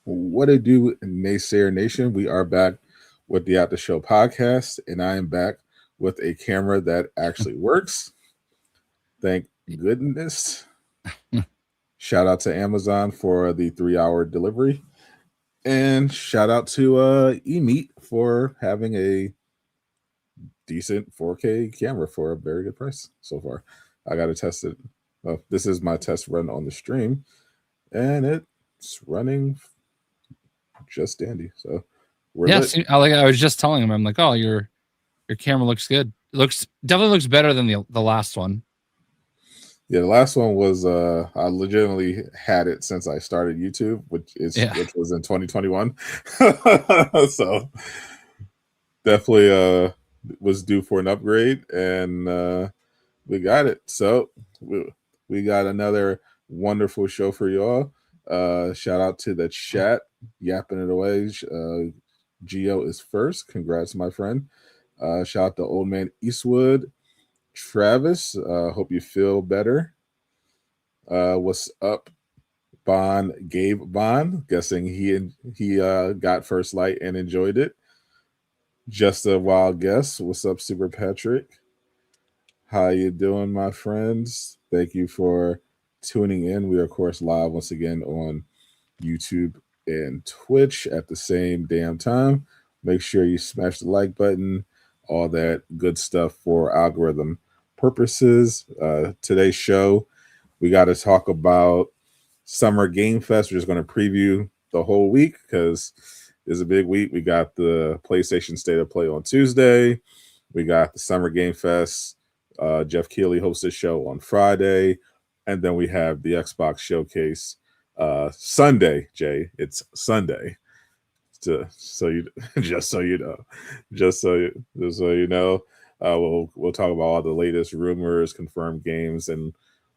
What it do, Naysayer Nation? We are back with the Aftershow Podcast, and I am back with a camera that actually works. Thank goodness. Shout out to Amazon for the 3-hour delivery. And shout out to eMeet for having a decent 4K camera for a very good price so far. I got to test it. This is my test run on the stream, and it's running just dandy. So we're Yeah, lit. I was just telling him, I'm like, oh, your camera looks good. It definitely looks better than the last one. Yeah, the last one was I legitimately had it since I started YouTube, which was in 2021. So definitely was due for an upgrade, and we got it. So we got another wonderful show for y'all. Shout out to the chat, yapping it away. Geo is first. Congrats, my friend. Shout out to Old Man Eastwood. Travis, hope you feel better. What's up, Gabe Bond? Guessing he got First Light and enjoyed it. Just a wild guess. What's up, Super Patrick? How you doing, my friends? Thank you for tuning in. We are, of course, live once again on YouTube and Twitch at the same damn time. Make sure you smash the like button, all that good stuff for algorithm purposes. Today's show, we got to talk about Summer Game Fest. We're just going to preview the whole week because it's a big week. We got the PlayStation State of Play on Tuesday. We got the Summer Game Fest. Jeff Keighley hosts this show on Friday. And then we have the Xbox Showcase Sunday, Jay. It's Sunday. Just so you know. We'll talk about all the latest rumors, confirmed games, and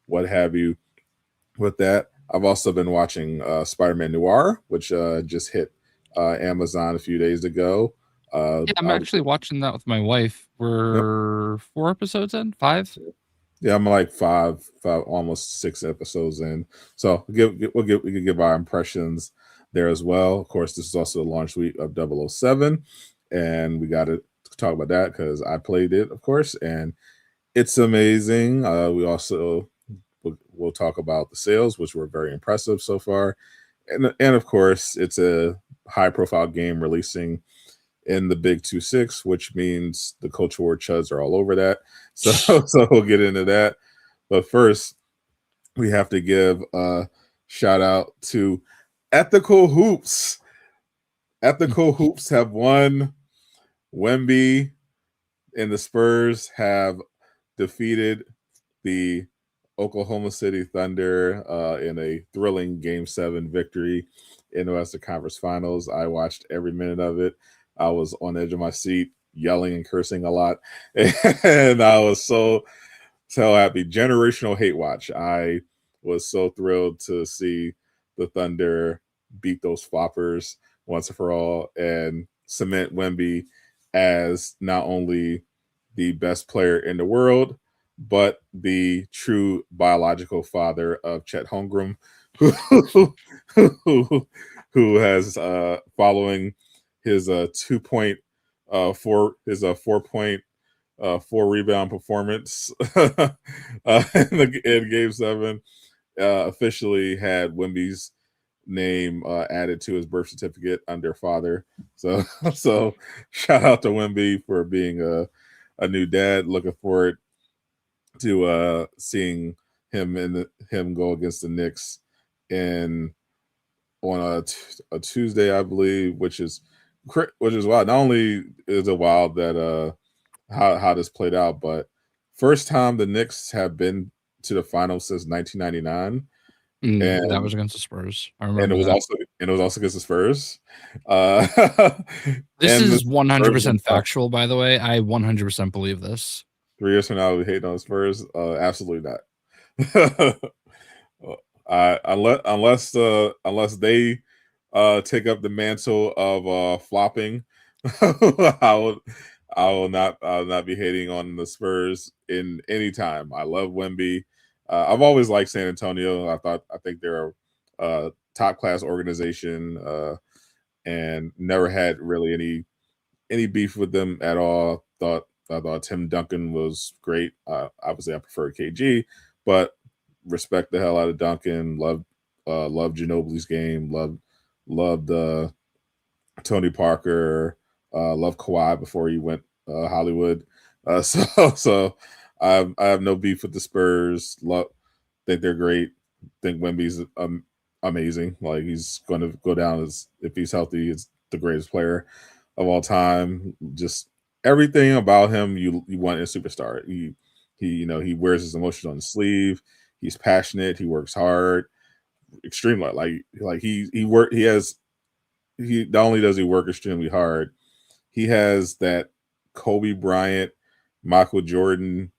what have you. With that, I've also been watching Spider-Man Noir, which just hit Amazon a few days ago. I'm actually watching that with my wife. We're 4 episodes in, 5. Yeah, I'm like five, almost 6 episodes in. So we can give our impressions there as well. Of course, this is also the launch week of 007, and we got to talk about that because I played it, of course, and it's amazing. We also we'll talk about the sales, which were very impressive so far, and of course, it's a high-profile game releasing in the Big 2-6, which means the Culture War chuds are all over that. So we'll get into that. But first, we have to give a shout out to Ethical Hoops. Ethical Hoops have won. Wemby and the Spurs have defeated the Oklahoma City Thunder in a thrilling Game 7 victory in the Western Conference Finals. I watched every minute of it. I was on the edge of my seat, yelling and cursing a lot, and I was so happy. Generational hate watch. I was so thrilled to see the Thunder beat those floppers once and for all and cement Wemby as not only the best player in the world, but the true biological father of Chet Holmgren, who has following his 2-point 4-point 4-rebound performance in Game 7 officially had Wemby's name added to his birth certificate under father. So shout out to Wemby for being a new dad. Looking forward to seeing him go against the Knicks on a Tuesday, I believe, which is wild. Not only is it wild that how this played out, but first time the Knicks have been to the finals since 1999. And that was against the Spurs. I remember. And it was also against the Spurs. This is 100% factual, by the way. I 100% believe this. 3 years from now, we hate on the Spurs. Absolutely not. Unless they take up the mantle of flopping, I will not be hating on the Spurs in any time. I love Wemby. I've always liked San Antonio. I think they're a top class organization, and never had really any beef with them at all. I thought Tim Duncan was great. Obviously, I prefer KG, but respect the hell out of Duncan. Love Ginobili's game. Loved Tony Parker. Love Kawhi before he went Hollywood. So I have no beef with the Spurs. Think they're great. Think Wemby's amazing. Like he's going to go down as, if he's healthy, it's the greatest player of all time. Just everything about him you want in a superstar. He wears his emotions on his sleeve. He's passionate. He works hard. Extremely like he not only does he work extremely hard, he has that Kobe Bryant, Michael Jordan,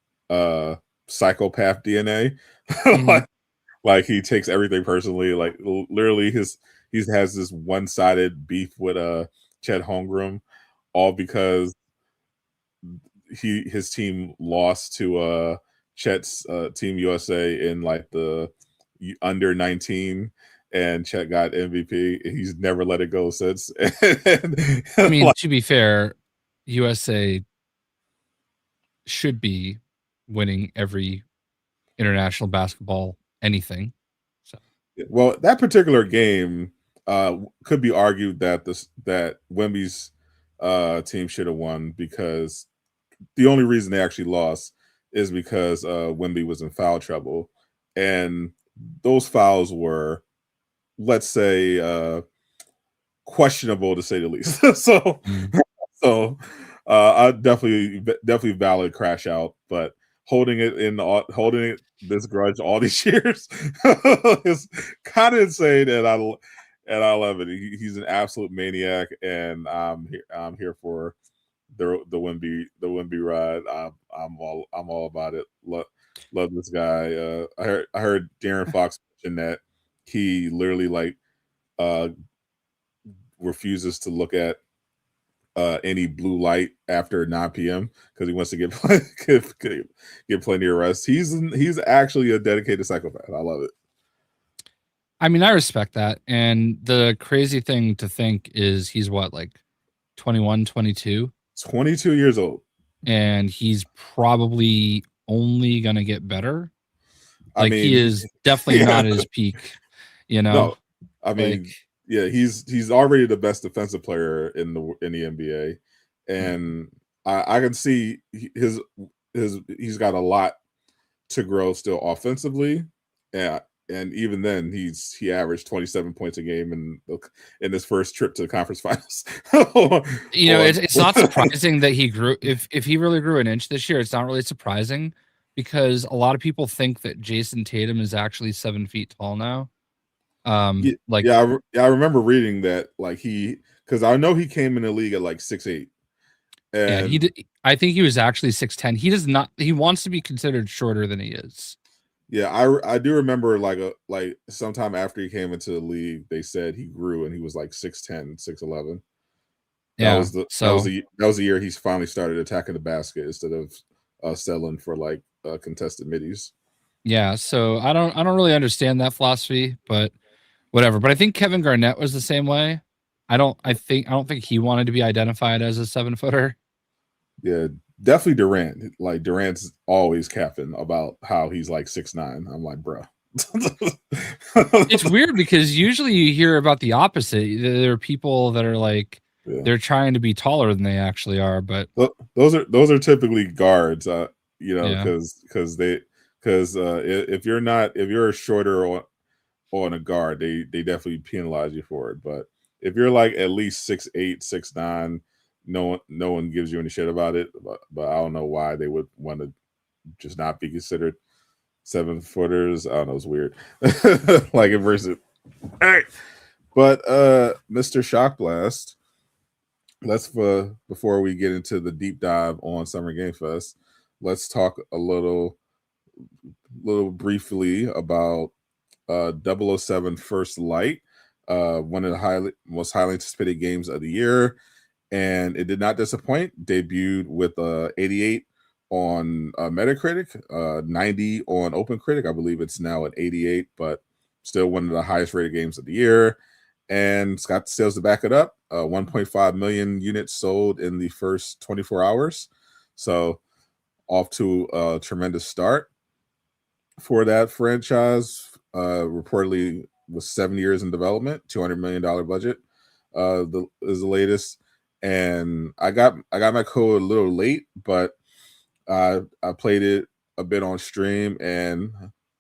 psychopath DNA. Mhm. like he takes everything personally. Like literally, he has this one-sided beef with Chet Holmgren, all because his team lost to Chet's Team USA in like the under 19, and Chet got MVP. He's never let it go since. I mean, to be fair, USA should be winning every international basketball anything. So, well, that particular game could be argued that that Wemby's team should have won, because the only reason they actually lost is because Wemby was in foul trouble, and those fouls were, let's say, questionable to say the least. So I definitely valid crash out, but holding it this grudge all these years is kind of insane, and I love it. He's an absolute maniac, and I'm here for the Wemby ride. I'm all about it. Love this guy. I heard Darren Fox mention that he literally uh refuses to look at any blue light after 9 p.m. because he wants to get plenty of rest. He's actually a dedicated psychopath. I love it. I mean, I respect that. And the crazy thing to think is he's what, like 21, 22? 22 years old. And he's probably only going to get better. Like, I mean, he is definitely not at his peak, No, I mean, like, yeah, he's already the best defensive player in the NBA, and I can see he's got a lot to grow still offensively. Yeah, and even then, he averaged 27 points a game in his first trip to the conference finals. It's not surprising that he grew. If he really grew an inch this year, it's not really surprising, because a lot of people think that Jason Tatum is actually 7 feet tall now. I remember reading that, like, because I know he came in the league at like 6'8". Yeah, And he did. I think he was actually 6'10". He does not. He wants to be considered shorter than he is. Yeah, I do remember like sometime after he came into the league, they said he grew and he was like 6'10", 6'11". That Yeah. was the year he's finally started attacking the basket instead of settling for like contested middies. Yeah. So I don't really understand that philosophy, but whatever. But I think Kevin Garnett was the same way. I don't think he wanted to be identified as a 7-footer. Yeah, definitely Durant. Like Durant's always capping about how he's like 6'9". I'm like, bro. It's weird because usually you hear about the opposite. There are people that are like, they're trying to be taller than they actually are, but those are typically guards, because if you're shorter on a guard, they definitely penalize you for it. But if you're like at least 6'8", 6'9", no one gives you any shit about it. But I don't know why they would want to just not be considered 7-footers. I don't know, it's weird. Like it versus. All right. But Mr. Shockblast, before we get into the deep dive on Summer Game Fest, let's talk a little briefly about 007 First Light, one of the most highly anticipated games of the year, and it did not disappoint. Debuted with 88 on Metacritic, 90 on OpenCritic. I believe it's now at 88, but still one of the highest rated games of the year, and it's got sales to back it up. 1.5 million units sold in the first 24 hours, so off to a tremendous start for that franchise. Reportedly was 7 years in development, $200 million budget. Is the latest, and I got my code a little late, but I played it a bit on stream, and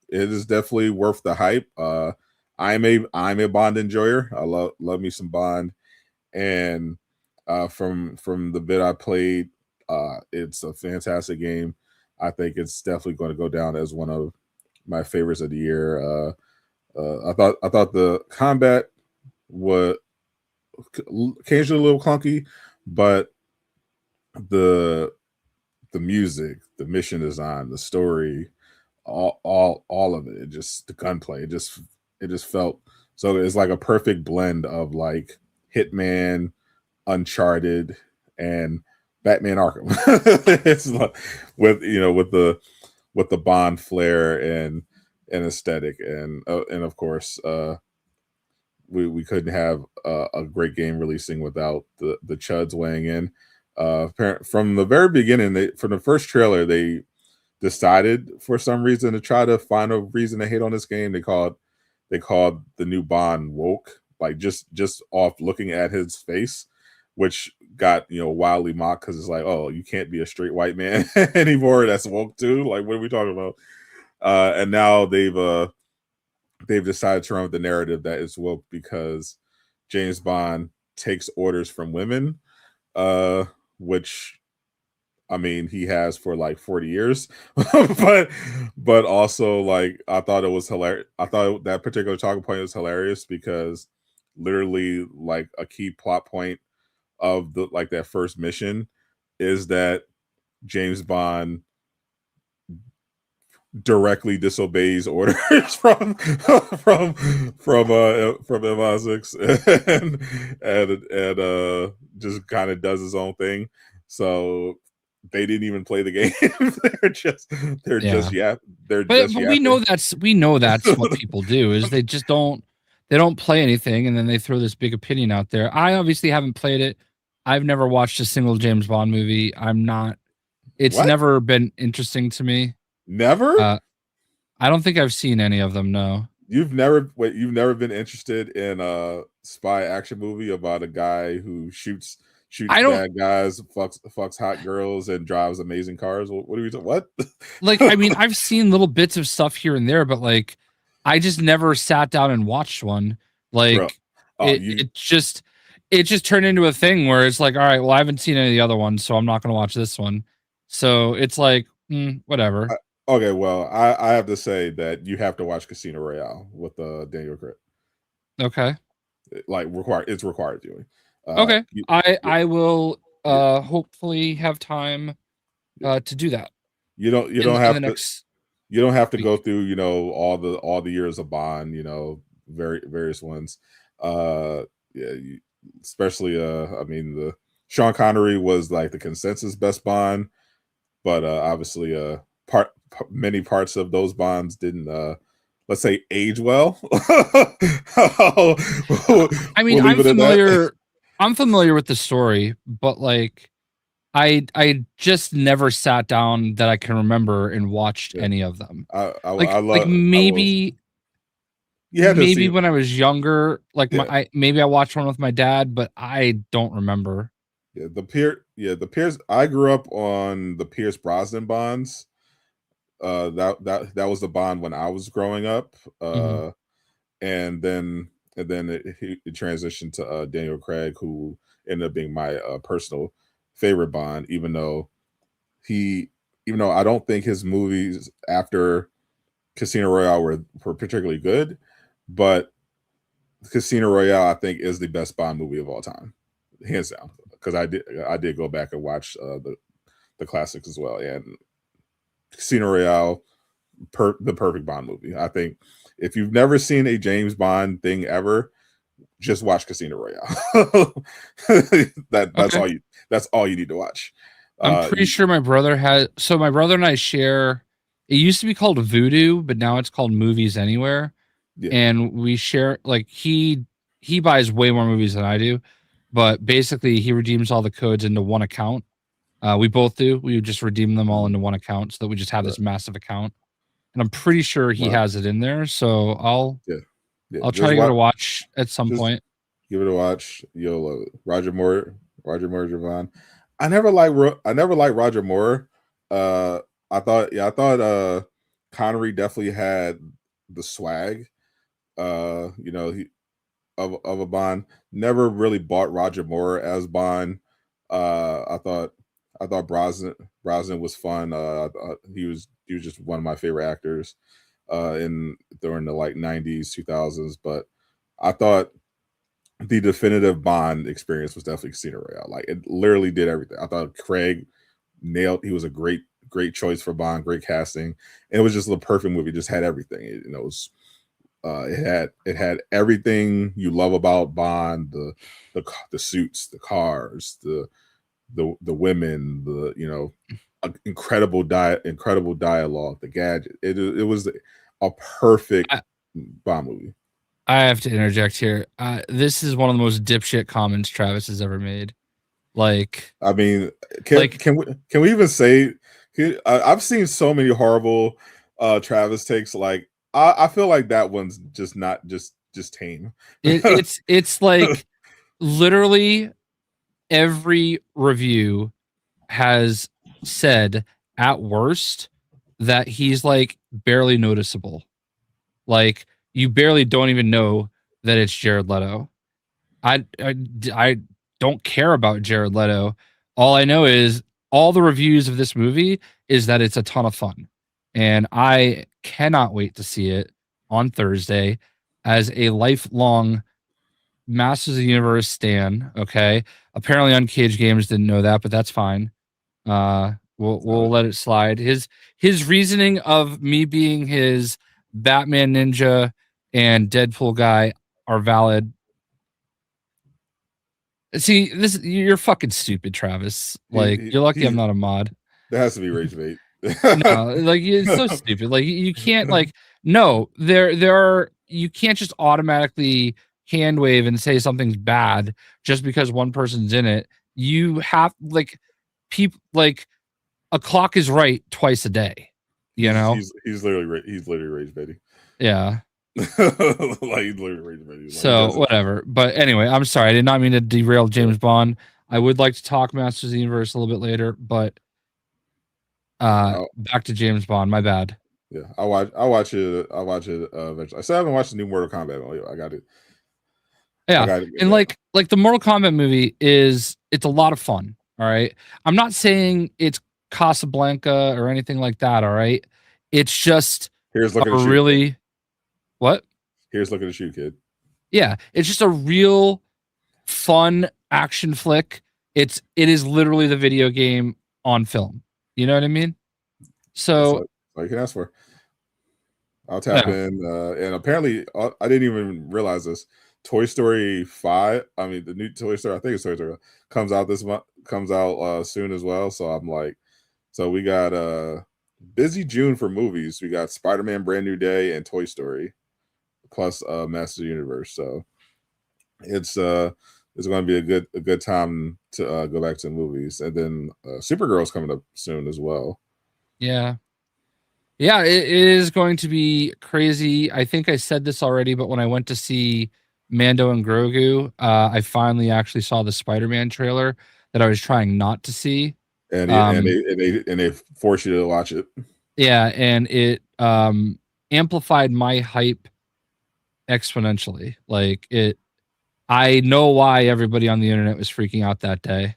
it is definitely worth the hype. I'm a Bond enjoyer. I love me some Bond, and from the bit I played, it's a fantastic game. I think it's definitely going to go down as one of my favorites of the year. I thought the combat was occasionally a little clunky, but the music, the mission design, the story, all of it, just the gunplay, it just felt so. It's like a perfect blend of like Hitman, Uncharted, and Batman Arkham. It's like with with the Bond flair and aesthetic, and of course we couldn't have a great game releasing without the chuds weighing in. From the very beginning, from the first trailer, they decided for some reason to try to find a reason to hate on this game. They called the new Bond woke, like just off looking at his face, which got wildly mocked because it's like, oh, you can't be a straight white man anymore. That's woke too. Like, what are we talking about? And now they've decided to run with the narrative that it's woke because James Bond takes orders from women, which I mean he has for like 40 years, but also like I thought it was hilarious. I thought that particular talking point was hilarious because literally like a key plot point of the like that first mission is that James Bond directly disobeys orders from MI6 and just kind of does his own thing. So they didn't even play the game. they're just but we know that's what people do is they don't play anything and then they throw this big opinion out there. I obviously haven't played it. I've never watched a single James Bond movie. It's never been interesting to me. Never? I don't think I've seen any of them, no. You've never been interested in a spy action movie about a guy who shoots bad guys, fucks hot girls, and drives amazing cars? What are we talking? What? Like, I mean, I've seen little bits of stuff here and there, but like, I just never sat down and watched one. Like, it just turned into a thing where it's like, all right, well, I haven't seen any of the other ones, so I'm not going to watch this one. So it's like, whatever. Okay, well, I have to say that you have to watch Casino Royale with Daniel Craig. Okay. Like it's required viewing. Okay. I will hopefully have time to do that. You don't have to go through, all the years of Bond, various ones. Especially I mean the Sean Connery was like the consensus best Bond, but obviously many parts of those Bonds didn't let's say age well. I mean, I'm familiar with the story, but like I just never sat down that I can remember and watched any of them. Maybe when I was younger, like maybe I watched one with my dad, but I don't remember. The Pierce. I grew up on the Pierce Brosnan Bonds. That was the Bond when I was growing up, and then it transitioned to Daniel Craig, who ended up being my personal favorite Bond, even though I don't think his movies after Casino Royale were particularly good, but Casino Royale I think is the best Bond movie of all time, hands down, because I did go back and watch the classics as well, and Casino Royale, the perfect Bond movie. I think if you've never seen a James Bond thing ever, just watch Casino Royale. That's all you need to watch. I'm pretty sure my brother my brother and I share. It used to be called Voodoo, but now it's called Movies Anywhere. and we share. Like he buys way more movies than I do, but basically he redeems all the codes into one account. We both do. We just redeem them all into one account so that we just have this massive account. And I'm pretty sure he has it in there. So I'll try to give it a watch at some point. Give it a watch. You'll love it. Roger Moore, Javon. I never liked Roger Moore. I thought Connery definitely had the swag. He of a Bond. Never really bought Roger Moore as Bond. I thought Brosnan was fun. He was just one of my favorite actors during the like 90s, 2000s. But I thought the definitive Bond experience was definitely Casino Royale. Like it literally did everything. I thought Craig nailed. He was a great choice for Bond. Great casting. And it was just the perfect movie. It just had everything. It was. It had everything you love about Bond. The suits, the cars, the women, incredible dialogue, the gadget. It was a perfect Bond movie. I have to interject here. This is one of the most dipshit comments Travis has ever made. Like, I mean, can we even say? I've seen so many horrible Travis takes. Like, I feel like that one's just not just tame. It's like literally every review has said at worst that he's like barely noticeable. Like you barely don't even know that it's Jared Leto. I don't care about Jared Leto. All I know is all the reviews of this movie is that it's a ton of fun. And I cannot wait to see it on Thursday as a lifelong Masters of the Universe stan. Okay. Apparently Uncaged Games didn't know that, but that's fine. We'll let it slide. His reasoning of me being his Batman Ninja and Deadpool guy are valid. See, you're fucking stupid, Travis. Like you're lucky I'm not a mod. That has to be rage bait. No, like it's so stupid. Like you can't there are you can't just automatically hand wave and say something's bad just because one person's in it. You have people a clock is right twice a day. You know, he's literally rage baiting. Yeah. Like he's literally rage baiting. So whatever. But anyway, I'm sorry. I did not mean to derail James Bond. I would like to talk Masters of the Universe a little bit later, but back to James Bond. My bad. Yeah, I'll watch it eventually. I still haven't watched the new Mortal Kombat. I got it. Yeah, and like the Mortal Kombat movie it's a lot of fun. All right, I'm not saying it's Casablanca or anything like that. All right, it's just here's looking at really what? Here's looking at you, kid. Yeah, it's just a real fun action flick. It is literally the video game on film. You know what I mean? So that's all you can ask for. I'll tap in, and apparently I didn't even realize this. Toy Story 5. I mean, the new Toy Story. I think it's Toy Story comes out this month. Comes out soon as well. So I'm like, so we got busy June for movies. We got Spider-Man: Brand New Day and Toy Story, plus Masters of the Universe. So it's going to be a good time to go back to the movies, and then Supergirl's coming up soon as well. Yeah, it is going to be crazy. I think I said this already, but when I went to see Mando and Grogu, I finally actually saw the Spider-Man trailer that I was trying not to see, and they force you to watch it. Yeah, and it amplified my hype exponentially. Like I know why everybody on the internet was freaking out that day.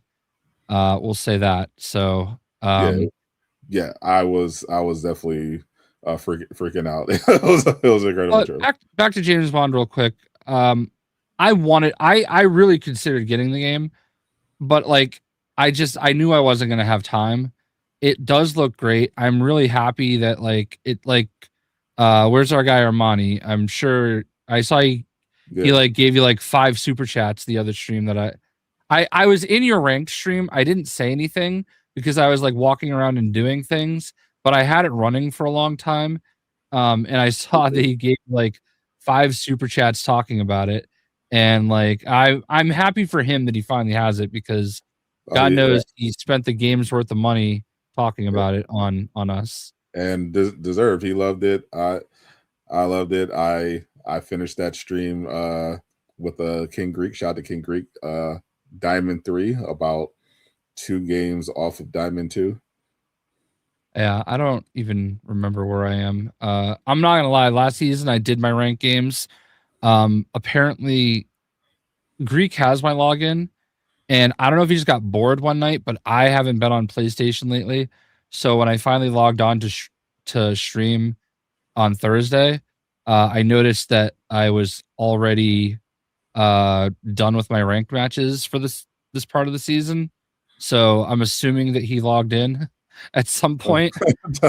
We'll say that. So yeah, I was definitely freaking out. It was incredible. Back to James Bond real quick. I really considered getting the game, but like I knew I wasn't gonna have time. It does look great. I'm really happy that where's our guy Armani? I'm sure I saw he gave you 5 super chats the other stream that I was in your ranked stream. I didn't say anything because I was walking around and doing things, but I had it running for a long time. And I saw that he gave 5 super chats talking about it. And like I'm happy for him that he finally has it, because God knows he spent the game's worth of money talking about it on us. And deserved. He loved it. I loved it. I finished that stream with King Greek. Shout out to King Greek. Diamond 3, about 2 games off of Diamond 2. Yeah, I don't even remember where I am. I'm not gonna lie, last season I did my rank games. Apparently Greek has my login, and I don't know if he just got bored one night, but I haven't been on PlayStation lately. So when I finally logged on to stream on Thursday, I noticed that I was already done with my ranked matches for this part of the season. So I'm assuming that he logged in at some point. Which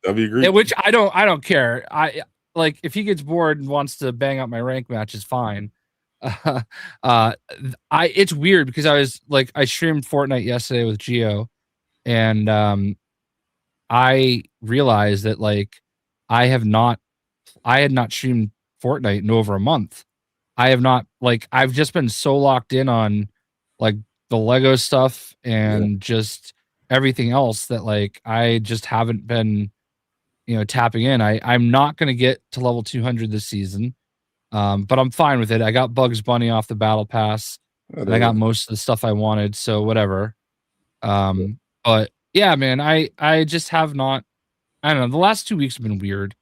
I don't care. I like, if he gets bored and wants to bang out my rank matches, fine. It's weird because I streamed Fortnite yesterday with Geo, and I realized that like I had not streamed Fortnite in over a month. I have not, like, I've just been so locked in on like the Lego stuff and just everything else that like I just haven't been, tapping in. I'm not going to get to level 200 this season. But I'm fine with it. I got Bugs Bunny off the battle pass, and I got most of the stuff I wanted, so whatever. But yeah, man, I just have not. I don't know. The last 2 weeks have been weird.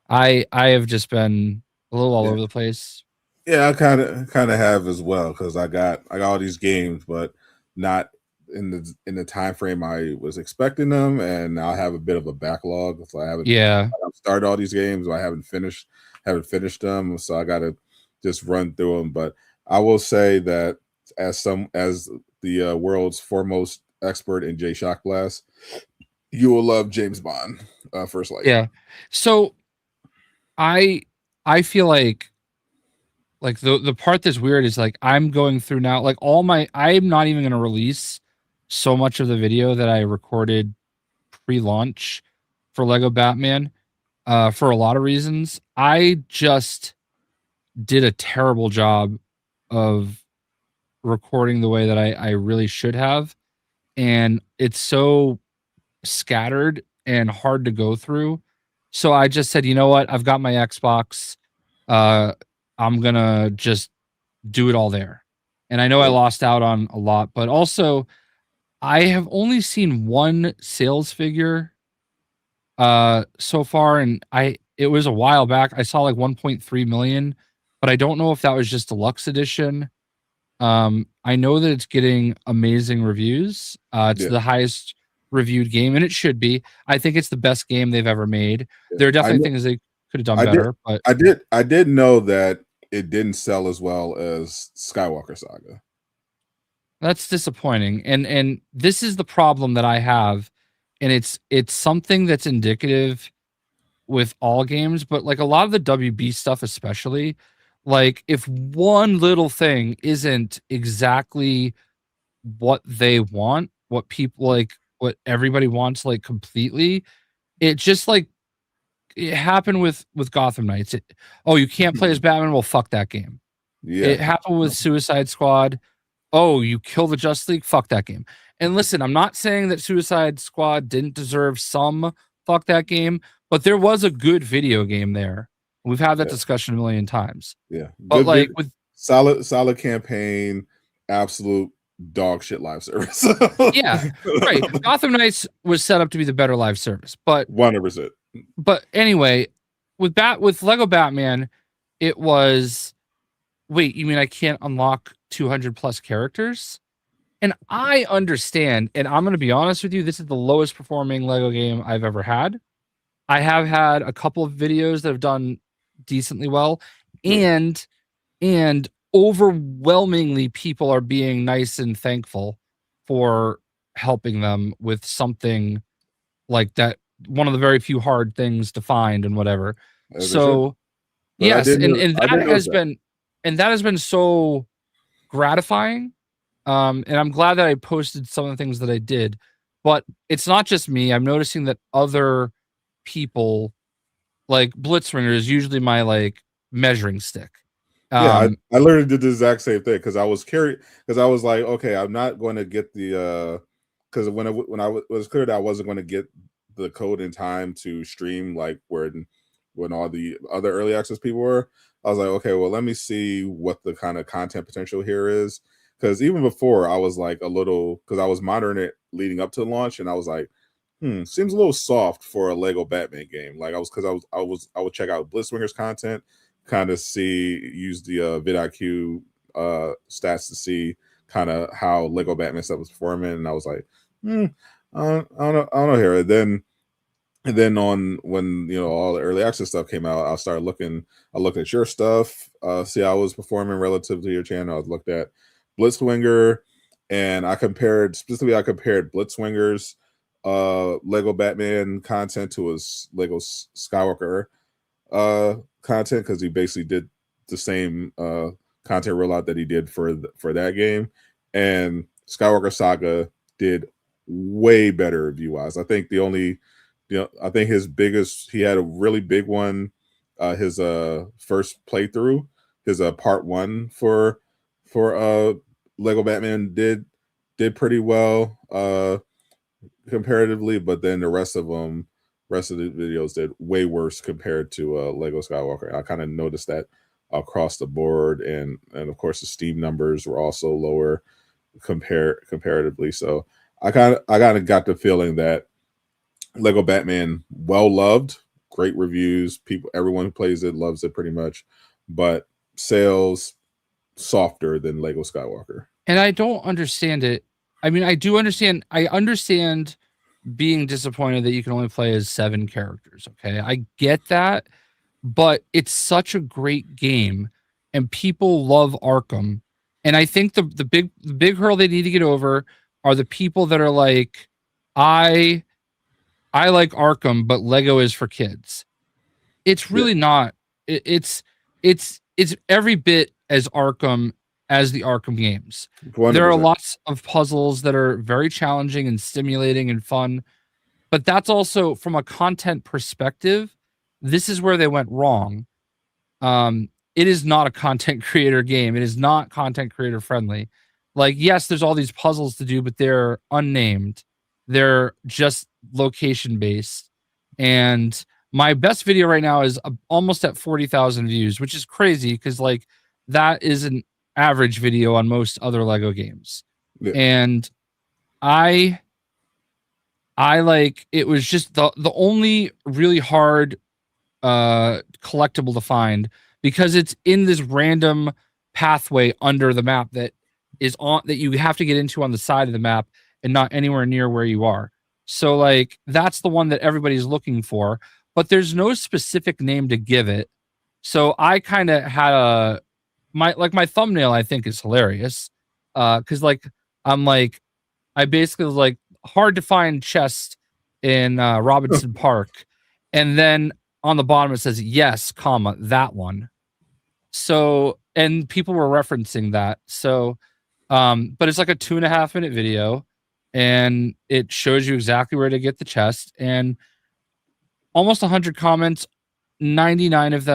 I have just been a little all over the place. Yeah, I kind of have as well, because I got all these games, but not in the time frame I was expecting them, and now I have a bit of a backlog. So I haven't started all these games, but I haven't finished them, so I got to just run through them. But I will say that as the world's foremost expert in JayShockblast, you will love James Bond First Light. Yeah. So I feel like the part that's weird is like I'm going through now, like I'm not even going to release so much of the video that I recorded pre-launch for Lego Batman for a lot of reasons. I just did a terrible job of recording the way that I really should have, and it's so scattered and hard to go through. So I just said, you know what? I've got my Xbox. I'm gonna just do it all there. And I know I lost out on a lot, but also I have only seen one sales figure so far, and it was a while back. I saw like 1.3 million, but I don't know if that was just deluxe edition. I know that it's getting amazing reviews. It's the highest reviewed game, and it should be. I think it's the best game they've ever made. There are definitely things they could have done better, but I did know that it didn't sell as well as Skywalker Saga. That's disappointing. And this is the problem that I have, and it's something that's indicative with all games, but like a lot of the WB stuff especially, like if one little thing isn't exactly what they want, what people like, what everybody wants, like completely, it just like it happened with Gotham Knights. You can't play as Batman. Well, fuck that game. Yeah. It happened with Suicide Squad. Oh, you kill the Justice League. Fuck that game. And listen, I'm not saying that Suicide Squad didn't deserve some fuck that game, but there was a good video game there. We've had that discussion a million times. Yeah, but good, like with solid campaign, absolute dog shit live service. Yeah, right. Gotham Knights was set up to be the better live service, but 100%. But anyway, with Lego Batman, it was, wait, you mean I can't unlock 200 plus characters? And I understand, and I'm going to be honest with you, this is the lowest performing Lego game I've ever had. I have had a couple of videos that have done decently well, and overwhelmingly people are being nice and thankful for helping them with something like that. One of the very few hard things to find and whatever. So yes, and that has been so gratifying. And I'm glad that I posted some of the things that I did, but it's not just me. I'm noticing that other people like Blitzwinger is usually my like measuring stick. I literally did the exact same thing because I was like, okay, I'm not going to get the because when I was clear that I wasn't going to get the code in time to stream like when all the other early access people were, I was like, okay, well, let me see what the kind of content potential here is. Because even before, I was like a little, because I was monitoring it leading up to the launch, and I was like, seems a little soft for a Lego Batman game. Like I would check out Blitzwinger's content, kind of use the vidIQ stats to see kind of how Lego Batman stuff was performing, and I was like, I don't know here. And then on when all the early access stuff came out, I looked at your stuff, see how I was performing relative to your channel. I looked at Blitzwinger, and I compared Blitzwinger's Lego Batman content to his Lego Skywalker content, because he basically did the same content rollout that he did for that game, and Skywalker Saga did way better view wise. I think I think he had a really big one, his first playthrough, his part 1 for Lego Batman did pretty well comparatively, but then the rest of the videos did way worse compared to Lego Skywalker. I kind of noticed that across the board, and of course the Steam numbers were also lower comparatively. So I kind of got the feeling that Lego Batman, well loved, great reviews, everyone who plays it loves it pretty much, but sales softer than Lego Skywalker. And I don't understand it. I mean, I do understand. I understand being disappointed that you can only play as 7 characters. Okay, I get that, but it's such a great game, and people love Arkham. And I think the big hurdle they need to get over are the people that are like, I like Arkham, but Lego is for kids. It's really not. It's every bit as Arkham as the Arkham games. 100%. There are lots of puzzles that are very challenging and stimulating and fun, but that's also from a content perspective. This is where they went wrong. It is not a content creator game. It is not content creator friendly. Like, yes, there's all these puzzles to do, but they're unnamed. They're just location based. And my best video right now is almost at 40,000 views, which is crazy because like that is an average video on most other Lego games. Yeah. And I like, it was just the only really hard collectible to find, because it's in this random pathway under the map that you have to get into on the side of the map and not anywhere near where you are. So like that's the one that everybody's looking for, but there's no specific name to give it. So I kind of had my thumbnail, I think, is hilarious. Cause like I basically was like, hard to find chest in Robinson Park. And then on the bottom it says yes, comma, that one. So, and people were referencing that. So, but it's like a 2.5 minute video, and it shows you exactly where to get the chest, and almost 100 comments, 99 of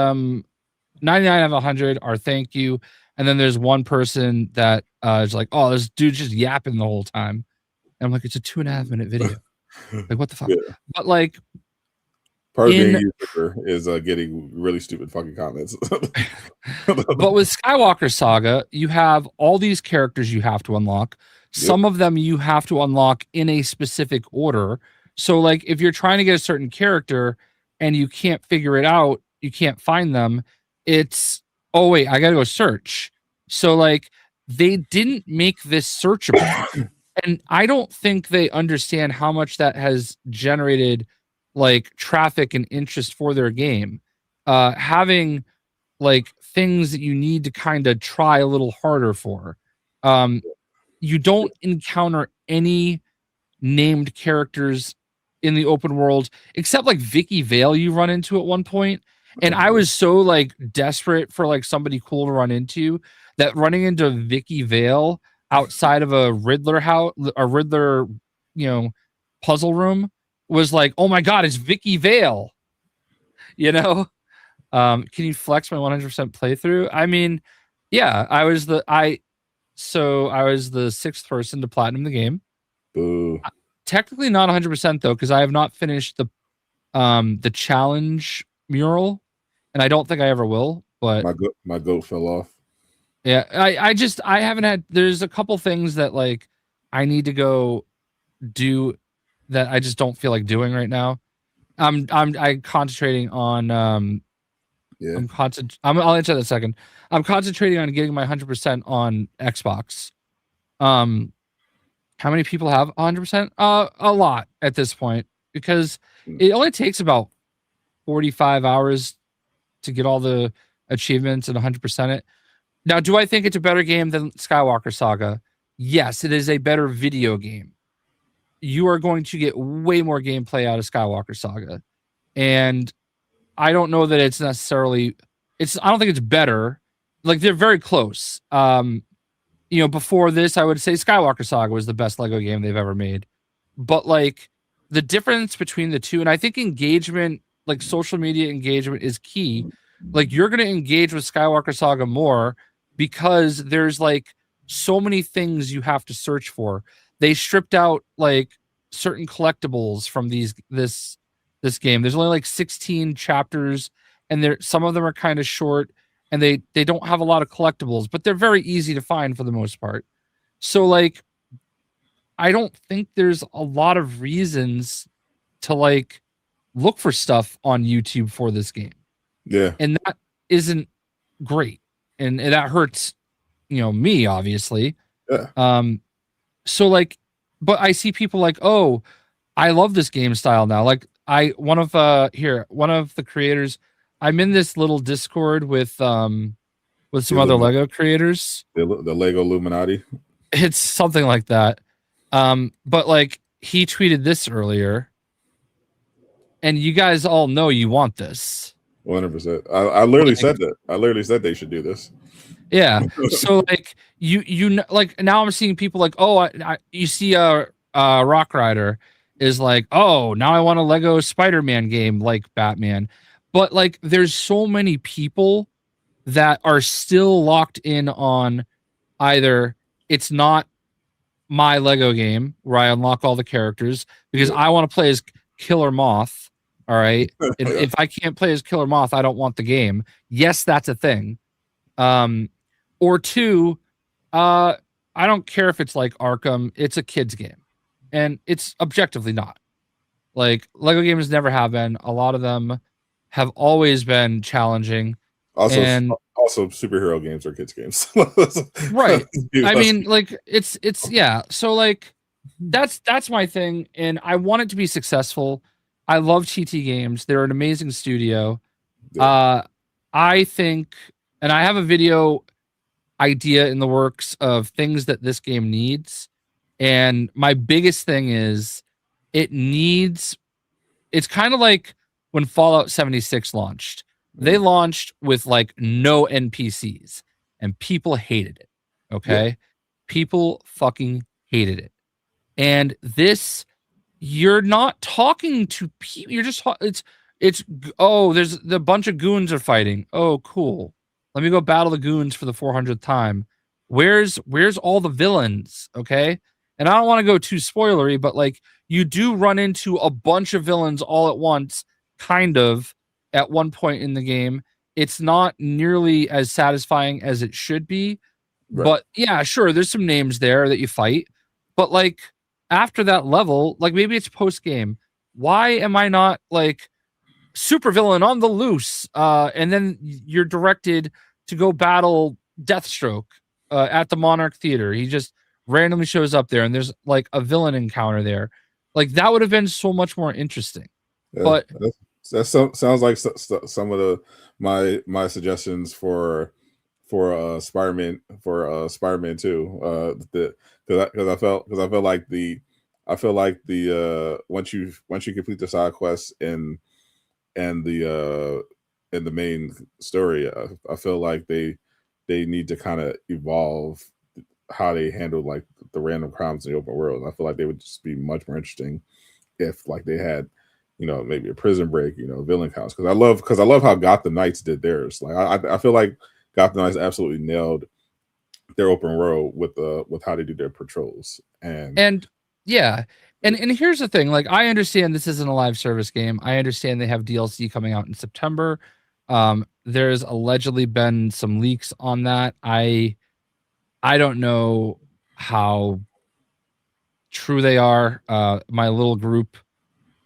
100 are thank you. And then there's one person that is like, oh, this dude's just yapping the whole time. And I'm like, it's a 2.5 minute video. Like, what the fuck? Yeah. But like, part of being a YouTuber is getting really stupid fucking comments. But with Skywalker Saga, you have all these characters you have to unlock. Some of them you have to unlock in a specific order. So like if you're trying to get a certain character and you can't figure it out, you can't find them, it's, oh wait, I gotta go search. So like they didn't make this searchable. And I don't think they understand how much that has generated like traffic and interest for their game. Having like things that you need to kind of try a little harder for. You don't encounter any named characters in the open world except like Vicky Vale you run into at one point. And I was so like desperate for like somebody cool to run into that running into Vicky Vale outside of a Riddler house, a Riddler, puzzle room was like, oh my God, it's Vicky Vale. you know? Can you flex my 100% playthrough? I mean, yeah, I was the 6th person to platinum the game. Boo. Technically not 100% though, because I have not finished the challenge mural, and I don't think I ever will. But my goat fell off. Yeah, I haven't had. There's a couple things that like I need to go do that I just don't feel like doing right now. I'm concentrating on yeah. I'll answer that in a second. I'm concentrating on getting my 100% on Xbox. How many people have 100%? A lot at this point, because it only takes about 45 hours to get all the achievements and 100% it. Now, do I think it's a better game than Skywalker Saga? Yes, it is a better video game. You are going to get way more gameplay out of Skywalker Saga. And I don't know that it's necessarily I don't think it's better. Like, they're very close. Before this, I would say Skywalker Saga was the best Lego game they've ever made. But like the difference between the two, and I think engagement, like social media engagement, is key. Like, you're going to engage with Skywalker Saga more because there's like so many things you have to search for. They stripped out like certain collectibles from this game. There's only like 16 chapters, and some of them are kind of short, and they don't have a lot of collectibles, but they're very easy to find for the most part. So like, I don't think there's a lot of reasons to like look for stuff on YouTube for this game. Yeah. And that isn't great. And that hurts, me, obviously. Yeah. So like, but I see people like, oh, I love this game style now. Like one of the creators, I'm in this little Discord with some other Lego creators. The Lego Illuminati. It's something like that. But like, he tweeted this earlier, and you guys all know you want this. 100%. I literally said that. I literally said they should do this. Yeah. So like, you like, now I'm seeing people like, oh, you see Rock Rider is like, oh, now I want a Lego Spider-Man game like Batman. But like, there's so many people that are still locked in on either it's not my Lego game where I unlock all the characters because I want to play as Killer Moth. All right. If I can't play as Killer Moth, I don't want the game. Yes, that's a thing. Or two, I don't care if it's like Arkham. It's a kid's game, and it's objectively not. Like, Lego games never have been. A lot of them have always been challenging. Also, superhero games are kids' games. Right. I mean, like, it's yeah. So like, that's my thing, and I want it to be successful. I love TT Games. They're an amazing studio. Yeah. I think, and I have a video idea in the works of things that this game needs. And my biggest thing is it's kind of like when Fallout 76 launched. They launched with like no NPCs, and people hated it. Okay. Yeah. People fucking hated it. And this, you're not talking to people. You're just, there's the bunch of goons are fighting. Oh, cool. Let me go battle the goons for the 400th time. Where's all the villains? Okay. And I don't want to go too spoilery, but like, you do run into a bunch of villains all at once, kind of, at one point in the game. It's not nearly as satisfying as it should be. Right. But yeah, sure, there's some names there that you fight. But like, after that level, like, maybe it's post game. Why am I not like supervillain on the loose? And then you're directed to go battle Deathstroke at the Monarch Theater. He just randomly shows up there, and there's like a villain encounter there. Like, that would have been so much more interesting. Yeah, but that sounds like some of my suggestions for Spider-Man 2. Because I feel like the once you complete the side quests and the main story, I feel like they need to kind of evolve how they handle like the random crimes in the open world. I feel like they would just be much more interesting if like they had maybe a Prison Break, Villain Counts, because I love how Gotham Knights did theirs. Like I feel like Gotham Knights absolutely nailed their open world with how they do their patrols. And yeah. And here's the thing, like, I understand this isn't a live service game. I understand they have DLC coming out in September. There's allegedly been some leaks on that. I don't know how true they are. My little group,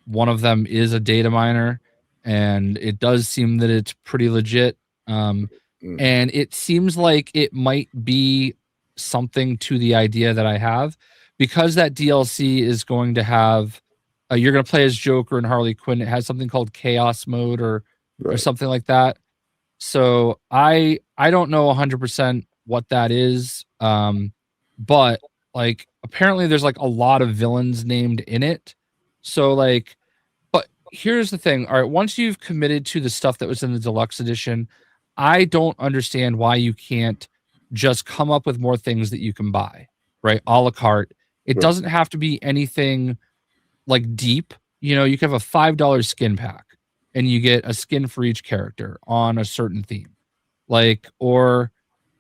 one of them is a data miner, and it does seem that it's pretty legit. And it seems like it might be something to the idea that I have, because that DLC is going to have you're going to play as Joker and Harley Quinn. It has something called Chaos Mode or something like that. So I don't know 100% what that is. But like, apparently there's like a lot of villains named in it. So like, but here's the thing. All right, once you've committed to the stuff that was in the deluxe edition, I don't understand why you can't just come up with more things that you can buy, right? A la carte. It doesn't have to be anything like deep. You can have a $5 skin pack and you get a skin for each character on a certain theme. Like, or,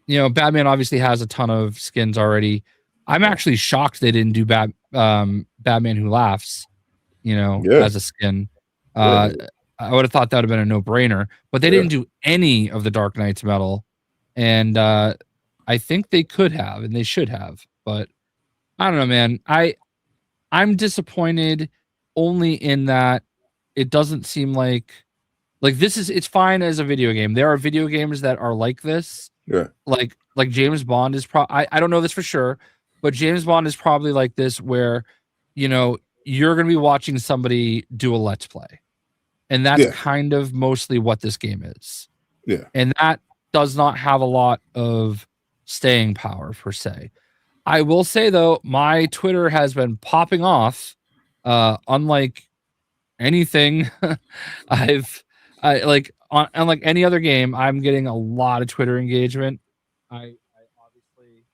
Batman obviously has a ton of skins already. I'm actually shocked they didn't do Batman Who Laughs, as a skin. I would have thought that would have been a no-brainer, but they didn't do any of the Dark Knight's metal. And I think they could have, and they should have, but I don't know, man. I'm disappointed only in that it doesn't seem like it's fine as a video game. There are video games that are like this. Yeah. Like James Bond is I don't know this for sure, but James Bond is probably like this, where, you're going to be watching somebody do a Let's Play. And that's kind of mostly what this game is. Yeah. And that does not have a lot of staying power per se. I will say though, my Twitter has been popping off, unlike anything unlike any other game. I'm getting a lot of Twitter engagement. I obviously,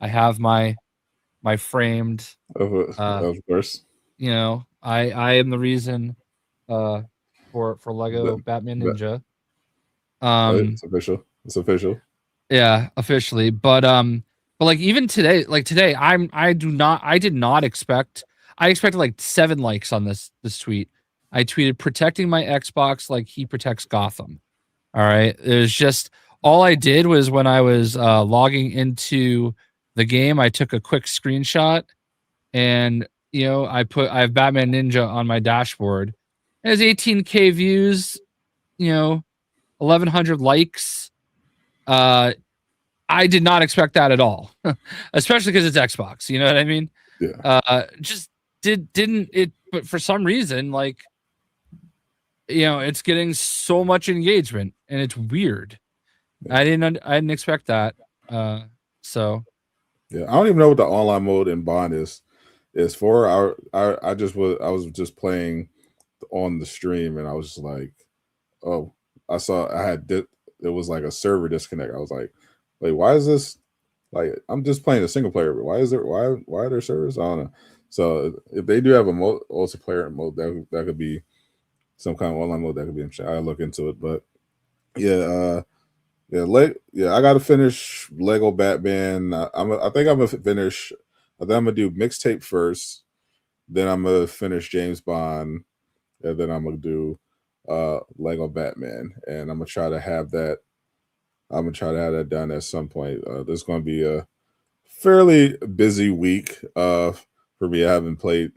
I have my framed, of course. I am the reason for Lego Batman Ninja. It's official. Yeah, officially. But like, even today, I did not expect. I expected like 7 likes on this tweet. I tweeted, protecting my Xbox like he protects Gotham. All right. It was just, all I did was, when I was logging into the game, I took a quick screenshot, and I have Batman Ninja on my dashboard. It has 18K views, 1,100 likes. I did not expect that at all, especially because it's Xbox. You know what I mean? Yeah. Just didn't it? But for some reason, like, it's getting so much engagement, and it's weird. Yeah. I didn't expect that. So. Yeah, I don't even know what the online mode in Bond is for. I was just playing on the stream, and I was just like, oh, it was like a server disconnect. I was like, wait, why is this? Like, I'm just playing a single player, but why are there servers? I don't know. So if they do have a multiplayer mode, that could be some kind of online mode that could be interesting. I'll look into it. But yeah, I got to finish Lego Batman. I think I'm gonna finish. I think I'm gonna do mixtape first, then I'm gonna finish James Bond, and then I'm gonna do Lego Batman, and I'm gonna try to have that. I'm gonna try to have that done at some point. There's gonna be a fairly busy week for me. I haven't played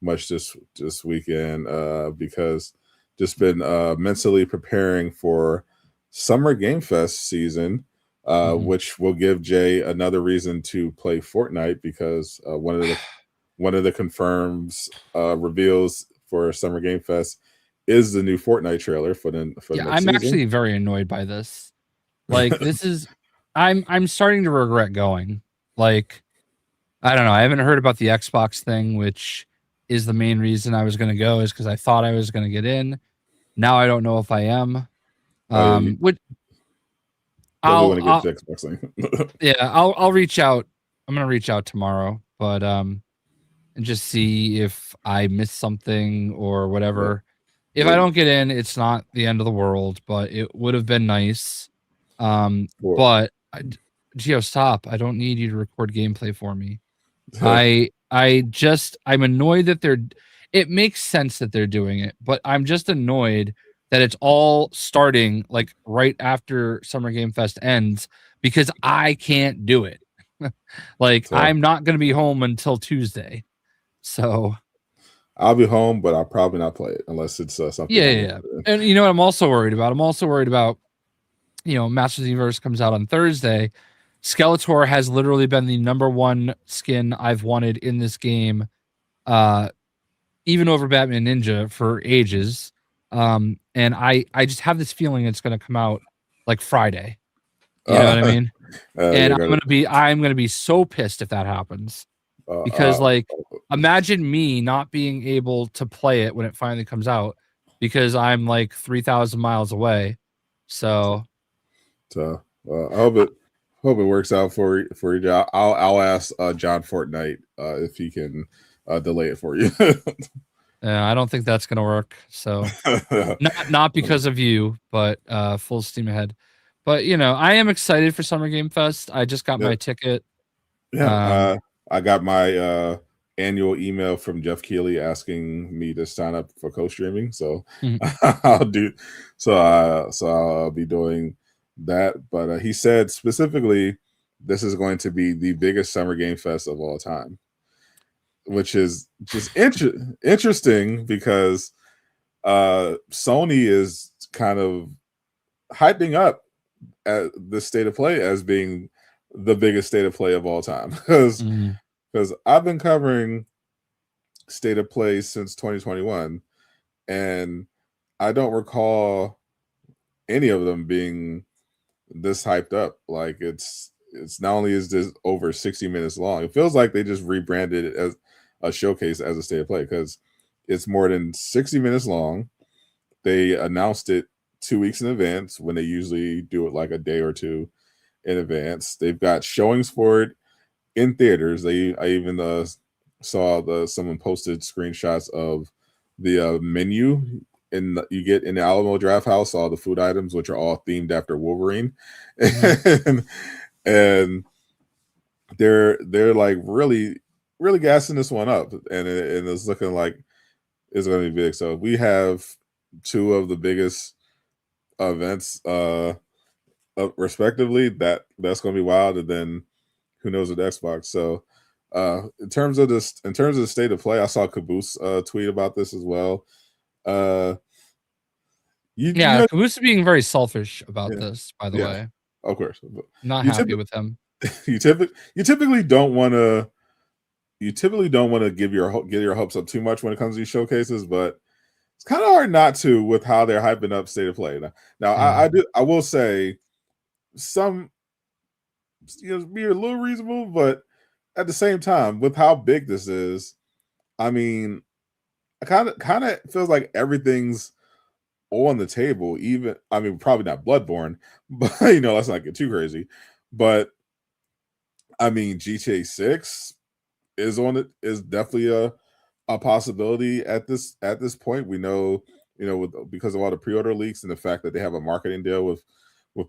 much this weekend because just been mentally preparing for Summer Game Fest season, which will give Jay another reason to play Fortnite, because one of the confirms reveals for Summer Game Fest is the new Fortnite trailer for the next season. I'm actually very annoyed by this. Like, this is, I'm starting to regret going. Like, I don't know. I haven't heard about the Xbox thing, which is the main reason I was going to go, is because I thought I was going to get in. Now I don't know if I am. I'll Xbox thing. Yeah, I'll reach out. I'm gonna reach out tomorrow, but and just see if I missed something or whatever. If I don't get in, it's not the end of the world, but it would have been nice. But Gio, stop. I don't need you to record gameplay for me. I'm annoyed that it makes sense that they're doing it, but I'm just annoyed that it's all starting like right after Summer Game Fest ends because I can't do it. Like I'm not going to be home until Tuesday. So I'll be home, but I'll probably not play it unless it's something. Yeah. And you know what I'm also worried about? I'm also worried about, Masters of the Universe comes out on Thursday. Skeletor has literally been the number one skin I've wanted in this game, even over Batman Ninja for ages. And I just have this feeling it's going to come out like Friday. You know what I mean? And I'm gonna be so pissed if that happens. Because imagine me not being able to play it when it finally comes out because I'm like 3,000 miles away. So I hope it works out for you. I'll ask John Fortnite if he can delay it for you. I don't think that's gonna work. So not because of you, but full steam ahead. But I am excited for Summer Game Fest. I just got my ticket. Yeah, I got my annual email from Jeff Keighley asking me to sign up for co-streaming. So I'll be doing that. But he said specifically, this is going to be the biggest Summer Game Fest of all time, which is just interesting because Sony is kind of hyping up at the State of Play as being the biggest State of Play of all time because I've been covering State of Play since 2021 and I don't recall any of them being this hyped up. Like it's not only is this over 60 minutes long, it feels like they just rebranded it as a showcase as a State of Play because it's more than 60 minutes long. They announced it 2 weeks in advance when they usually do it like a day or two in advance. They've got showings for it in theaters. I even saw someone posted screenshots of the menu you get in the Alamo Draft House, all the food items, which are all themed after Wolverine. and they're like really, really gassing this one up. And it's looking like it's going to be big. So we have two of the biggest events respectively. That's going to be wild. And then who knows with Xbox. So in terms of the State of Play, I saw Caboose tweet about this as well. Caboose is being very selfish about this, by the way. Of course. Not happy with him. You typically don't want to get your hopes up too much when it comes to these showcases, but it's kind of hard not to with how they're hyping up State of Play. Now I will say some be a little reasonable, but at the same time, with how big this is, I mean, it kind of feels like everything's on the table. Even probably not Bloodborne, but let's not get too crazy. But I mean, GTA 6 is definitely a possibility at this point. We know, because of all the pre-order leaks and the fact that they have a marketing deal with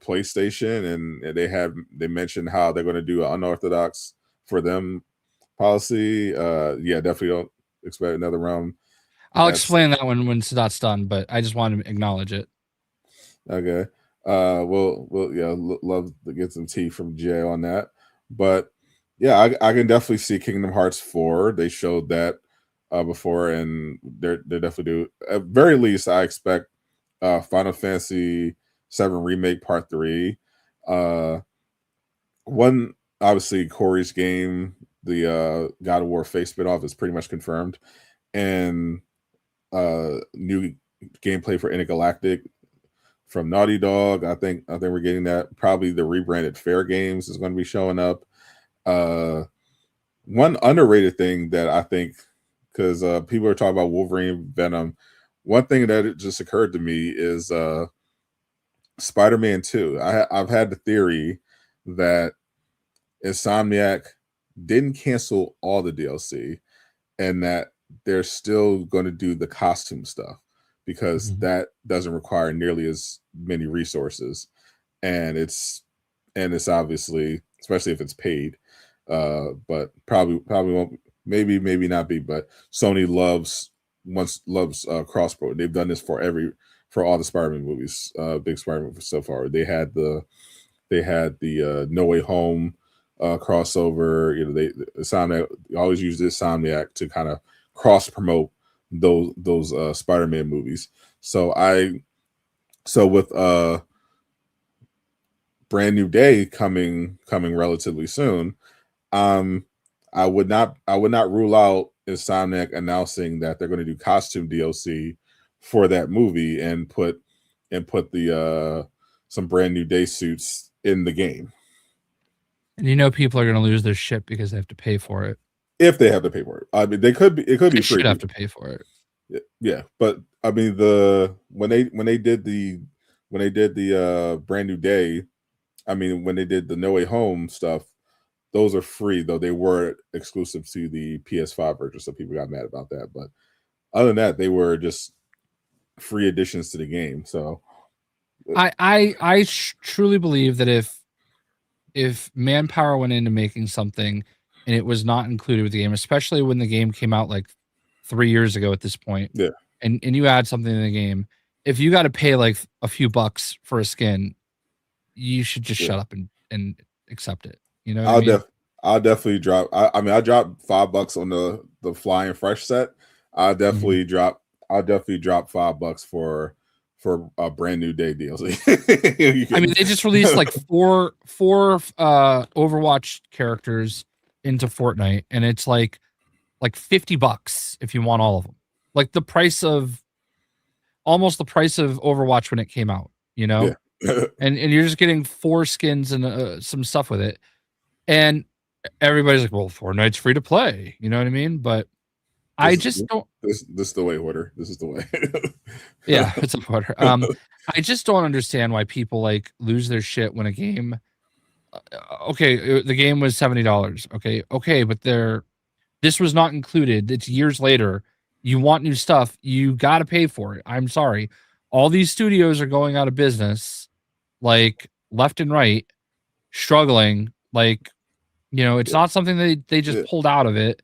PlayStation, and they mentioned how they're going to do an unorthodox for them policy. Definitely don't expect another round. I'll explain that when Sadat's done, but I just wanted to acknowledge it. Okay. Love to get some tea from Jay on that. But yeah, I can definitely see Kingdom Hearts 4. They showed that before, and they're definitely do. At very least, I expect Final Fantasy 7 Remake Part 3. One, obviously, Corey's game, the God of War face spinoff, is pretty much confirmed, and new gameplay for Intergalactic from Naughty Dog. I think we're getting that. Probably the rebranded Fair Games is going to be showing up. One underrated thing that I think, because people are talking about Wolverine, Venom, one thing that it just occurred to me is Spider-Man 2. I've had the theory that Insomniac didn't cancel all the DLC, and that they're still going to do the costume stuff because that doesn't require nearly as many resources, and it's obviously, especially if it's paid, but probably won't, maybe not be, but Sony loves cross pro. They've done this for all the Spider-Man movies, big Spider-Man movies so far. They had the No Way Home crossover. They Insomniac always use this Insomniac to kind of cross promote those Spider-Man movies. So with Brand New Day coming relatively soon, I would not rule out Insomniac announcing that they're going to do costume DLC for that movie and put the some Brand New Day suits in the game. And people are going to lose their shit because they have to pay for it. If they have to pay for it, I mean, it could be free. Should have to pay for it. Yeah, but I mean, when they did the Brand New Day, I mean, when they did the No Way Home stuff, those are free, though they were exclusive to the PS5 version, so people got mad about that. But other than that, they were just free additions to the game. So I truly believe that if manpower went into making something and it was not included with the game, especially when the game came out like 3 years ago at this point, yeah, and you add something in the game, if you got to pay like a few bucks for a skin, you should just shut up and accept it. You know what I'll definitely drop. I mean, I dropped $5 on the Flying Fresh set. I'll definitely drop $5 for a Brand New Day DLC. I mean, they just released like four Overwatch characters into Fortnite, and it's like $50 if you want all of them. Like almost the price of Overwatch when it came out. Yeah. and you're just getting 4 skins and some stuff with it, and everybody's like, "Well, Fortnite's free to play." You know what I mean? But I just don't. This is the way, Order. This is the way. Yeah, it's a order. I just don't understand why people like lose their shit when a game. Okay, the game was $70. Okay, but this was not included. It's years later. You want new stuff, you got to pay for it. I'm sorry. All these studios are going out of business, like left and right, struggling. Like, it's not something they just pulled out of it.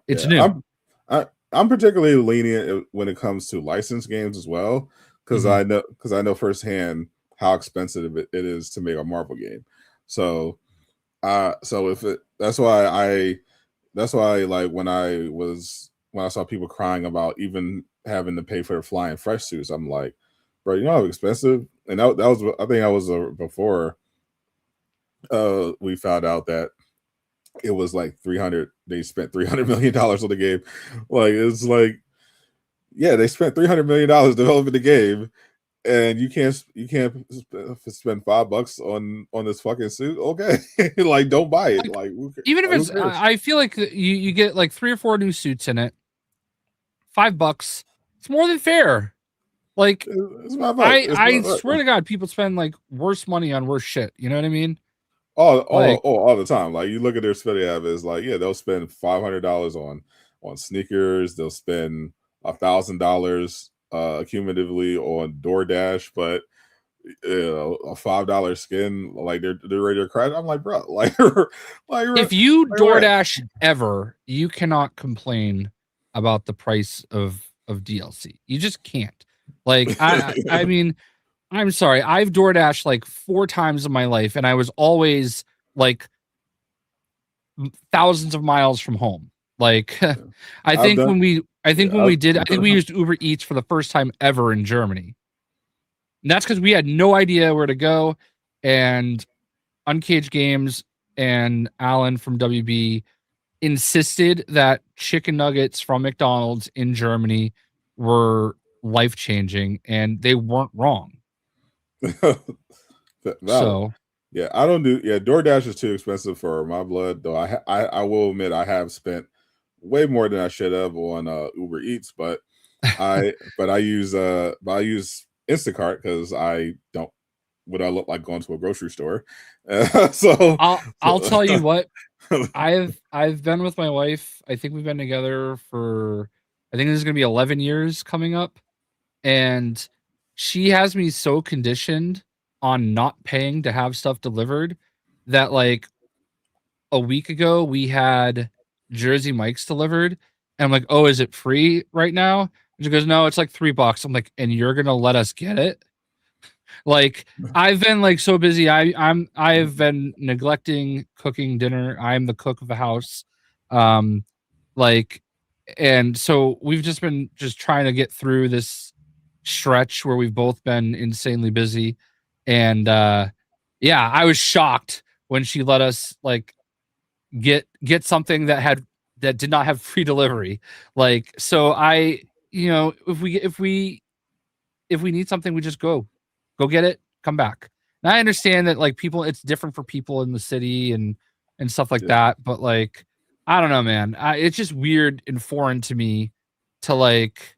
It's new. I'm particularly lenient when it comes to licensed games as well, because I know firsthand how expensive it is to make a Marvel game. So that's why like when I saw people crying about even having to pay for the Flying Fresh suits, I'm like, bro, you know how expensive? And that was, I think that was before we found out that it was like 300. They spent $300 million on the game. Like, it's like, yeah, they spent $300 million developing the game, and you can't spend $5 on this fucking suit. Okay, like, don't buy it. Like even if it's, I feel like you get like 3 or 4 new suits in it. $5. It's more than fair. Like, I swear to God, people spend like worse money on worse shit. You know what I mean? All the time. Like, you look at their spending habits, like, yeah, they'll spend $500 on sneakers. They'll spend $1,000 cumulatively on DoorDash, but a $5 skin, like they're ready to crash. I'm like, bro, like if you DoorDash ever, you cannot complain about the price of DLC. You just can't. Like, I mean, I'm sorry. I've DoorDashed like 4 times in my life, and I was always like thousands of miles from home. Like, I think when we used Uber Eats for the first time ever in Germany. And that's because we had no idea where to go, and Uncaged Games and Alan from WB insisted that chicken nuggets from McDonald's in Germany were life-changing, and they weren't wrong. So yeah, I don't do. Yeah, DoorDash is too expensive for my blood, though. I will admit I have spent way more than I should have on Uber Eats, but I use Instacart because I look like going to a grocery store. So I'll tell you what, I've been with my wife. I think we've been together for, I think this is gonna be 11 years coming up, and she has me so conditioned on not paying to have stuff delivered that like a week ago we had Jersey Mike's delivered, and I'm like, oh, is it free right now? And she goes, no, it's like $3. I'm like, and you're gonna let us get it? Like, I've been like so busy. I've been neglecting cooking dinner. I'm the cook of the house. Um, like, and so we've just been just trying to get through this stretch where we've both been insanely busy. And yeah, I was shocked when she let us like get something that did not have free delivery. Like, so I, if we need something, we just go get it, come back. And I understand that like people, it's different for people in the city and stuff like that. But like, I don't know, man. It's just weird and foreign to me to like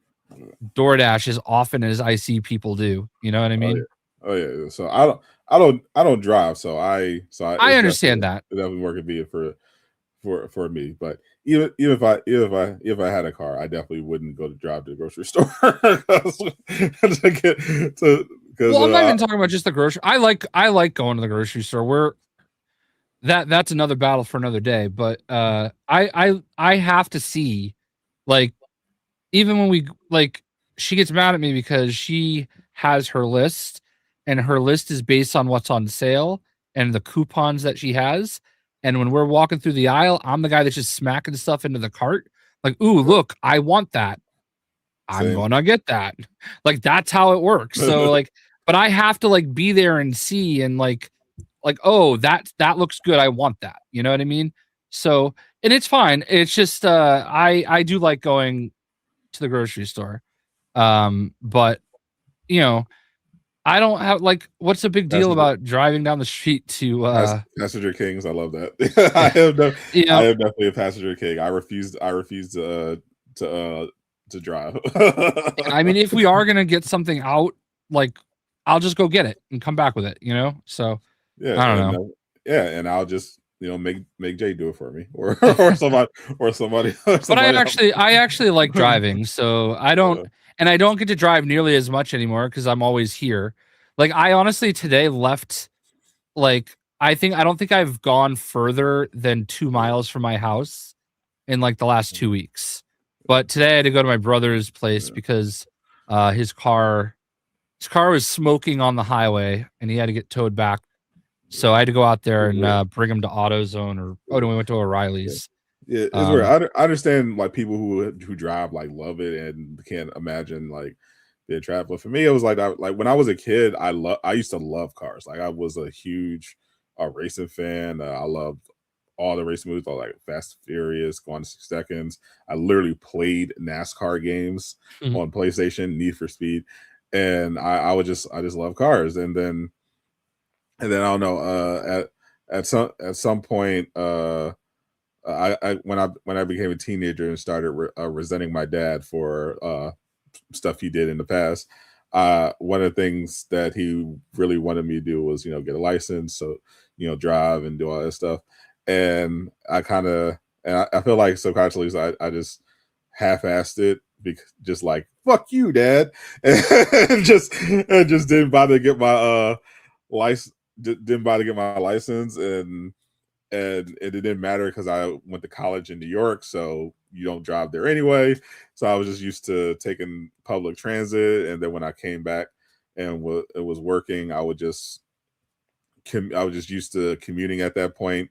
DoorDash as often as I see people do. You know what I mean? Oh yeah. So I don't drive. So I understand that. That would work convenient for me. But even if I had a car, I definitely wouldn't go to drive to the grocery store. Well, I'm not even talking about just the grocery. I like going to the grocery store. That's another battle for another day. But I have to see, like, even when we like, she gets mad at me because she has her list, and her list is based on what's on sale and the coupons that she has. And when we're walking through the aisle, I'm the guy that's just smacking stuff into the cart. Like, ooh, look, I want that. I'm gonna get that. Like, that's how it works. So like, but I have to like be there and see and like, oh, that looks good. I want that. You know what I mean? So, and it's fine. It's just I do like going to the grocery store. But you know, I don't have like, what's the big deal about driving down the street to Passenger Kings? I love that. I am definitely a Passenger King. I refuse to drive. I mean, if we are gonna get something out, like, I'll just go get it and come back with it, you know? So yeah, I don't know. And I'll just make Jay do it for me, or somebody. But I actually like driving, so I don't, and I don't get to drive nearly as much anymore because I'm always here. Like, I honestly today left, like, I don't think I've gone further than 2 miles from my house in like the last 2 weeks. But today I had to go to my brother's place because his car was smoking on the highway and he had to get towed back. So I had to go out there and bring him to AutoZone, or no, we went to O'Reilly's. Yeah, it's weird. I understand like people who drive like love it and can't imagine like being trapped. But for me, it was like when I was a kid, I used to love cars. Like, I was a huge racing fan. I loved all the racing movies, all like Fast and Furious, Gone in 6 Seconds. I literally played NASCAR games on PlayStation, Need for Speed, and I just love cars. And then I don't know. At some point, when I became a teenager and started resenting my dad for stuff he did in the past, one of the things that he really wanted me to do was get a license, so drive and do all that stuff. And I feel like subconsciously I just half-assed it, because just like, fuck you, dad, and just didn't bother to get my license. Didn't bother to get my license, and it didn't matter because I went to college in New York, so you don't drive there anyway. So I was just used to taking public transit, and then when I came back and it was working, I was just used to commuting at that point.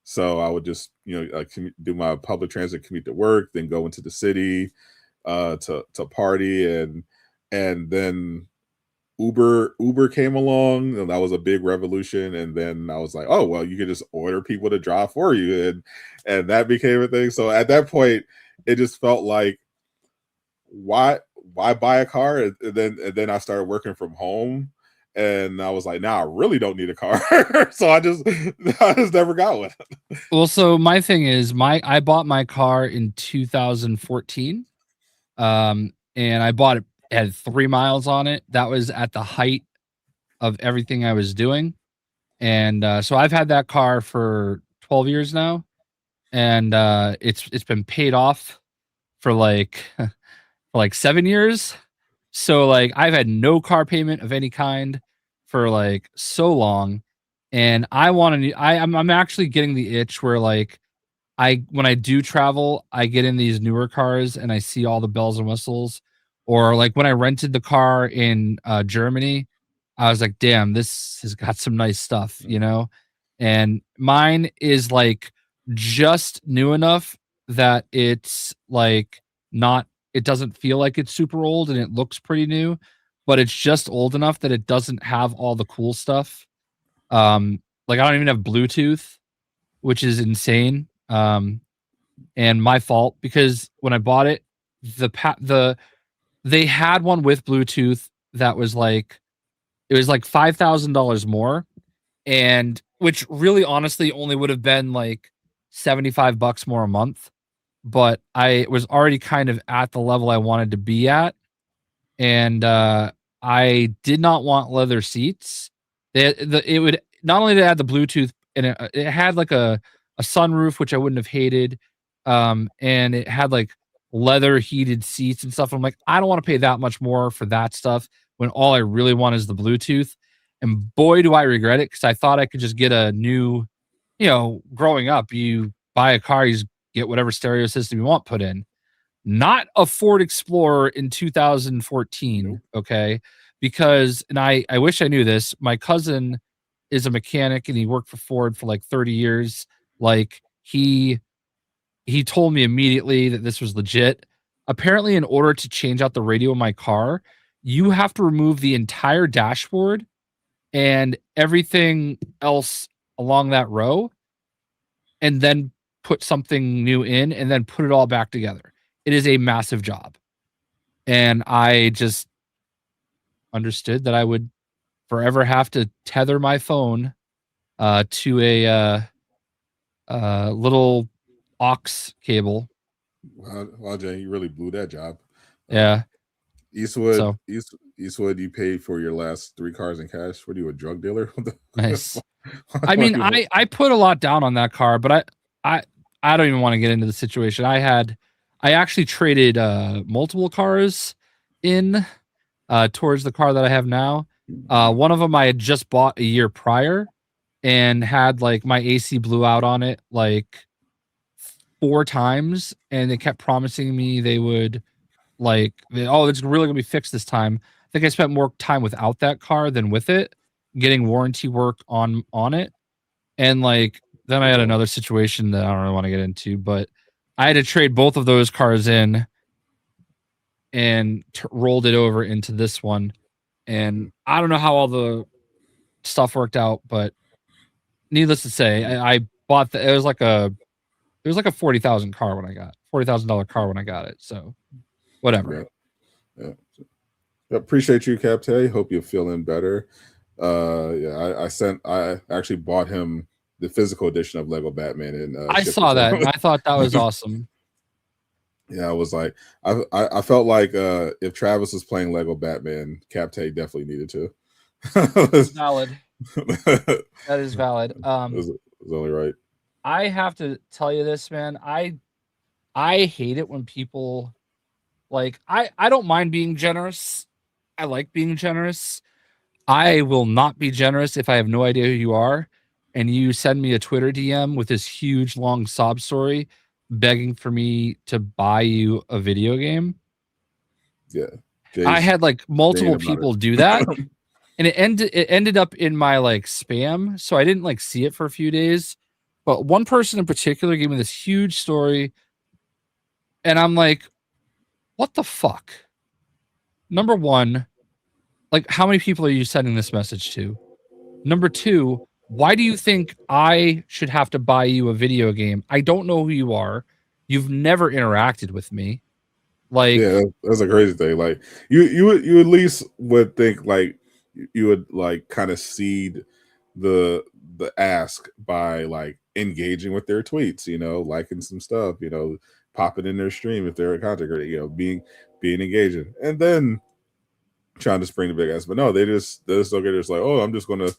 So I would just do my public transit, commute to work, then go into the city to party, and then Uber came along, and that was a big revolution. And then I was like, oh, well, you can just order people to drive for you, and that became a thing. So at that point, it just felt like, why buy a car? And then I started working from home, and I was like, nah, I really don't need a car. So I just never got one. Well, so my thing is, I bought my car in 2014, and I bought it, had 3 miles on it. That was at the height of everything I was doing. And so I've had that car for 12 years now. and it's been paid off for like for like 7 years. So like I've had no car payment of any kind for like so long, and I want to. I'm actually getting the itch where like when I do travel, I get in these newer cars and I see all the bells and whistles. Or like when I rented the car in Germany, I was like, damn, this has got some nice stuff, you know? And mine is like just new enough that it's like not, it doesn't feel like it's super old and it looks pretty new, but it's just old enough that it doesn't have all the cool stuff. Like I don't even have Bluetooth, which is insane. And my fault because when I bought it, they had one with Bluetooth that was like it was like $5,000 more, and which really honestly only would have been like $75 more a month. But I was already kind of at the level I wanted to be at, and I did not want leather seats. It would not only did it have the Bluetooth and it had like a sunroof, which I wouldn't have hated, and it had like leather heated seats and stuff. I'm like, I don't want to pay that much more for that stuff when all I really want is the Bluetooth. And boy, do I regret it because I thought I could just get a new, growing up, you buy a car, you just get whatever stereo system you want put in. Not a Ford Explorer in 2014, okay? Because, and I wish I knew this, my cousin is a mechanic and he worked for Ford for like 30 years. Like he told me immediately that this was legit. Apparently, in order to change out the radio in my car, you have to remove the entire dashboard and everything else along that row and then put something new in and then put it all back together. It is a massive job. And I just understood that I would forever have to tether my phone to a little aux cable. Well, Jay, you really blew that job. Yeah. Eastwood, Eastwood, you paid for your last 3 cars in cash. What are you, a drug dealer? Nice. I mean, I put a lot down on that car, but I don't even want to get into the situation. I actually traded multiple cars in towards the car that I have now. One of them I had just bought a year prior and had like my AC blew out on it like 4 times, and they kept promising me they would it's really gonna be fixed this time. I think I spent more time without that car than with it, getting warranty work on it. And like then I had another situation that I don't really want to get into, but I had to trade both of those cars in and rolled it over into this one. And I don't know how all the stuff worked out, but needless to say, I bought it was like a $40,000 car when I got $40,000 car when I got it. So whatever. Yeah. Appreciate you, Captain. Hope you're feeling better. I actually bought him the physical edition of Lego Batman, and I saw that. And I thought that was awesome. Yeah, I was like, I felt like if Travis was playing Lego Batman, Captain definitely needed to. That's valid. That is valid. It was only right. I have to tell you this, man. I hate it when people like I don't mind being generous. I like being generous. I will not be generous if I have no idea who you are and you send me a Twitter DM with this huge long sob story begging for me to buy you a video game. Yeah. I had like multiple people do that. And it ended up in my like spam, so I didn't like see it for a few days. But one person in particular gave me this huge story, and I'm like, what the fuck? Number one, like, how many people are you sending this message to? Number two, why do you think I should have to buy you a video game? I don't know who you are. You've never interacted with me. Like, yeah, that's a crazy thing. Like, you at least would think like you would like kind of seed the ask by like engaging with their tweets, liking some stuff, popping in their stream if they're a content creator, being engaging, and then trying to spring the big ass. But no, they're just okay. Just like, oh, I'm just gonna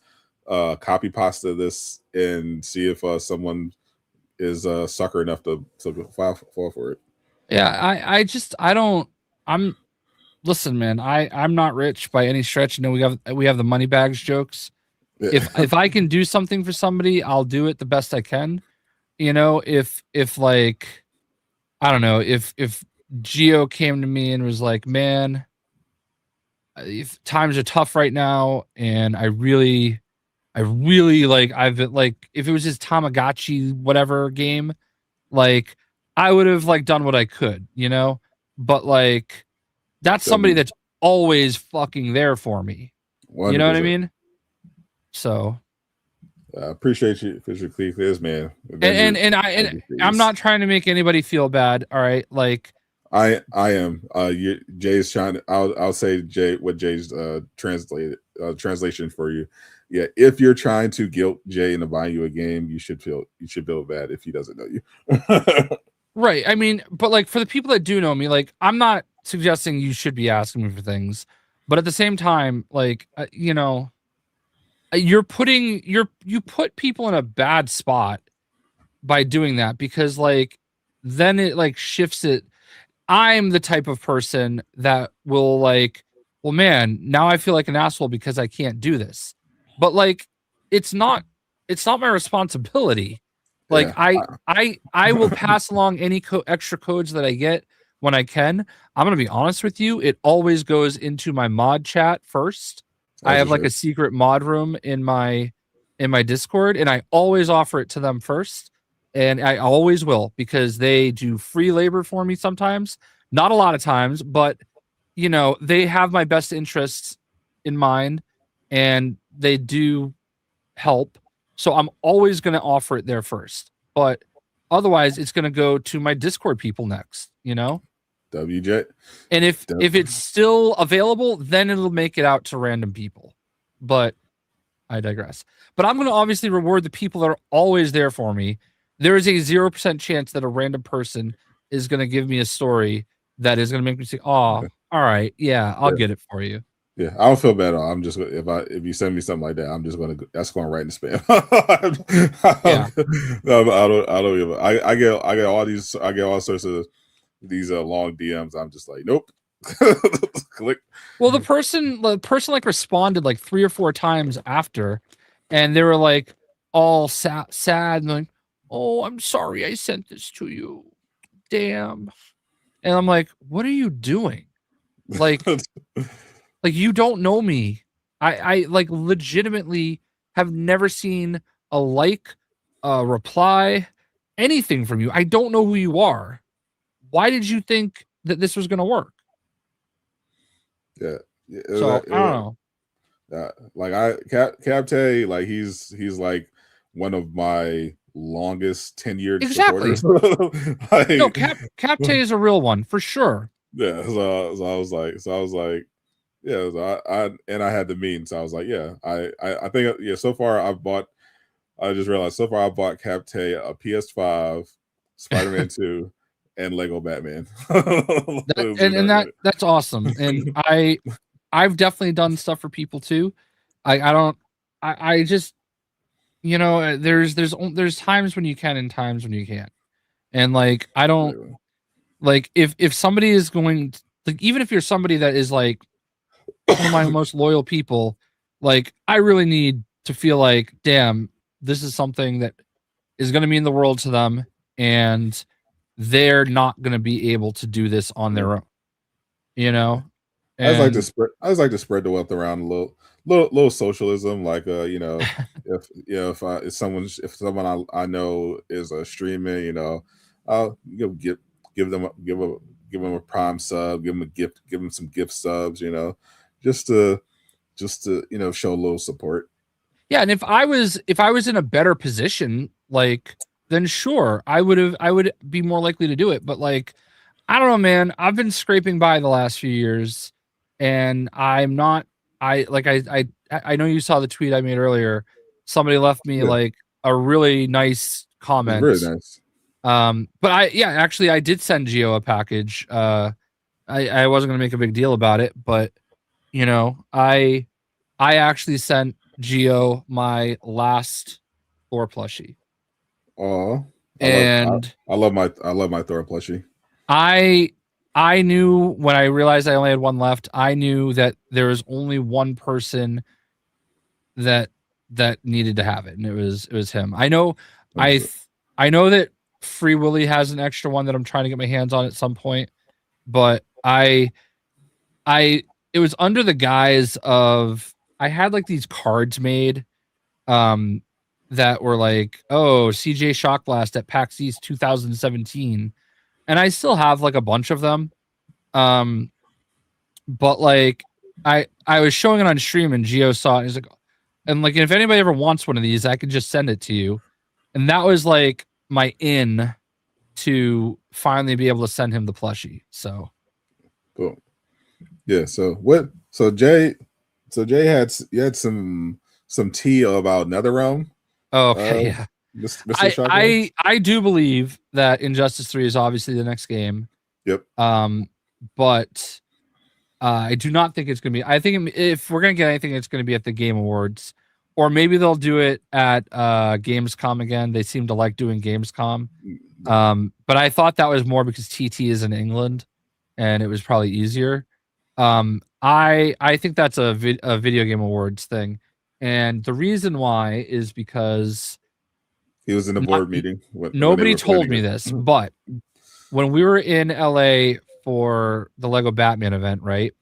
copy pasta this and see if someone is sucker enough to fall for it. Yeah, listen, man, I'm not rich by any stretch. You know, we have the money bags jokes. Yeah. If I can do something for somebody, I'll do it the best I can. You know, if like, I don't know, if Gio came to me and was like, man, if times are tough right now, and I really like, I've been like, if it was his Tamagotchi whatever game, like I would have like done what I could, you know, but like that's somebody that's always fucking there for me. 100%. You know what I mean? So I appreciate you, Cleve, this man. I'm not trying to make anybody feel bad. All right, like I am. Jay's trying to. I'll say what Jay's translation for you. Yeah, if you're trying to guilt Jay into buying you a game, you should feel bad if he doesn't know you. Right. I mean, but like for the people that do know me, like I'm not suggesting you should be asking me for things, but at the same time, like you know, you put people in a bad spot by doing that, because like then it like shifts it. I'm the type of person that will like, well, man, now I feel like an asshole because I can't do this. But like, it's not my responsibility. Like yeah. I will pass along any extra codes that I get when I can. I'm going to be honest with you. It always goes into my mod chat first. I have like a secret mod room in my Discord, and I always offer it to them first. And I always will, because they do free labor for me sometimes, not a lot of times, but you know, they have my best interests in mind and they do help. So I'm always going to offer it there first, but otherwise it's going to go to my Discord people next, you know? WJ. And if it's still available, then it'll make it out to random people. But I digress. But I'm going to obviously reward the people that are always there for me. There is a 0% chance that a random person is going to give me a story that is going to make me say, "Oh, all right, yeah, I'll get it for you." Yeah, I don't feel bad at all. I'm just, if you send me something like that, I'm just that's going right in the spam. Yeah. I get all these, I get all sorts of these long DMs. I'm just like, nope. Click. Well, the person like responded like 3 or 4 times after, and they were like all sad and like, "Oh, I'm sorry I sent this to you. Damn." And I'm like, "What are you doing? Like you don't know me. I like legitimately have never seen a reply, anything from you. I don't know who you are. Why did you think that this was going to work?" Yeah. So I don't know. Like Capte, like he's like one of my longest tenured supporters. Like, no, Capte is a real one for sure. Yeah, so I was like, yeah, so I had the means. So I was like, yeah, I think so far I just realized so far I bought Capte a PS5, Spider-Man 2, and Lego Batman. That's awesome. And I've definitely done stuff for people too. I just, you know, there's times when you can and times when you can't. And like, I don't like, if somebody is going to, like, even if you're somebody that is like one of my most loyal people, like I really need to feel like, damn, this is something that is going to mean the world to them, and they're not going to be able to do this on their own, you know? And I just like to spread the wealth around a little socialism, like you know, if someone I know is streaming, you know, I'll give them a Prime sub, give them a gift, give them some gift subs, you know, just to you know, show a little support. Yeah, and if I was in a better position, like, then sure, I would be more likely to do it. But like, I don't know, man. I've been scraping by the last few years, and I'm not. I know you saw the tweet I made earlier. Somebody left me like a really nice comment. Really nice. But actually, I did send Gio a package. I wasn't gonna make a big deal about it, but you know, I actually sent Gio my last Thor plushie. Oh, I love my Thor plushie. I knew when I realized I only had one left, I knew that there was only one person that needed to have it, and it was him. I know I know that Free Willy has an extra one that I'm trying to get my hands on at some point, but it was under the guise of I had like these cards made that were like, oh, JayShockblast at PAX East 2017. And I still have like a bunch of them. But like I was showing it on stream and Gio saw it and he's like, and like if anybody ever wants one of these, I could just send it to you. And that was like my in to finally be able to send him the plushie. So cool. Yeah, so Jay had some tea about NetherRealm. Oh, okay, yeah. Mr. I do believe that Injustice 3 is obviously the next game. Yep. But I do not think it's going to be. I think if we're going to get anything, it's going to be at the Game Awards, or maybe they'll do it at Gamescom again. They seem to like doing Gamescom. But I thought that was more because TT is in England, and it was probably easier. I think that's a Video Game Awards thing, and the reason why is because he was in the board meeting. Nobody told me this, but when we were in LA for the Lego Batman event, right?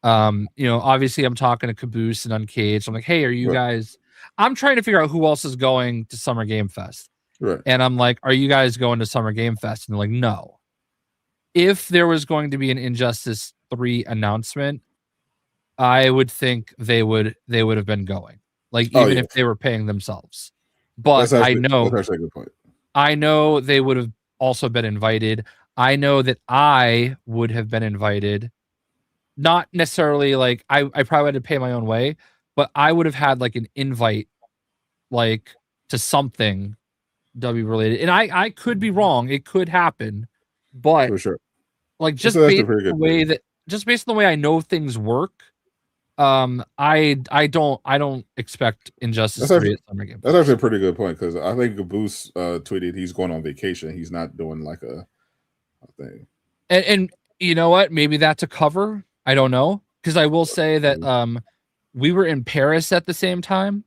Obviously I'm talking to Caboose and Uncaged. I'm like, hey, are you guys? I'm trying to figure out who else is going to Summer Game Fest. Right. And I'm like, are you guys going to Summer Game Fest? And they're like, no. If there was going to be an Injustice 3 announcement, I would think they would have been going. Like even if they were paying themselves. But that's actually a good point. I know they would have also been invited. I know that I would have been invited. Not necessarily like I probably had to pay my own way, but I would have had like an invite like to something W related. And I could be wrong. It could happen. But for sure. Like just based on the way I know things work, I don't expect Injustice 3 at Summer Game. That's actually a pretty good point because I think Caboose tweeted he's going on vacation. He's not doing like a thing. And you know what? Maybe that's a cover. I don't know. Because I will say that we were in Paris at the same time,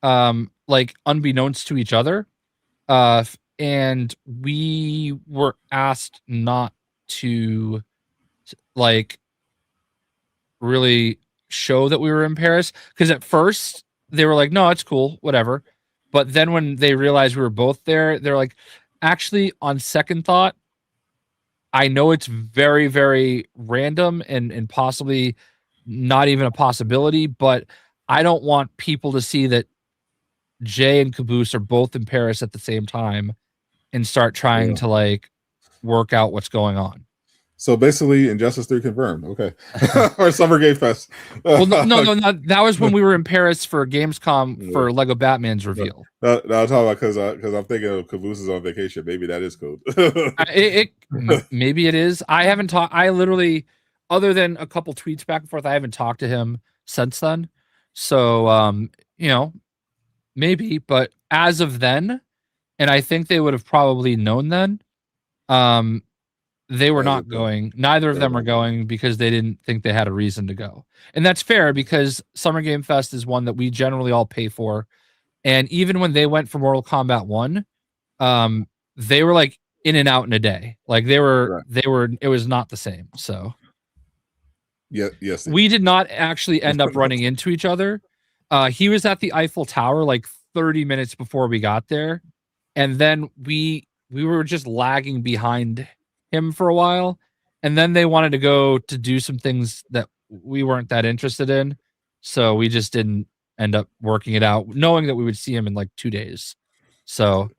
like unbeknownst to each other. And we were asked not to like really show that we were in Paris because at first they were like, no, it's cool, whatever. But then when they realized we were both there, they're like, actually, on second thought, I know it's very, very random and possibly not even a possibility, but I don't want people to see that Jay and Caboose are both in Paris at the same time and start trying to like work out what's going on. So basically, Injustice 3 confirmed. Okay. Or Summer Game Fest. Well, no. That was when we were in Paris for Gamescom for Lego Batman's reveal. No, I'm talking about because I'm thinking of Caboose is on vacation. Maybe that is cool. Maybe it is. I haven't talked. I literally, other than a couple tweets back and forth, I haven't talked to him since then. So, maybe. But as of then, and I think they would have probably known then. They were not going. Neither of them are going because they didn't think they had a reason to go. And that's fair because Summer Game Fest is one that we generally all pay for. And even when they went for Mortal Kombat 1, they were like in and out in a day. Like they were, it was not the same. So yes. We did not actually end up running into each other. He was at the Eiffel Tower like 30 minutes before we got there. And then we were just lagging behind him for a while, and then they wanted to go to do some things that we weren't that interested in, so we just didn't end up working it out, knowing that we would see him in like 2 days. So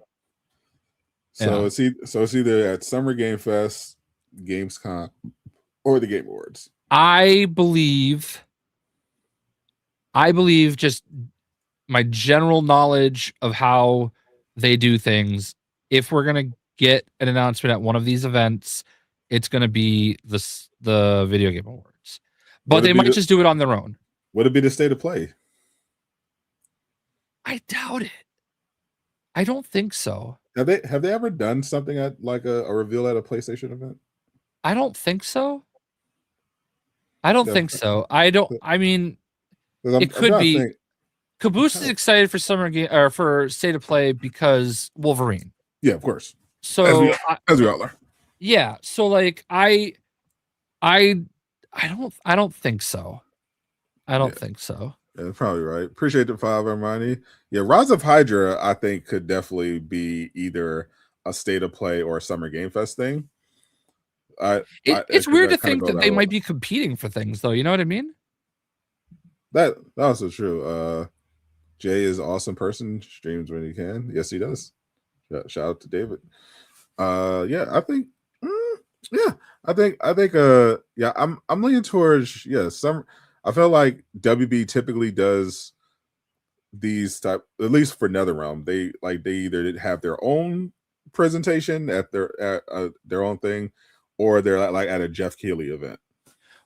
it's either at Summer Game Fest, Gamescom, or the Game Awards. I believe just my general knowledge of how they do things, if we're gonna get an announcement at one of these events, it's going to be the Video Game Awards. But they might just do it on their own. Would it be the State of Play? I doubt it. I don't think so. Have they ever done something at like a reveal at a PlayStation event? I don't think so. I don't think so. I mean, it could be. Caboose is excited for summer game or for State of Play because Wolverine. Yeah, of course. So as we all are. Yeah. So like I don't think so. I don't think so. Yeah, probably right. Appreciate the 5, Armani. Yeah, Rise of Hydra, I think, could definitely be either a State of Play or a Summer Game Fest thing. It's weird to think that they might be competing for things, though. You know what I mean? That's also true. Jay is an awesome person. Streams when he can. Yes, he does. Shout out to David. Yeah, I think. Yeah, I'm leaning towards some. I feel like WB typically does these type, at least for NetherRealm. They either have their own presentation at their own thing, or they're like at a Jeff Keighley event.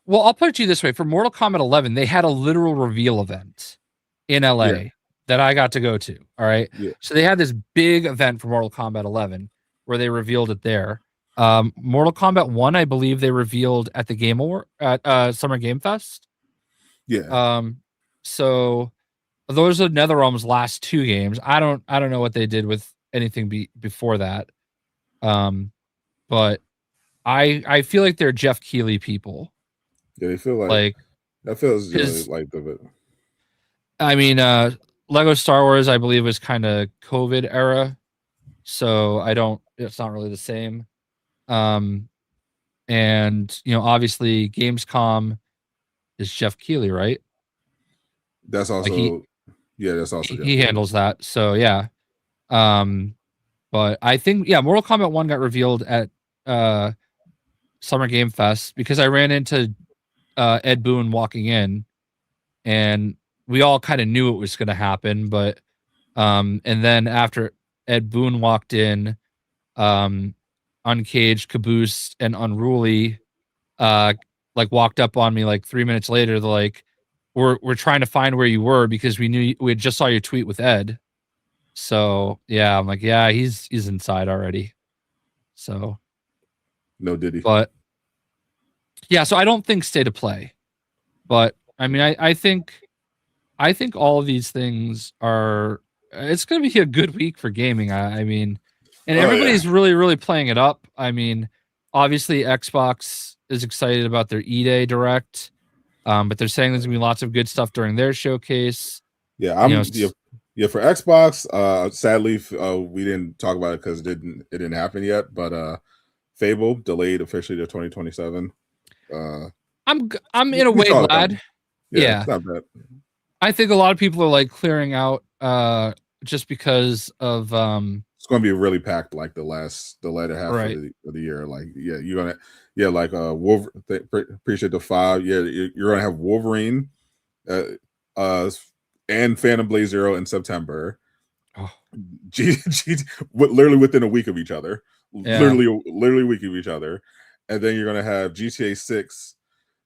Well, I'll put it to you this way: for Mortal Kombat 11, they had a literal reveal event in LA that I got to go to. All right, so they had this big event for Mortal Kombat 11 where they revealed it there. Mortal Kombat 1, I believe they revealed at the Game Award at Summer Game Fest. Yeah. So those are NetherRealm's last 2 games. I don't know what they did with anything before that. But I feel like they're Jeff Keighley people. Yeah, they feel like that feels like the bit. I mean, Lego Star Wars, I believe, was kind of COVID era, so it's not really the same. And obviously Gamescom is Jeff Keighley, right? That's also that's also he handles that. So yeah. But I think Mortal Kombat 1 got revealed at Summer Game Fest because I ran into Ed Boon walking in, and we all kind of knew it was going to happen. But and then after Ed Boon walked in, Uncaged, Caboose, and Unruly walked up on me like 3 minutes later. They're like, we're trying to find where you were because we had just saw your tweet with Ed. So yeah, I'm like, yeah, he's inside already. So no Diddy. But yeah, so I don't think State of Play. But I mean, I think all of these things are. It's going to be a good week for gaming. I mean, and everybody's really, really playing it up. I mean, obviously Xbox is excited about their E-Day Direct, but they're saying there's going to be lots of good stuff during their showcase. Yeah, for Xbox. Sadly, we didn't talk about it because it didn't happen yet. But Fable delayed officially to 2027. I'm in a way glad. Yeah, it's not bad. I think a lot of people are like clearing out just because of it's going to be really packed like the latter half of the year. Like you're gonna like Wolverine. Appreciate the 5. Yeah, you're gonna have Wolverine, and Phantom Blade Zero in September. Literally within a week of each other. Literally a week of each other, and then you're gonna have GTA 6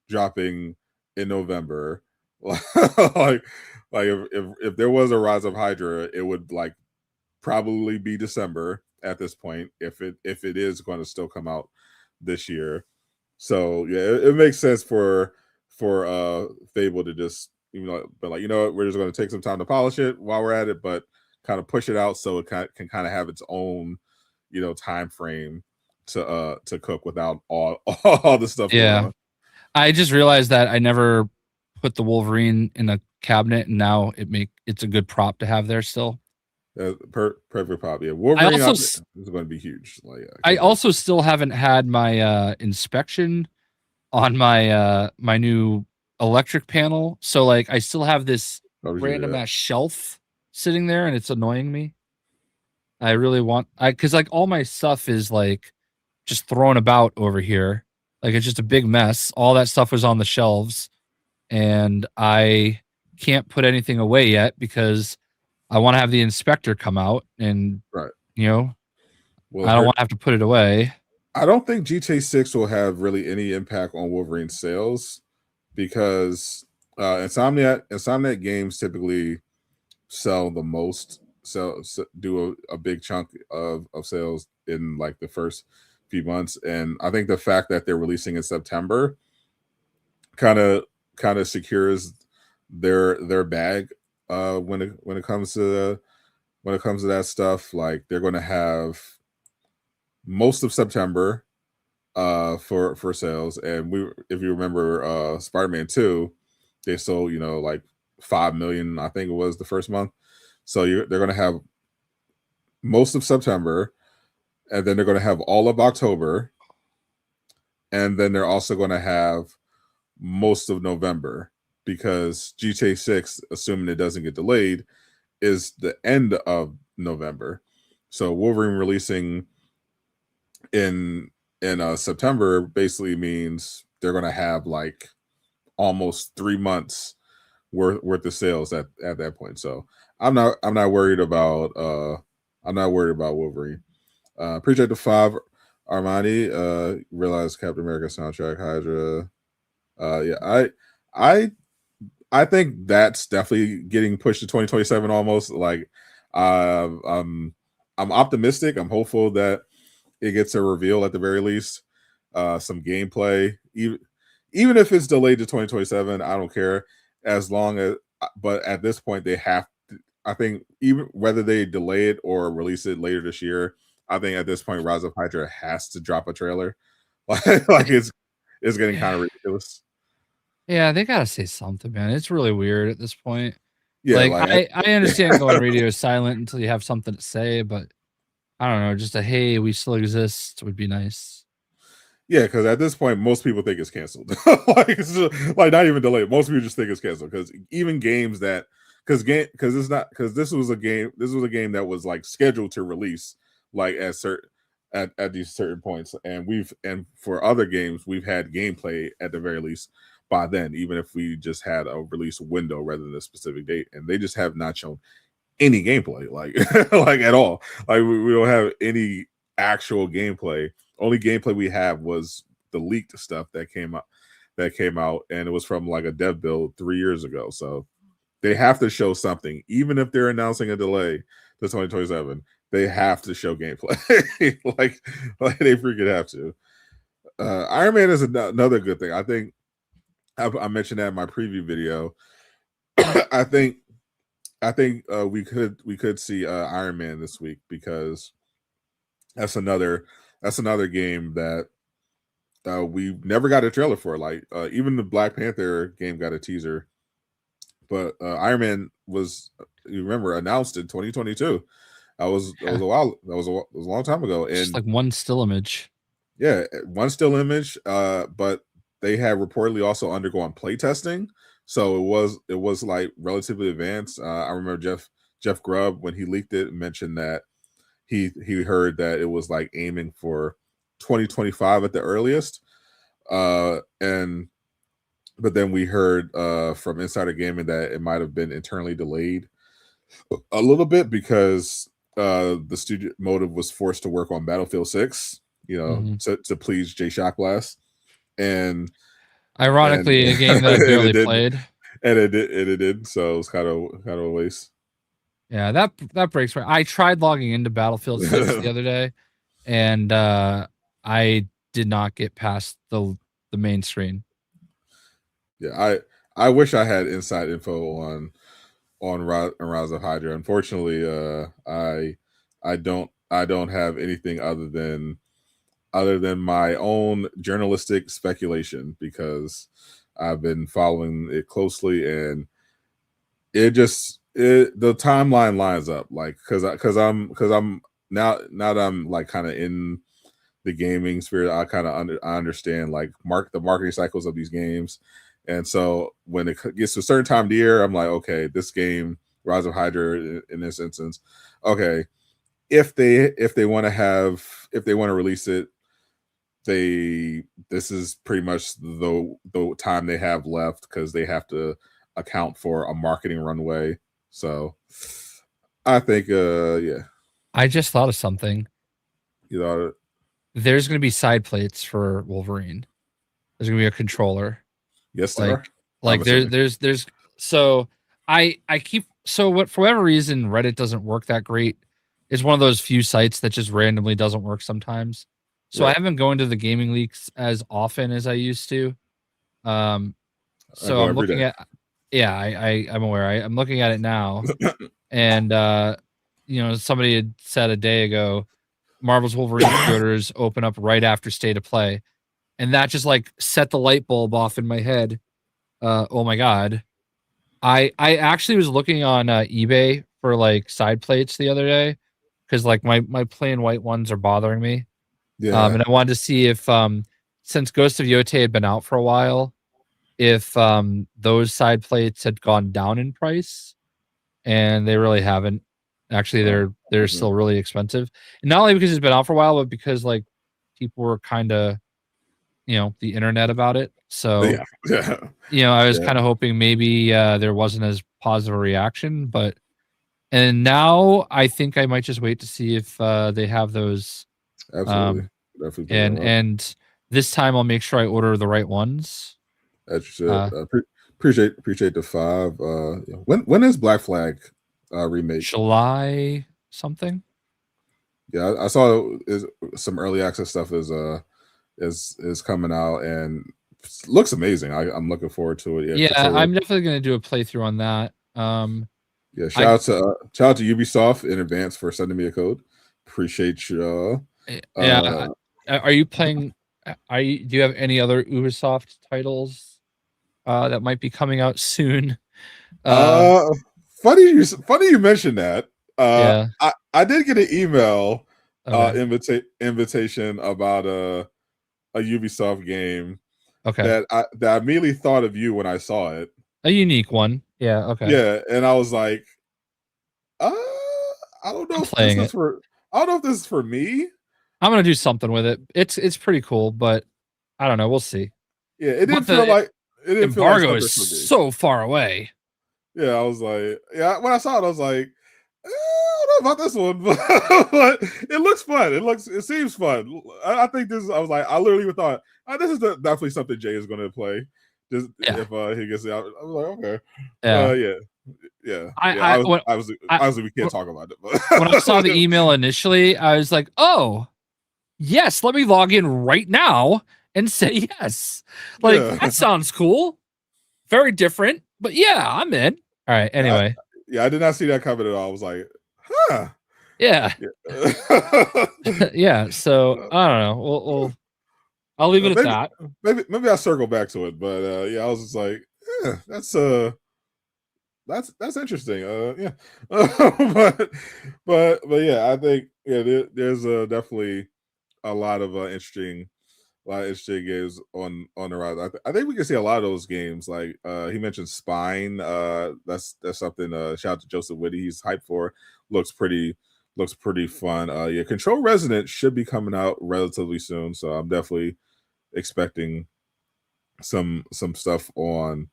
dropping in November. like if there was a Rise of Hydra, it would like probably be December at this point if it is going to still come out this year. So yeah, it makes sense for Fable to just but like we're just going to take some time to polish it while we're at it, but kind of push it out so it can kind of have its own time frame to cook without all the stuff. Yeah, I just realized that I never put the Wolverine in a cabinet, and now it's a good prop to have there still. Perfect prop. Yeah, Wolverine is going to be huge. I also still haven't had my inspection on my my new electric panel, so like I still have this random ass shelf sitting there, and it's annoying me. I really want because like all my stuff is like just thrown about over here, like it's just a big mess. All that stuff was on the shelves, and I can't put anything away yet because I want to have the inspector come out and I don't want to have to put it away. I don't think GTA 6 will have really any impact on Wolverine sales because Insomniac games typically sell the most do a big chunk of sales in like the first few months. And I think the fact that they're releasing in September kind of secures their bag when it comes to that stuff. Like they're going to have most of September for sales. And if you remember Spider-Man 2, they sold like 5 million, I think it was the first month. So they're going to have most of September, and then they're going to have all of October, and then they're also going to have most of November, because GTA 6, assuming it doesn't get delayed, is the end of November. So Wolverine releasing in September basically means they're going to have like almost 3 months worth of sales at that point. So I'm not worried about Wolverine. Appreciate the 5 Armani. Realize Captain America soundtrack, Hydra. I think that's definitely getting pushed to 2027 almost. Like I'm optimistic. I'm hopeful that it gets a reveal at the very least. Some gameplay, even if it's delayed to 2027, I don't care, as long as. But at this point, they have to. I think even whether they delay it or release it later this year, I think at this point, Rise of Hydra has to drop a trailer. Like it's getting kind of ridiculous. Yeah, they gotta say something, man. It's really weird at this point. Yeah, like I understand going radio silent until you have something to say, but I don't know, just a hey, we still exist would be nice. Yeah, because at this point, most people think it's canceled. like not even delayed. Most people just think it's canceled, because even games that because this was a game that was like scheduled to release like at these certain points, and for other games we've had gameplay at the very least by then, even if we just had a release window rather than a specific date, and they just have not shown any gameplay like like at all. Like we don't have any actual gameplay. Only gameplay we have was the leaked stuff that came out, and it was from like a dev build 3 years ago. So they have to show something, even if they're announcing a delay to 2027. They have to show gameplay. like they freaking have to. Iron Man is another good thing. I think I mentioned that in my preview video. I think we could see Iron Man this week, because that's another game that we never got a trailer for. Like even the Black Panther game got a teaser, but Iron Man was, you remember, announced in 2022. That was a while. That was a long time ago. And just like one still image. Yeah, one still image. But they had reportedly also undergone playtesting, so it was like relatively advanced. I remember Jeff Grubb, when he leaked it, mentioned that he heard that it was like aiming for 2025 at the earliest. But then we heard from Insider Gaming that it might have been internally delayed a little bit, because the studio Motive was forced to work on Battlefield 6, to please JayShockblast. And ironically, a game that I barely played. And it did. So it was kind of a waste. Yeah, that breaks my. I tried logging into Battlefield 6 the other day, and I did not get past the main screen. Yeah, I wish I had inside info on Rise of Hydra. Unfortunately, I don't have anything other than my own journalistic speculation, because I've been following it closely, and the timeline lines up, like because I'm now that I'm like kind of in the gaming sphere, I kind of I understand like the marketing cycles of these games. And so when it gets to a certain time of the year, I'm like, okay, this game, Rise of Hydra in this instance, okay, if they want to release it, this is pretty much the time they have left, because they have to account for a marketing runway. So I think yeah. I just thought of something. You know, there's going to be side plates for Wolverine. There's going to be a controller. Yes, there are. Like there's so I keep So for whatever reason, Reddit doesn't work that great. It's one of those few sites that just randomly doesn't work sometimes. So I haven't gone to the gaming leaks as often as I used to. So I'm looking at, I'm aware. I'm looking at it now, and somebody had said a day ago, Marvel's Wolverine pre-orders open up right after State of Play, and that just like set the light bulb off in my head. Oh my god! I actually was looking on eBay for like side plates the other day because like my plain white ones are bothering me. Yeah. And I wanted to see if since Ghost of Yotei had been out for a while, if those side plates had gone down in price, and they really haven't. Actually, they're still really expensive, and not only because it's been out for a while, but because like people were kind of, the internet about it. So I was kind of hoping maybe there wasn't as positive a reaction, and now I think I might just wait to see if they have those. Absolutely, definitely. And this time I'll make sure I order the right ones. That's appreciate the 5. When is Black Flag remake? July something. Yeah, I saw some early access stuff is coming out and looks amazing. I'm looking forward to it. Yeah, I'm definitely gonna do a playthrough on that. Shout out to Ubisoft in advance for sending me a code. Appreciate you. Are you playing? Do you have any other Ubisoft titles that might be coming out soon? Funny you mentioned that. I did get an email invitation about a Ubisoft game. That I immediately thought of you when I saw it. A unique one. Yeah. Okay. Yeah, and I was like, I don't know if this is for me. I'm gonna do something with it. It's pretty cool, but I don't know. We'll see. Yeah, it didn't feel like embargo is so far away. Yeah, I was like, when I saw it, I was like, I don't know about this one, but it looks fun. It seems fun. I think this. I was like, I literally thought, this is definitely something Jay is going to play. Just if he gets out, I was like, okay, yeah. Obviously, we can't talk about it. But when I saw the email initially, I was like, oh, yes, let me log in right now and say yes. That sounds cool. Very different, but yeah, I'm in. All right. Anyway. I did not see that coming at all. I was like, huh. Yeah. Yeah. So I don't know. I'll leave it at that. Maybe I'll circle back to it. But I was just like, that's interesting. but yeah, I think there's definitely a lot of interesting games on the rise. I think we can see a lot of those games. Like he mentioned Spine. That's something. Shout out to Joseph Whitty. He's hyped for. Looks pretty fun. Control Resonant should be coming out relatively soon. So I'm definitely expecting some stuff on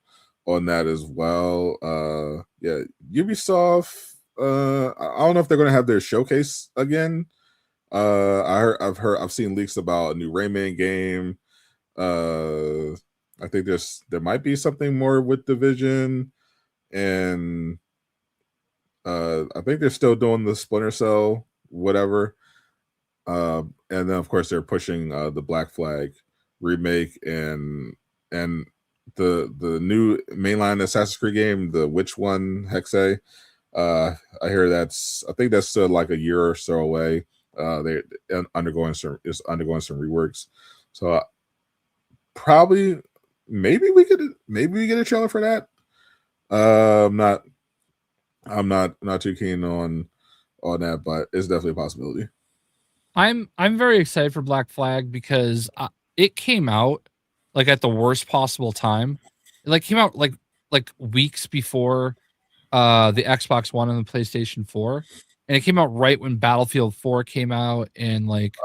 that as well. Ubisoft. I don't know if they're going to have their showcase again. I've seen leaks about a new Rayman game. I think there might be something more with Division, and I think they're still doing the Splinter Cell whatever. And then of course they're pushing the Black Flag remake and the new mainline Assassin's Creed game, the which one Hexe. I think that's still like a year or so away. They're undergoing some reworks, so probably maybe we get a trailer for that. I'm not too keen on that, but it's definitely a possibility. I'm very excited for Black Flag because it came out like at the worst possible time. It came out like weeks before the Xbox One and the PlayStation 4. And it came out right when Battlefield 4 came out, and like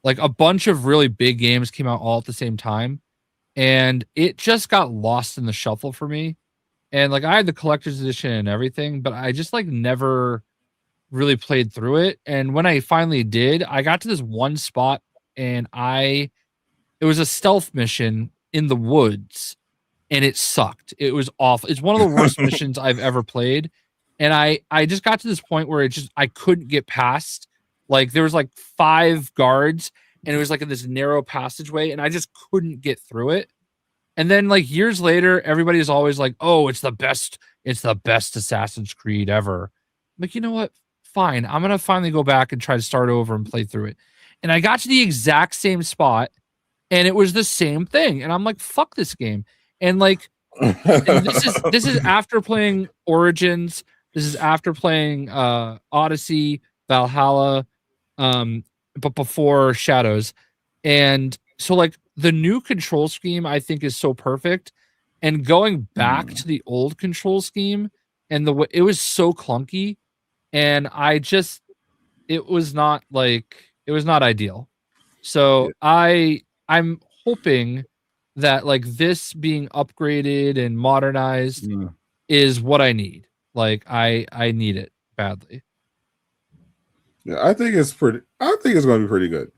a bunch of really big games came out all at the same time, and it just got lost in the shuffle for me. And I had the collector's edition and everything, but I just never really played through it. And when I finally did, I got to this one spot, and it was a stealth mission in the woods, and it sucked. It was awful. It's one of the worst missions I've ever played. And I just got to this point where I couldn't get past. Like there was like 5 guards, and it was like in this narrow passageway, and I just couldn't get through it. And then like years later, everybody's always like, "Oh, it's the best Assassin's Creed ever." I'm like, you know what? Fine, I'm gonna finally go back and try to start over and play through it. And I got to the exact same spot, and it was the same thing. And I'm like, "Fuck this game!" And like, and this is after playing Origins. This is after playing Odyssey, Valhalla, but before Shadows. And so like the new control scheme I think is so perfect. And going back to the old control scheme and the way it was so clunky, and it was not ideal. So I'm hoping that like this being upgraded and modernized is what I need. Like I need it badly. Yeah, I think it's going to be pretty good.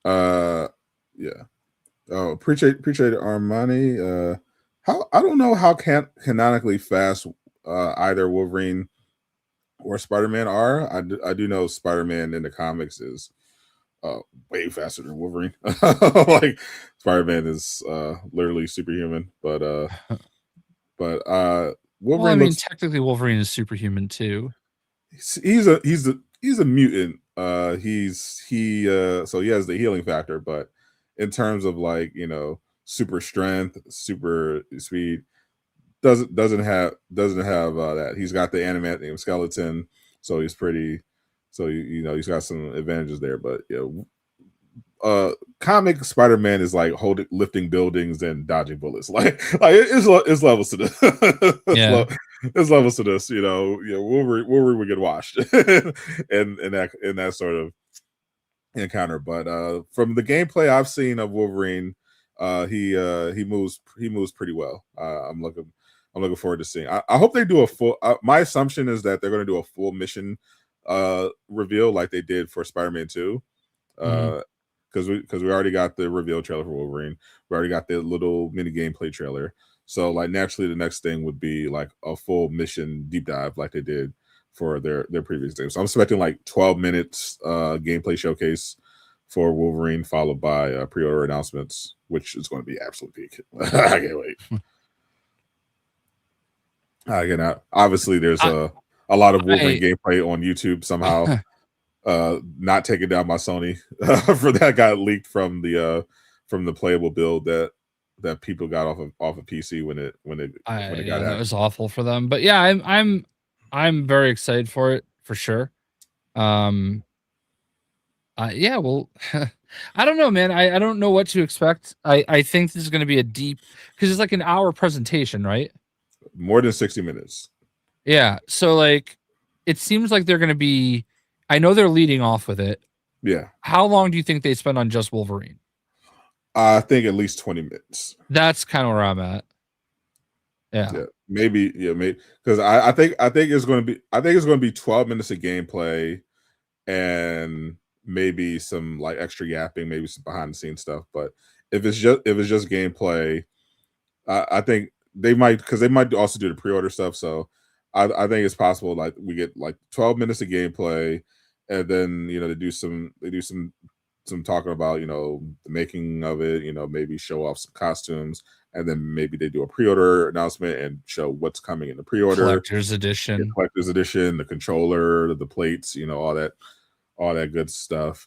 Yeah. Oh, appreciate Armani. How I don't know how canonically fast either Wolverine or Spider-Man are. I do know Spider-Man in the comics is way faster than Wolverine. Like Spider-Man is literally superhuman, but Wolverine. Well, I mean, technically Wolverine is superhuman too. He's a mutant. So he has the healing factor, but in terms of like, super strength, super speed, doesn't have that. He's got the adamantium skeleton, so he's pretty. So he's got some advantages there, but comic Spider-Man is like lifting buildings and dodging bullets. Like it's levels to this. It's levels to this. Wolverine would get washed in that sort of encounter. But from the gameplay I've seen of Wolverine, he moves pretty well. I'm looking forward to seeing. I hope they do a full. My assumption is that they're going to do a full mission reveal like they did for Spider-Man 2. Because we already got the reveal trailer for Wolverine. We already got the little mini gameplay trailer. So like naturally the next thing would be like a full mission deep dive like they did for their previous game. So I'm expecting like 12 minutes gameplay showcase for Wolverine, followed by pre-order announcements, which is going to be absolutely peak. I can't wait. Again, obviously there's a lot of Wolverine gameplay on YouTube somehow. Not taken down by Sony for that got leaked from the playable build that people got off of PC when it got hacked. That was awful for them. But yeah, I'm very excited for it for sure. Yeah, well, I don't know, man. I don't know what to expect. I think this is going to be a deep because it's like an hour presentation, right? More than 60 minutes. Yeah. So like, it seems like they're going to be. I know they're leading off with it. Yeah. How long do you think they spend on just Wolverine? I think at least 20 minutes. That's kind of where I'm at. Yeah. Maybe. Yeah. Maybe because I think it's going to be 12 minutes of gameplay, and maybe some like extra yapping, maybe some behind the scenes stuff. But if it's just gameplay, I think they might also do the pre-order stuff. So I think it's possible like we get like 12 minutes of gameplay, and then they do some talking about the making of it, maybe show off some costumes, and then maybe they do a pre-order announcement and show what's coming in the pre-order, collector's edition, the controller, the plates, all that good stuff.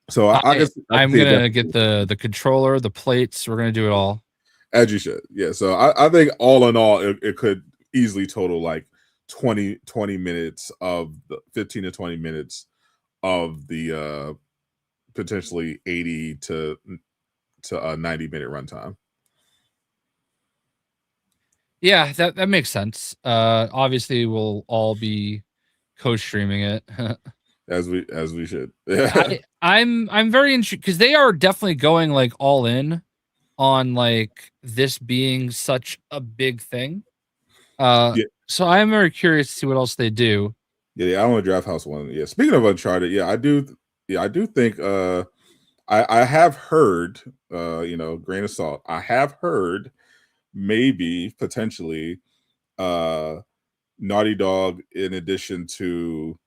So I guess I'm gonna get the controller, the plates. We're gonna do it all. As you should. Yeah. So I think all in all, it could easily total like 20 minutes of the 15 to 20 minutes of the potentially 80 to 90-minute runtime. Yeah, that makes sense. Obviously we'll all be co-streaming it. as we should. I'm very interested because they are definitely going like all in on like this being such a big thing. So I am very curious to see what else they do. Yeah, I want to Draft House 1. Yeah. Speaking of Uncharted, I do think I have heard, grain of salt, I have heard maybe potentially Naughty Dog, in addition to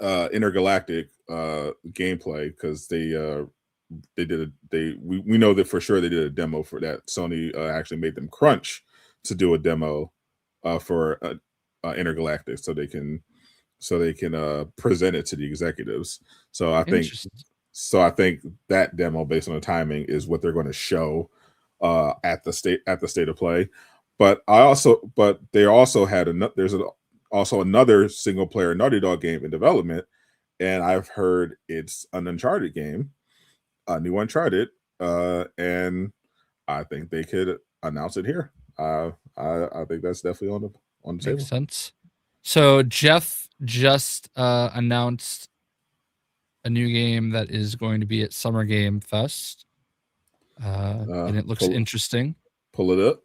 intergalactic gameplay, because we know that for sure they did a demo for that. Sony actually made them crunch to do a demo for intergalactic, so they can present it to the executives. So I think that demo, based on the timing, is what they're going to show at the state of play. But they also had also another single player Naughty Dog game in development, and I've heard it's an Uncharted game, a new Uncharted, and I think they could announce it here. I think that's definitely on the table. Makes sense. So Jeff just announced a new game that is going to be at Summer Game Fest, and it looks interesting. Pull it up.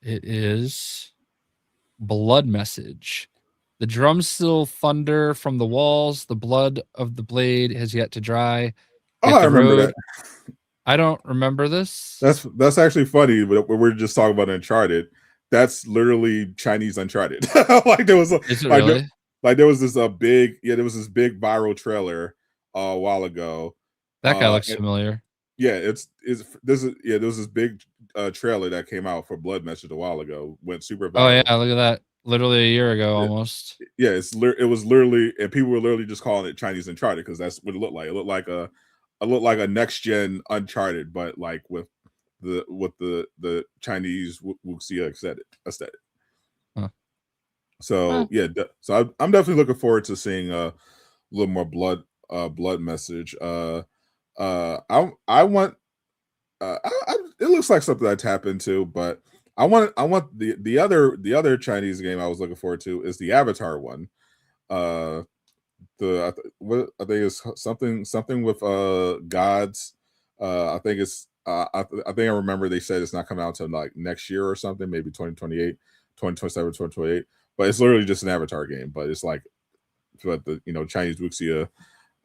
It is Blood Message. The drums still thunder from the walls. The blood of the blade has yet to dry. I remember that. I don't remember this. That's actually funny. But we're just talking about Uncharted. That's literally Chinese Uncharted. Like there was Is it really? There was this big viral trailer a while ago. That guy looks familiar. Yeah, there was this big trailer that came out for Blood Message a while ago. Went super viral. Oh yeah, look at that. Literally a year ago, almost. Yeah, it was literally, and people were literally just calling it Chinese Uncharted because that's what it looked like. It looked like a next gen Uncharted, but like with the Chinese wuxia aesthetic. Huh. So yeah, so I'm definitely looking forward to seeing a little more blood message. I want. It looks like something I tap into, but I want the other Chinese game I was looking forward to is the Avatar one. I think it's something with gods. I think it's I think I remember they said it's not coming out until like next year or something, maybe 2028, 2027, 2028. But it's literally just an Avatar game. But it's like, but the Chinese wuxia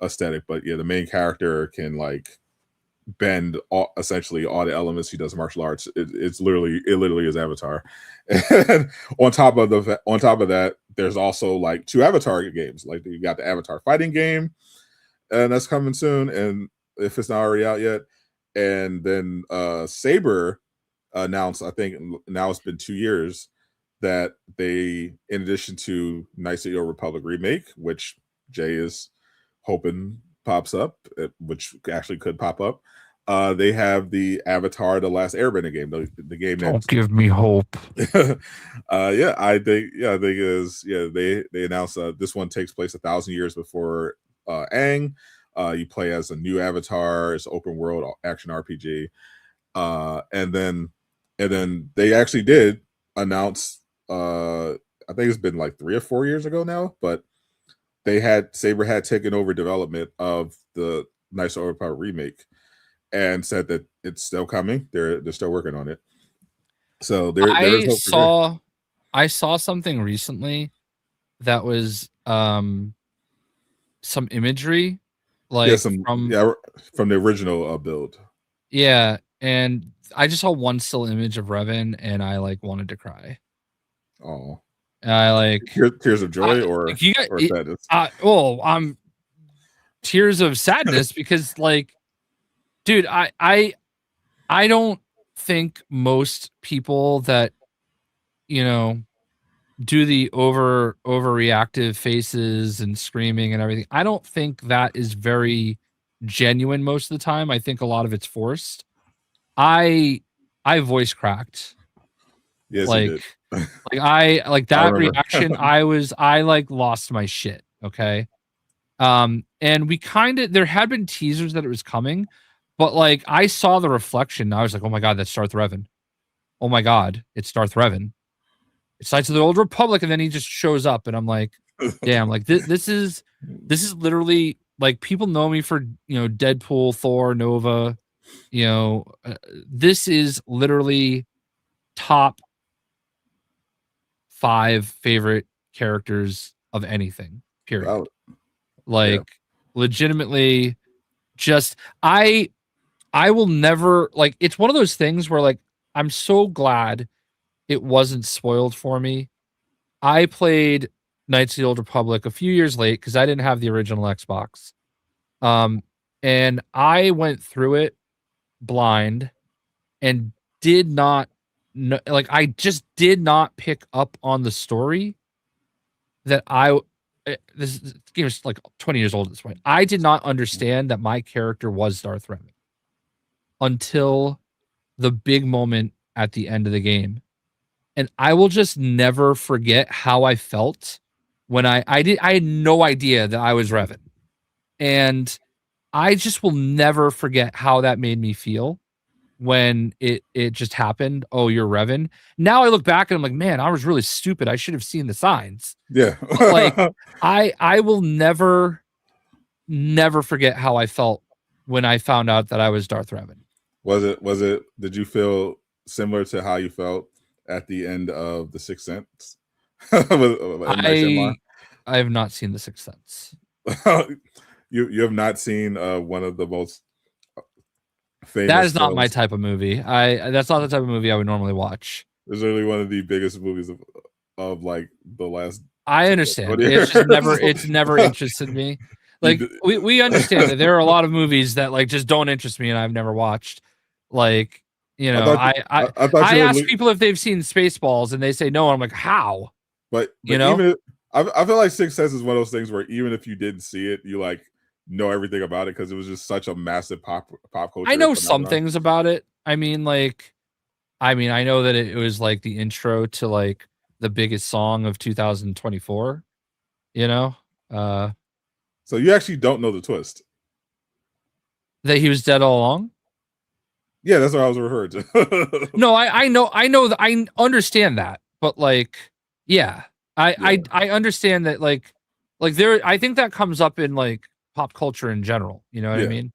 aesthetic. But yeah, the main character can like bend essentially all the elements. He does martial arts. It literally is Avatar. And on top of that, there's also like 2 Avatar games. Like you got the Avatar fighting game, and that's coming soon. And if it's not already out yet, and then Saber announced, I think now it's been 2 years, that they, in addition to Knights of the Old Republic remake, which Jay is hoping pops up, which actually could pop up, they have the Avatar: The Last Airbender game. The game that don't give me hope. I think it is. Yeah, they announced this one takes place 1,000 years before Aang. You play as a new Avatar. It's an open world action RPG, and then they actually did announce. I think it's been like 3 or 4 years ago now, but Saber had taken over development of the Knights of the Old Republic remake, and said that it's still coming. They're still working on it. So I saw something recently that was some imagery, like from the original build. Yeah, and I just saw one still image of Revan, and I like wanted to cry. Oh, I like tears of joy or sadness. I'm tears of sadness because, like, dude, I don't think most people that do the overreactive faces and screaming and everything, I don't think that is very genuine most of the time. I think a lot of it's forced. I voice cracked. Yes, like that reaction. I lost my shit. Okay. And there had been teasers that it was coming, but like I saw the reflection. I was like, oh my God, that's Darth Revan. Oh my God, it's Darth Revan. It's Knights of the Old Republic, and then he just shows up, and I'm like, damn, like this is literally, like, people know me for Deadpool, Thor, Nova. This is literally top 5 favorite characters of anything, period. Wow. Like, legitimately, just I will never, like, it's one of those things where, like, I'm so glad it wasn't spoiled for me I played Knights of the Old Republic a few years late because I didn't have the original Xbox. And I went through it blind and did not know, like, I just did not pick up on the story that this game is like 20 years old at this point. I did not understand that my character was Darth Revan until the big moment at the end of the game. And I will just never forget how I felt when I had no idea that I was Revan. And I just will never forget how that made me feel when it just happened. Oh, you're Revan. Now I look back and I'm like, man, I was really stupid. I should have seen the signs. Yeah. But like I will never forget how I felt when I found out that I was Darth Revan. Was it did you feel similar to how you felt at the end of The Sixth Sense? I have not seen The Sixth Sense. You have not seen one of the most famous. That is not my type of movie. That's not the type of movie I would normally watch. It's really one of the biggest movies of like the last. I understand. It's just never interested me. Like we understand that there are a lot of movies that like just don't interest me and I've never watched. Like, you know, I ask people if they've seen Spaceballs and they say no. I'm like, how? But you know, I feel like Sixth Sense is one of those things where even if you didn't see it, you like know everything about it because it was just such a massive pop culture. I know some things about it. I mean, I know that it was like the intro to like the biggest song of 2024. You know, so you actually don't know the twist that he was dead all along. Yeah, that's what I was referring to. No, I know that I understand that, but like, yeah, I understand that like there. I think that comes up in like pop culture in general. You know what I mean?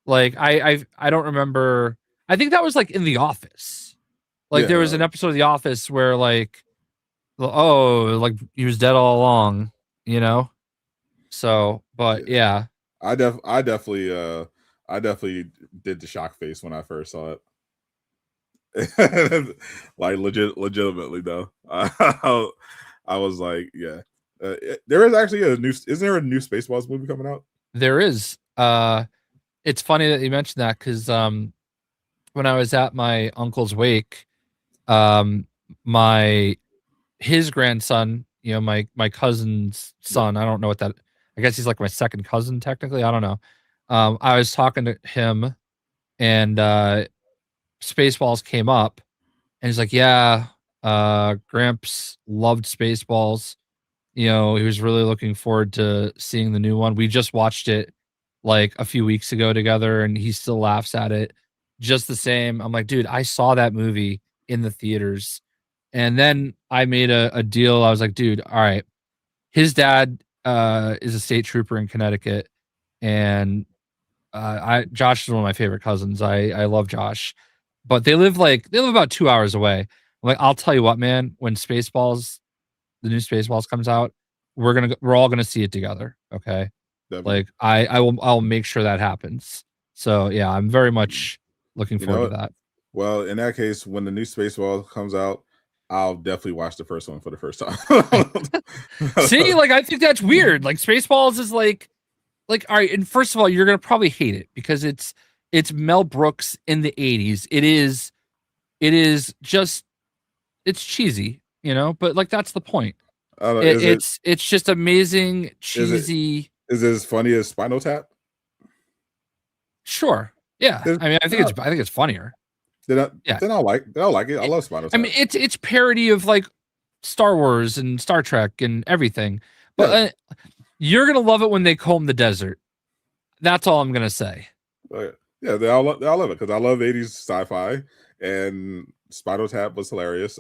Like I don't remember. I think that was like in The Office. Like there was an episode of The Office where like, oh, like he was dead all along. You know. So, but yeah. I definitely did the shock face when I first saw it. Like legitimately though. I was like, yeah. There is actually isn't there a new Spaceballs movie coming out? There is. It's funny that you mentioned that because when I was at my uncle's wake, his grandson, you know, my cousin's son, I don't know what that, I guess he's like my second cousin technically. I don't know. I was talking to him and Spaceballs came up and he's like, yeah, Gramps loved Spaceballs. You know, he was really looking forward to seeing the new one. We just watched it like a few weeks ago together and he still laughs at it just the same. I'm like, dude, I saw that movie in the theaters. And then I made a deal. I was like, dude, all right. His dad is a state trooper in Connecticut. And Josh is one of my favorite cousins. I love Josh. But they live about 2 hours away. I'm like, I'll tell you what, man, when Spaceballs, the new Spaceballs comes out, we're all gonna see it together. Okay. Definitely. Like I'll make sure that happens. So yeah, I'm very much looking forward to that. Well, in that case, when the new Spaceballs comes out, I'll definitely watch the first one for the first time. See, like I think that's weird. Like Spaceballs is like all right, and first of all, you're gonna probably hate it because it's Mel Brooks in the 80s. It is just it's cheesy, you know, but like that's the point. It's just amazing, cheesy. Is it as funny as Spinal Tap? Sure. Yeah. I mean, I think it's funnier. Then I'll like it. I love Spinal Tap. I mean, it's parody of like Star Wars and Star Trek and everything. But you're gonna love it when they comb the desert. That's all I'm gonna say. Yeah, they all love it because I love 80s sci-fi, and Spinal Tap was hilarious.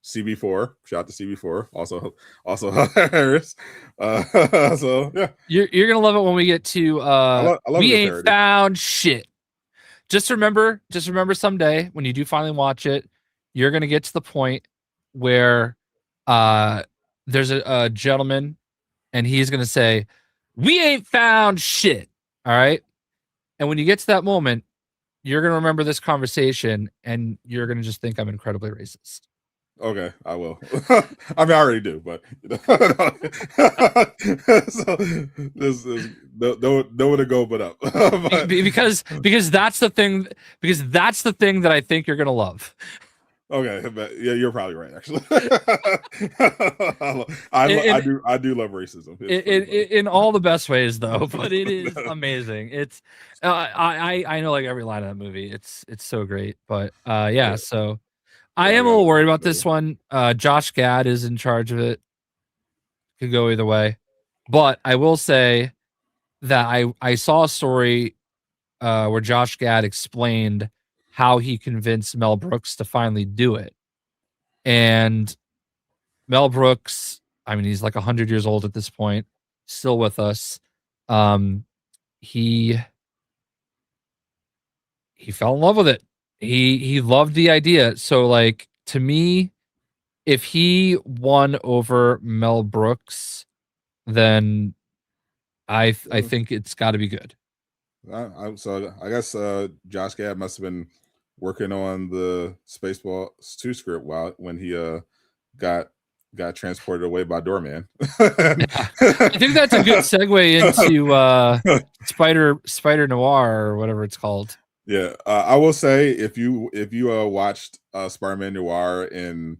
CB4, shout out to CB4, also hilarious. So yeah, you're gonna love it when we get to I love we ain't parody. Found shit. Just remember someday when you do finally watch it, you're gonna get to the point where there's a gentleman and he's gonna say, "We ain't found shit." All right, and when you get to that moment, you're gonna remember this conversation and you're gonna just think I'm incredibly racist. Okay, I will. I mean, I already do, but so this is nowhere to go but up. because that's the thing. Because that's the thing that I think you're gonna love. Okay, but yeah, you're probably right. Actually, I do love racism. In all the best ways, though, but it is amazing. It's I know like every line of that movie. It's so great. But yeah. So I am a little worried about this one. Josh Gad is in charge of it. Could go either way, but I will say that I saw a story where Josh Gad explained how he convinced Mel Brooks to finally do it. And Mel Brooks, I mean, he's like 100 years old at this point, still with us. He fell in love with it. He loved the idea. So like, to me, if he won over Mel Brooks, then I think it's got to be good. So I guess Josh Gad must have been working on the Spaceballs 2 script when he got transported away by Doorman. I think that's a good segue into Spider Noir or whatever it's called. Yeah, I will say if you watched Spider-Man Noir in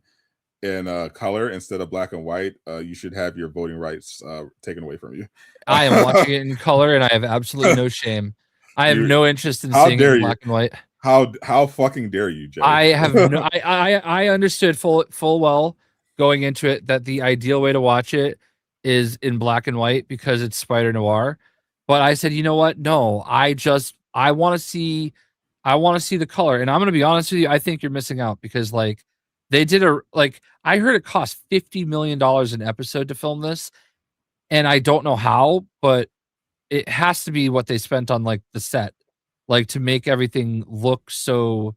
color instead of black and white, you should have your voting rights taken away from you. I am watching it in color, and I have absolutely no shame. I have no interest in seeing it in black and white. How fucking dare you, Jay? I have no. I understood full well going into it that the ideal way to watch it is in black and white because it's Spider Noir. But I said, you know what? No, I want to see the color. And I'm going to be honest with you. I think you're missing out because like they did I heard it cost $50 million an episode to film this. And I don't know how, but it has to be what they spent on like the set, like to make everything look so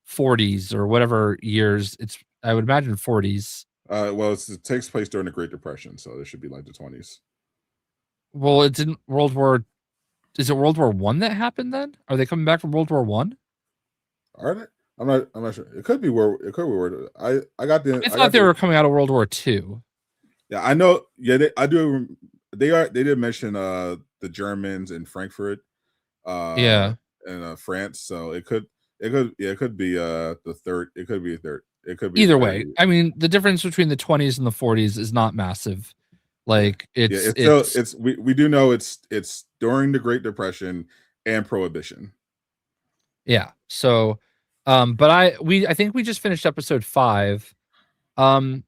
40s or whatever years. I would imagine 40s. Well, it takes place during the Great Depression, so it should be like the 20s. Well, it's in World War. Is it World War One that happened then? Are they coming back from World War One? Are they? I'm not sure. It could be where I thought they were coming out of World War II. Yeah, I know. Yeah, I do. They did mention the Germans in Frankfurt. Yeah. And France. So it could be the third. It could be a third. It could be either way. I mean, the difference between the 20s and the 40s is not massive. Like we do know it's during the Great Depression and Prohibition. Yeah. So, but I think we just finished episode 5. I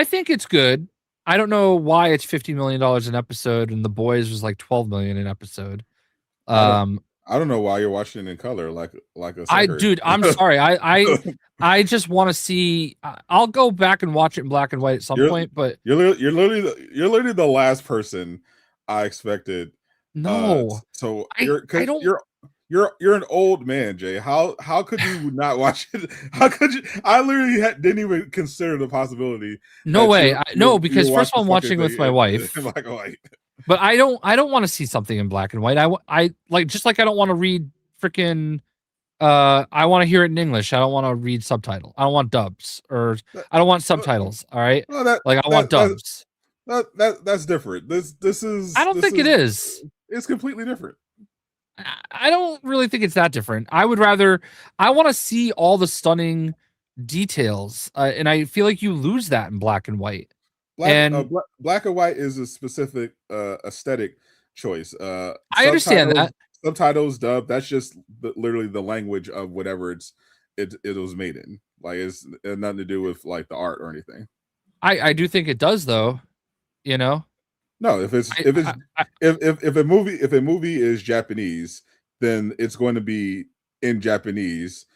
think it's good. I don't know why it's $50 million an episode and The Boys was like $12 million an episode. I don't know why you're watching it in color like a dude, I'm sorry. I just want to see. I'll go back and watch it in black and white at some point. But you're literally the last person I expected. No, so you're an old man, Jay. How could you not watch it? How could you? I literally didn't even consider the possibility. No way. No, because first of all, I'm watching with my wife. Black and white. But I don't want to see something in black and white. I like just like I don't want to read freaking. I want to hear it in English. I don't want to read subtitle. I don't want dubs or I don't want subtitles. All right, I want dubs. That's different. This is. I don't think it is. It's completely different. I don't really think it's that different. I want to see all the stunning details, and I feel like you lose that in black and white. Black and white is a specific aesthetic choice. I understand that. Subtitles, dub, that's just literally the language of whatever it was made in. Like it's nothing to do with like the art or anything. I do think it does though. You know? No, if a movie is Japanese, then it's going to be in Japanese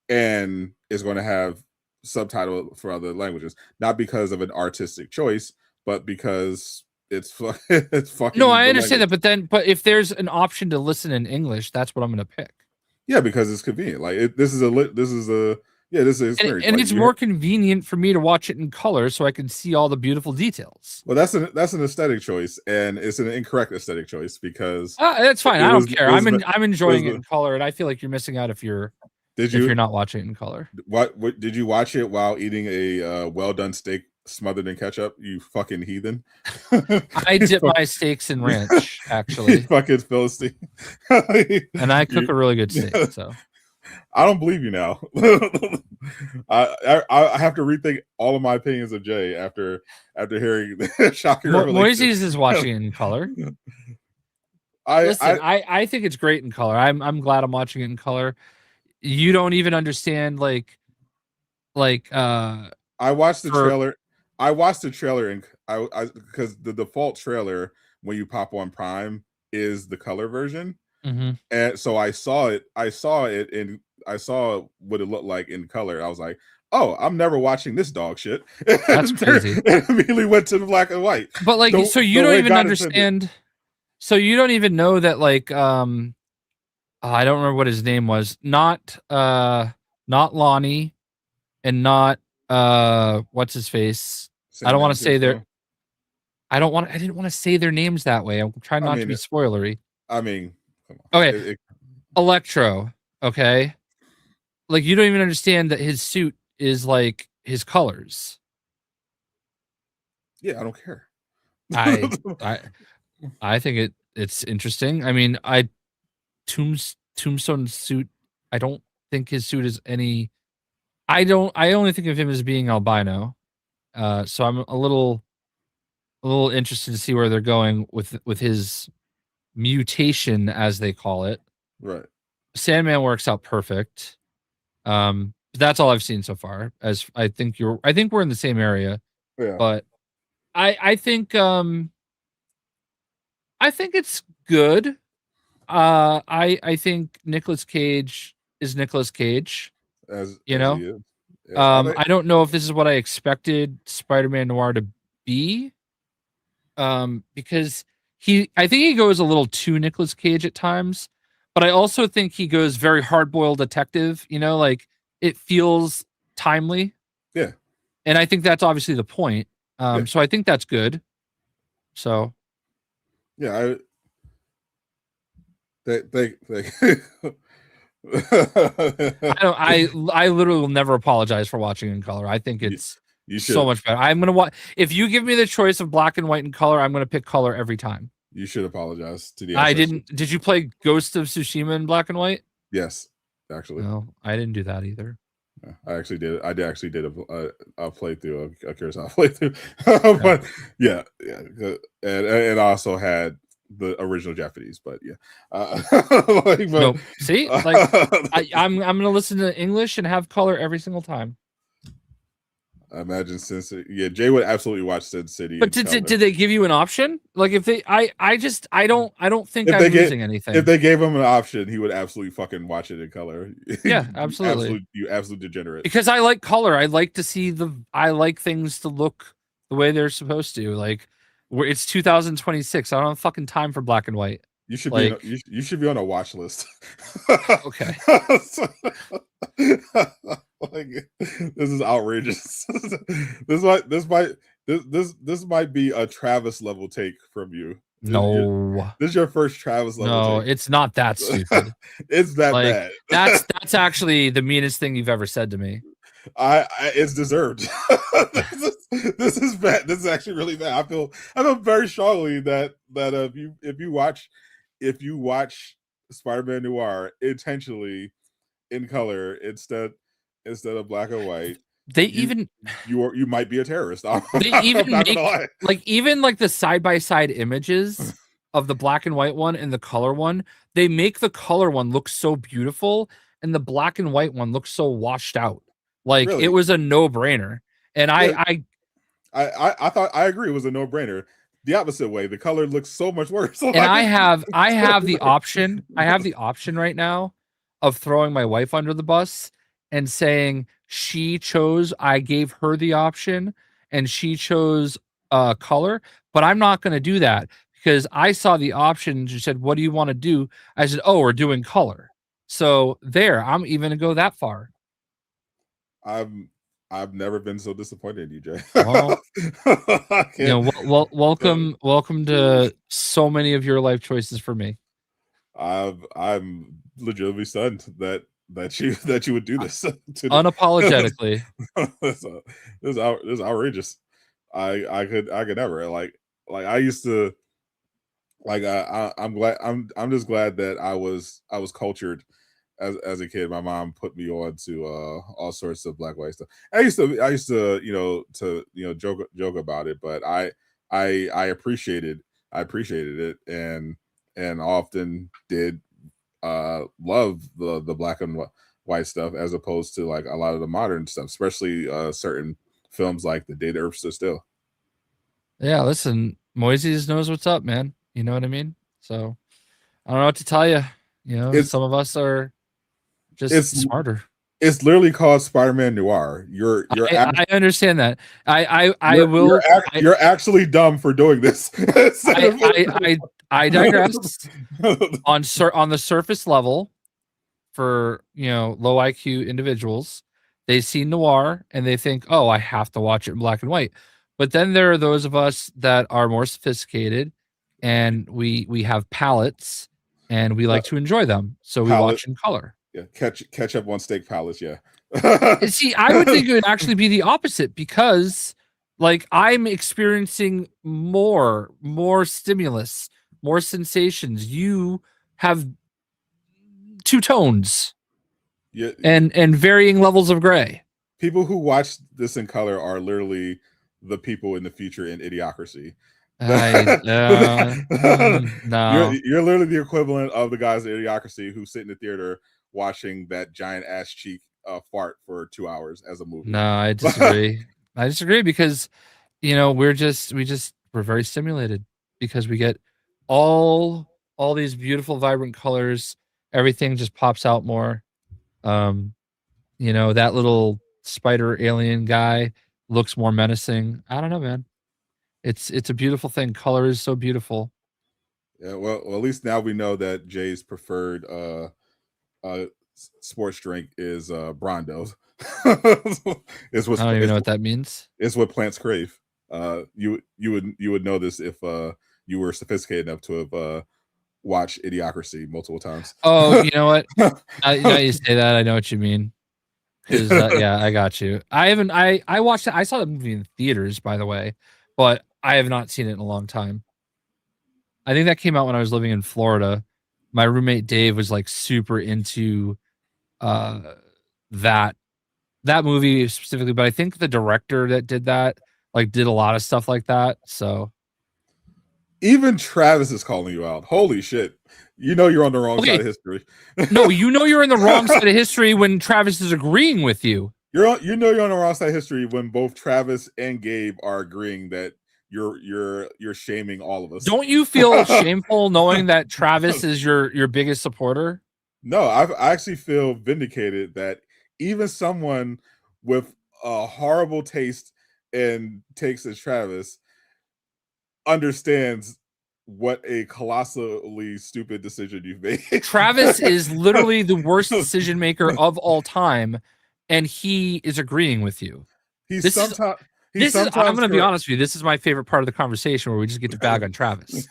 and it's going to have subtitle for other languages, not because of an artistic choice, but because it's fucking. No, I understand that, but if there's an option to listen in English, that's what I'm going to pick. Yeah, because it's convenient. Like this is an experience, and it's more convenient for me to watch it in color so I can see all the beautiful details. Well, that's an aesthetic choice, and it's an incorrect aesthetic choice because that's fine. I don't care. I'm enjoying it in color, and I feel like you're missing out if you're If you're not watching it in color. What did you watch it while eating a well done steak smothered in ketchup? You fucking heathen! I dip my steaks in ranch, actually. Fucking Philistine. And I cook a really good steak. So I don't believe you now. I have to rethink all of my opinions of Jay after hearing the shocking revelation. Moises is watching it in color. I think it's great in color. I'm glad I'm watching it in color. You don't even understand I watched the trailer. I watched the trailer and I because the default trailer when you pop on Prime is the color version. Mm-hmm. And so I saw it and I saw what it looked like in color. I was like, oh, I'm never watching this dog shit. That's crazy. And immediately went to the black and white. But so you don't even understand. So you don't even know that I don't remember what his name was. Not Lonnie and not what's his face. I don't want to say their I didn't want to say their names that way. I'm trying not to be spoilery. I mean, come on. Okay. Electro, okay? You don't even understand that his suit is his colors. Yeah, I don't care. I think it's interesting. I mean, Tombstone's suit, I don't think his suit is any. I only think of him as being albino. So I'm a little interested to see where they're going with his mutation, as they call it. Right. Sandman works out perfect. But that's all I've seen so far. As I think we're in the same area. Yeah. But I think it's good. I think Nicolas Cage is Nicolas Cage. As you know, he is. I don't know if this is what I expected Spider-Man Noir to be. Because I think he goes a little too Nicolas Cage at times, but I also think he goes very hard-boiled detective. It feels timely. Yeah, and I think that's obviously the point. So I think that's good. So, yeah, I literally will never apologize for watching in color. I think it's so much better. I'm gonna watch. If you give me the choice of black and white and color, I'm gonna pick color every time. You should apologize to the. I didn't. Did you play Ghost of Tsushima in black and white? Yes, actually. No, I didn't do that either. I actually did. I actually did a playthrough, a Kurosawa playthrough. But yeah, and I also had the original Japanese, but yeah. No, see, I'm gonna listen to English and have color every single time. I imagine Jay would absolutely watch Sin City. But did they give you an option? If they, I don't think I'm losing anything. If they gave him an option, he would absolutely fucking watch it in color. Yeah, absolutely. You absolute degenerate. Because I like color. I like to see I like things to look the way they're supposed to. It's 2026. I don't have fucking time for black and white. You should be you should be on a watch list. Okay. This is outrageous. This might be a Travis level take from you. No. This is your first Travis level take. It's not that stupid. It's that bad. That's actually the meanest thing you've ever said to me. It's deserved. This is bad. This is actually really bad. I feel very strongly that if you watch Spider-Man Noir intentionally in color instead of black and white, you might be a terrorist. They even make the side-by-side images of the black and white one and the color one. They make the color one look so beautiful and the black and white one looks so washed out. Really? It was a no-brainer. And I thought, I agree, it was a no-brainer. The opposite way, the color looks so much worse. And I have the option. I have the option right now of throwing my wife under the bus and saying she chose. I gave her the option, and she chose color. But I'm not going to do that because I saw the option. She said, "What do you want to do?" I said, "Oh, we're doing color." So there, I'm even going to go that far. I've never been so disappointed in you, Jay. Well, welcome to so many of your life choices for me. I'm legitimately stunned that that you would do this unapologetically. This is outrageous. I could never like I used to like I'm just glad that I was cultured as a kid. My mom put me on to all sorts of black white stuff. I used to joke about it, but I appreciated it and often did love the black and white stuff as opposed to like a lot of the modern stuff, especially certain films like The Day the Earth Stood Still. Yeah, listen, Moises knows what's up, man. You know what I mean? So I don't know what to tell you. You know, some of us are just smarter. It's literally called Spider-Man Noir. I understand that. You're actually dumb for doing this. I digress. on the surface level, for low IQ individuals, they see noir and they think, oh, I have to watch it in black and white. But then there are those of us that are more sophisticated and we have palettes and we like to enjoy them. So we watch in color. Yeah, catch up on steak palettes, yeah. See, I would think it would actually be the opposite because like I'm experiencing more stimulus, more sensations. You have two tones. Yeah, and varying levels of gray. People who watch this in color are literally the people in the future in Idiocracy. No, you're literally the equivalent of the guys in Idiocracy who sit in the theater watching that giant ass cheek fart for 2 hours as a movie. No, I disagree. I disagree because we're very stimulated because we get all these beautiful vibrant colors. Everything just pops out more. That little spider alien guy looks more menacing. I don't know, man. It's a beautiful thing. Color is so beautiful. Yeah, well, at least now we know that Jay's preferred sports drink is Brondo. I don't even know what that means. It's what plants crave. You would know this if you were sophisticated enough to have watched Idiocracy multiple times. Oh, you know what? Now you say that, I know what you mean. Because yeah, I got you. I watched it. I saw the movie in theaters, by the way, but I have not seen it in a long time. I think that came out when I was living in Florida. My roommate Dave was like super into that movie specifically, but I think the director that did that like did a lot of stuff like that. So even Travis is calling you out. Holy shit. You're on the wrong side of history. No, you're in the wrong side of history when Travis is agreeing with you. You're on the wrong side of history when both Travis and Gabe are agreeing that you're shaming all of us. Don't you feel shameful knowing that Travis is your biggest supporter? No, I actually feel vindicated that even someone with a horrible taste and takes as Travis understands what a colossally stupid decision you've made. Travis is literally the worst decision maker of all time, and he is agreeing with you. I'm going to be honest with you. This is my favorite part of the conversation where we just get to bag on Travis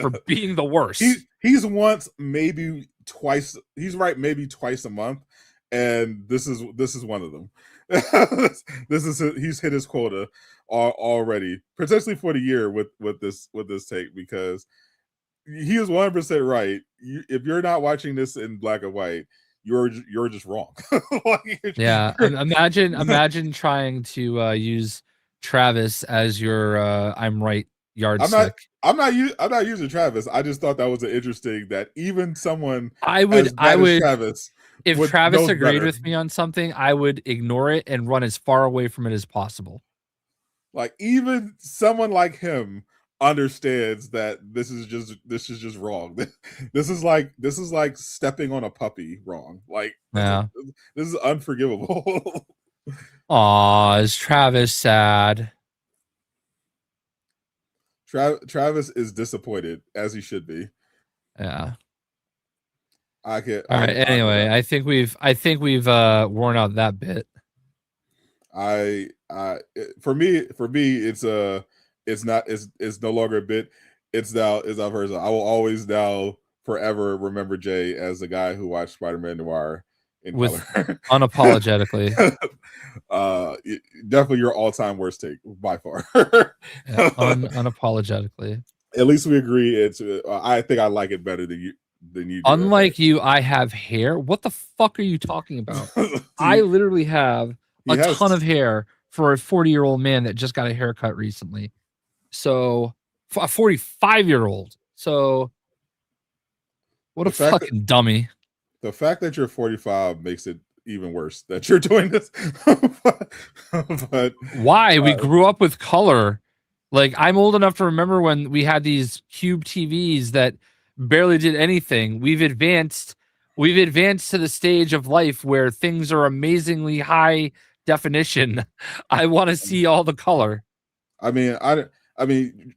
for being the worst. He's once, maybe twice. He's right, maybe twice a month, and this is one of them. He's hit his quota already, potentially for the year with this take, because he is 100% right. If you're not watching this in black and white, you're just wrong. Yeah, imagine trying to use Travis as your I'm right yardstick. I'm not using Travis. I just thought that was interesting that even someone I would Travis, if Travis agreed with me on something, I would ignore it and run as far away from it as possible. Like even someone like him understands that this is just wrong. This is like stepping on a puppy wrong. Like yeah, this is unforgivable. Aw, is Travis sad? Travis is disappointed, as he should be. Yeah. All right. Anyway, I think we've worn out that bit. For me, it's no longer a bit. It's now person. I will always now forever remember Jay as the guy who watched Spider-Man Noir in with color. Unapologetically. Definitely your all-time worst take by far. Unapologetically. At least we agree. It's. I think I like it better than you. Do, unlike you, I have hair. What the fuck are you talking about? I literally have a ton of hair for a 40-year-old man that just got a haircut recently. So a 45-year-old. So what a fucking dummy. The fact that you're 45 makes it even worse that you're doing this. but why? We grew up with color. Like, I'm old enough to remember when we had these cube TVs that barely did anything. We've advanced to the stage of life where things are amazingly high definition. I want to see all the color. I mean,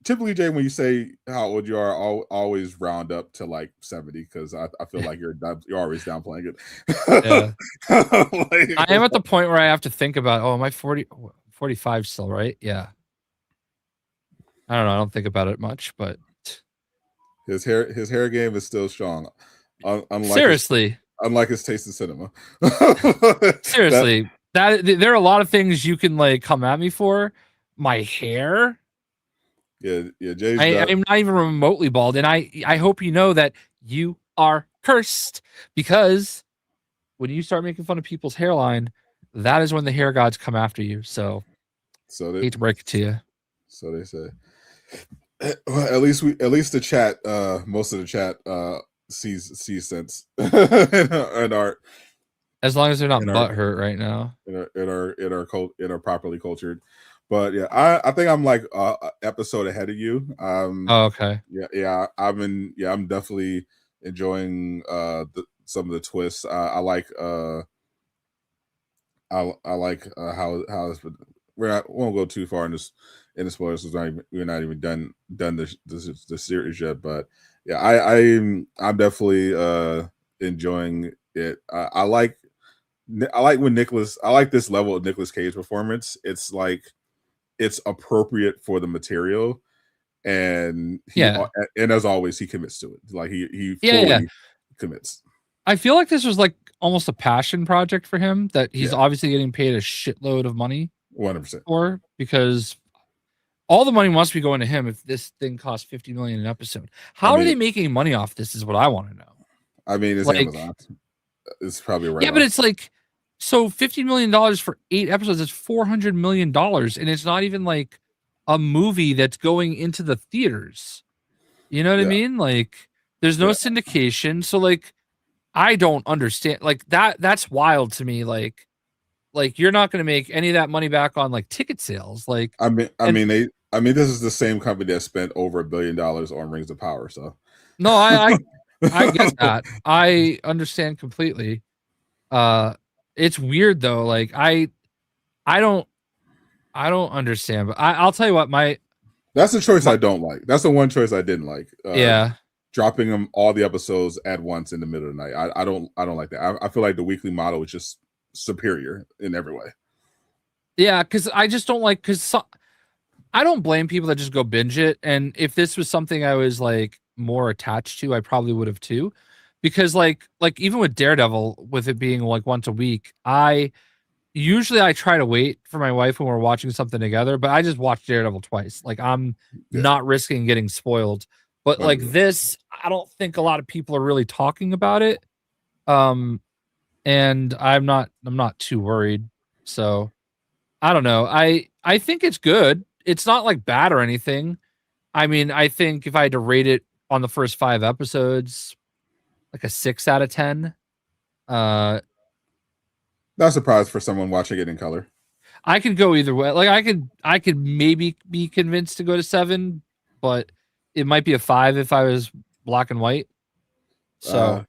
typically, Jay, when you say how old you are, I'll always round up to like 70 because I feel like you're always downplaying it. Yeah. I am at the point where I have to think about, am I 45 still, right? Yeah. I don't know. I don't think about it much, but his hair game is still strong. Seriously. Unlike his taste in cinema. Seriously. There are a lot of things you can like come at me for. My hair. Yeah, Jay's I'm not even remotely bald, and I hope you know that you are cursed, because when you start making fun of people's hairline, that is when the hair gods come after you. So hate to break it to you. So they say. Well, at least the chat, most of the chat sees sense in art. As long as they're not butthurt right now. In our properly cultured. But yeah, I think I'm like an episode ahead of you. Okay. Yeah. I'm definitely enjoying some of the twists. I like how we won't go too far in the spoilers. We're not even done the series yet. But yeah, I'm definitely enjoying it. I like when I like this level of Nicolas Cage performance. It's like it's appropriate for the material, and and as always, he commits to it. Like he fully commits. I feel like this was like almost a passion project for him that he's obviously getting paid a shitload of money 100% for, because all the money must be going to him if this thing costs $50 million an episode. How are they making money off this is what I want to know. I mean, it's like, Amazon. It's probably right. Yeah, but it's like, so $50 million for 8 episodes is $400 million, and it's not even like a movie that's going into the theaters. You know what I mean? Like, there's no syndication. So like, I don't understand. Like that's wild to me. Like you're not going to make any of that money back on like ticket sales. Like, I mean, this is the same company that spent over $1 billion on Rings of Power. So no, I get that. I understand completely. It's weird though. Like I don't understand, but I'll tell you what, that's the choice I don't like. That's the one choice I didn't like. Dropping them all the episodes at once in the middle of the night. I don't like that. I feel like the weekly model is just superior in every way. Yeah, because I just don't like, I don't blame people that just go binge it. And if this was something I was like more attached to, I probably would have too. Because like even with Daredevil, with it being like once a week, I try to wait for my wife when we're watching something together, but I just watched Daredevil twice. Like I'm not risking getting spoiled. But like this, I don't think a lot of people are really talking about it. And I'm not too worried. So I don't know. I think it's good. It's not like bad or anything. I mean, I think if I had to rate it on the first 5 episodes, like a 6 out of 10. Not surprised for someone watching it in color. I could go either way. Like I could maybe be convinced to go to 7, but it might be a 5 if I was black and white. So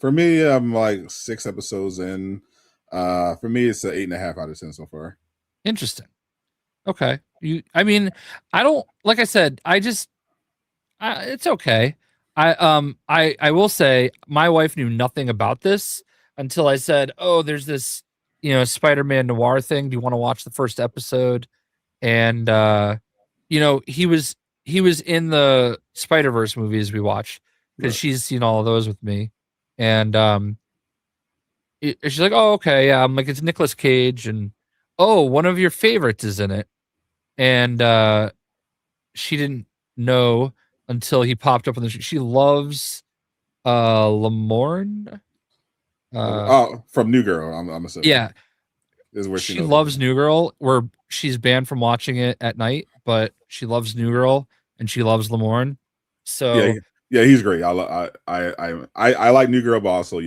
for me, I'm like 6 episodes in. For me, it's an 8.5 out of 10 so far. Interesting. Okay. I mean, I don't, like I said, it's okay. I will say my wife knew nothing about this until I said, "Oh, there's this, Spider-Man Noir thing. Do you want to watch the first episode?" And he was in the Spider-Verse movies we watched, because she's seen all of those with me. And she's like, oh, okay, yeah. I'm like, it's Nicolas Cage, and oh, one of your favorites is in it, and she didn't know until he popped up on the show. She loves Lamorne. From New Girl, I'm assuming. Yeah, is where she loves New Girl. Where she's banned from watching it at night, but she loves New Girl and she loves Lamorne. So yeah, he's great. I like New Girl, but also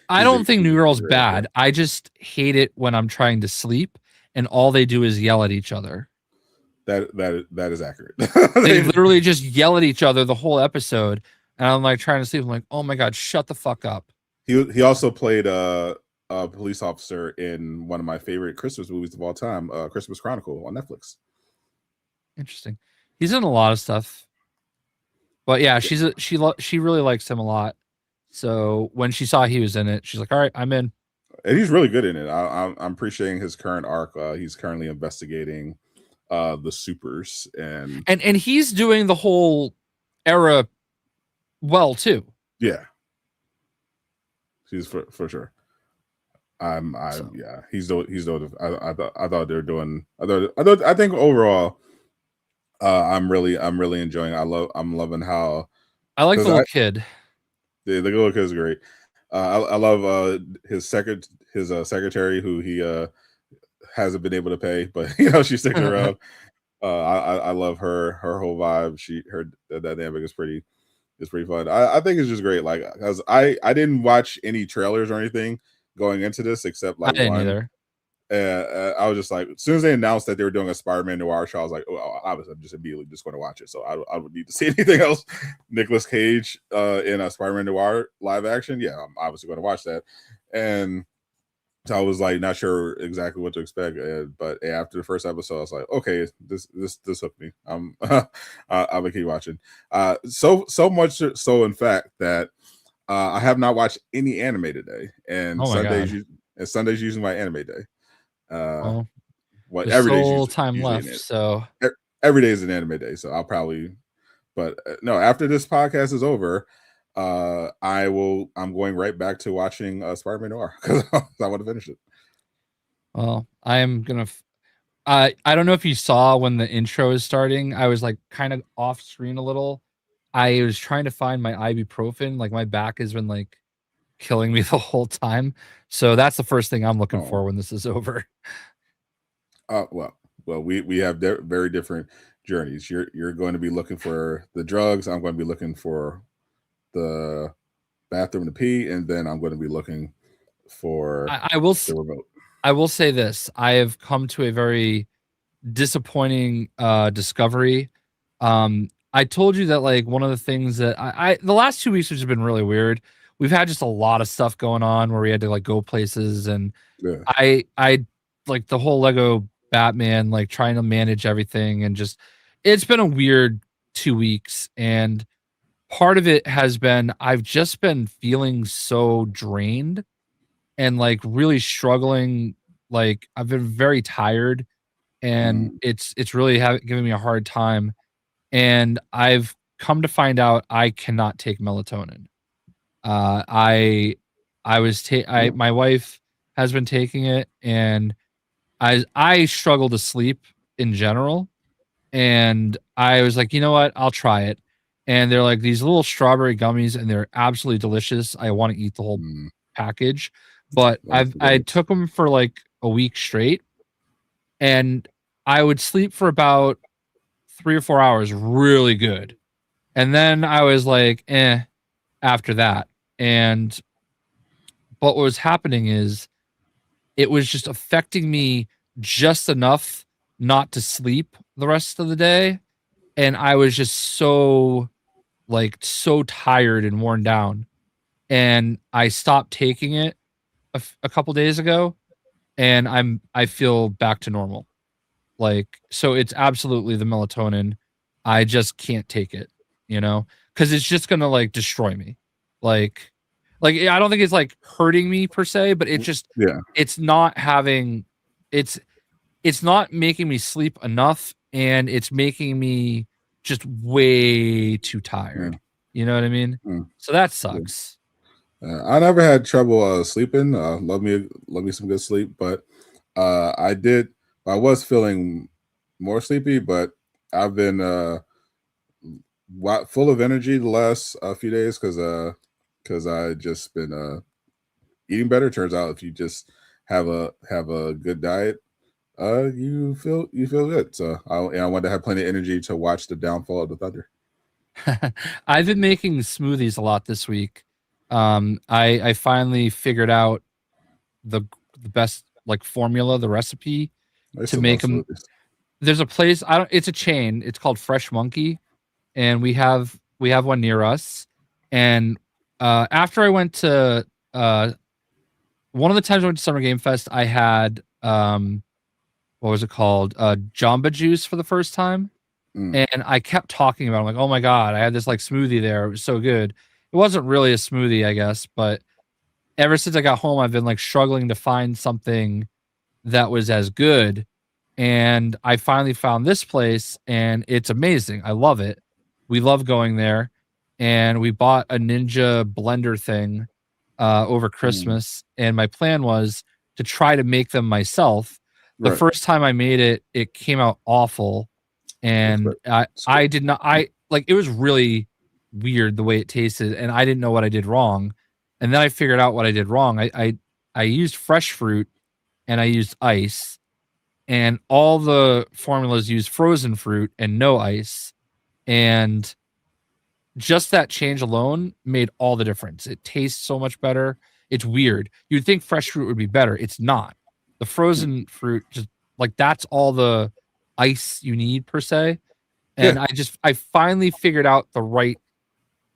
I don't think New Girl's bad. I just hate it when I'm trying to sleep and all they do is yell at each other. That is accurate. They literally just yell at each other the whole episode, and I'm like trying to sleep. I'm like, oh my god, shut the fuck up. He also played a police officer in one of my favorite Christmas movies of all time, Christmas Chronicle on Netflix. Interesting. He's in a lot of stuff, but yeah, she really likes him a lot. So when she saw he was in it, she's like, all right, I'm in. And he's really good in it. I'm appreciating his current arc. He's currently investigating the supers and he's doing the whole era well too. Yeah, he's for sure. He's doing. I thought they were doing. I think overall, I'm really enjoying. I'm loving how I like the little kid. The little kid is great. I love his secretary who he hasn't been able to pay, but she's sticking around. I love her whole vibe. Her dynamic is pretty fun. I think it's just great. Like, because I didn't watch any trailers or anything going into this except like I didn't either. I was just like, as soon as they announced that they were doing a Spider-Man Noir show, I was like, oh, I was just immediately just going to watch it. So I would need to see anything else. Nicolas Cage in a Spider-Man Noir live action. Yeah, I'm obviously going to watch that. And so I was like, not sure exactly what to expect. But after the first episode, I was like, okay, this hooked me. I'm gonna keep watching. So much so, in fact, that I have not watched any anime today, and Sunday's usually my anime day. Every day time left, so every day is an anime day. So I'll probably, but no, after this podcast is over, I'm going right back to watching Spider-Man Noir because I want to finish it. Well, I am gonna. I don't know if you saw when the intro is starting. I was like kind of off screen a little. I was trying to find my ibuprofen. Like my back has been like killing me the whole time. So that's the first thing I'm looking for when this is over. Well, we have very different journeys. You're going to be looking for the drugs. I'm going to be looking for the bathroom to pee, and then I'm going to be looking for the remote. I will say this: I have come to a very disappointing discovery. I told you that like one of the things that I the last 2 weeks have been really weird. We've had just a lot of stuff going on where we had to like go places, and I like the whole Lego Batman, like trying to manage everything, and just it's been a weird 2 weeks. And part of it has been I've just been feeling so drained and like really struggling. Like I've been very tired, and it's really giving me a hard time. And I've come to find out I cannot take melatonin. My wife has been taking it, and I struggle to sleep in general. And I was like, you know what? I'll try it. And they're like these little strawberry gummies, and they're absolutely delicious. I want to eat the whole package, but I took them for like a week straight, and I would sleep for about 3 or 4 hours really good. And then I was like, after that. But what was happening is it was just affecting me just enough not to sleep the rest of the day. And I was just so tired and worn down. And I stopped taking it a couple days ago, and I feel back to normal. Like, so it's absolutely the melatonin. I just can't take it, because it's just gonna like destroy me. Like I don't think it's like hurting me per se, but it just it's not making me sleep enough, and it's making me just way too tired. You know what I mean? So that sucks. I never had trouble sleeping. Love me some good sleep, but I did. I was feeling more sleepy, but I've been full of energy the last few days because I just been eating better. Turns out if you just have a good diet, you feel good. So I want to have plenty of energy to watch the downfall of the Thunder. I've been making smoothies a lot this week. I finally figured out the best like formula, the recipe to make them. Smoothies. There's a place it's a chain. It's called Fresh Monkey, and we have one near us. And after I went to one of the times I went to Summer Game Fest, I had what was it called? Jamba Juice for the first time. And I kept talking about it. I'm like, oh my God, I had this like smoothie there. It was so good. It wasn't really a smoothie, I guess, but ever since I got home, I've been like struggling to find something that was as good. And I finally found this place and it's amazing. I love it. We love going there. And we bought a Ninja blender thing over Christmas. And my plan was to try to make them myself. The first time I made it, it came out awful. And I did not, it was really weird the way it tasted, and I didn't know what I did wrong. And then I figured out what I did wrong. I used fresh fruit and I used ice, and all the formulas use frozen fruit and no ice. And just that change alone made all the difference. It tastes so much better. It's weird. You'd think fresh fruit would be better. It's not. The frozen fruit, just like that's all the ice you need per se. And I finally figured out the right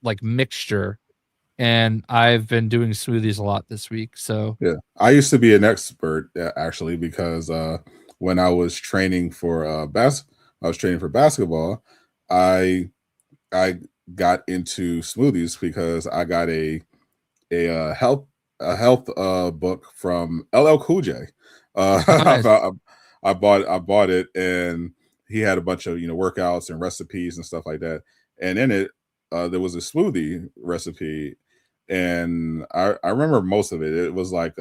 like mixture, and I've been doing smoothies a lot this week. So yeah, I used to be an expert actually, because when I was training for basketball, I got into smoothies because I got a health book from LL Cool J. Nice. I bought it, and he had a bunch of workouts and recipes and stuff like that. And in it, there was a smoothie recipe, and I remember most of it. It was like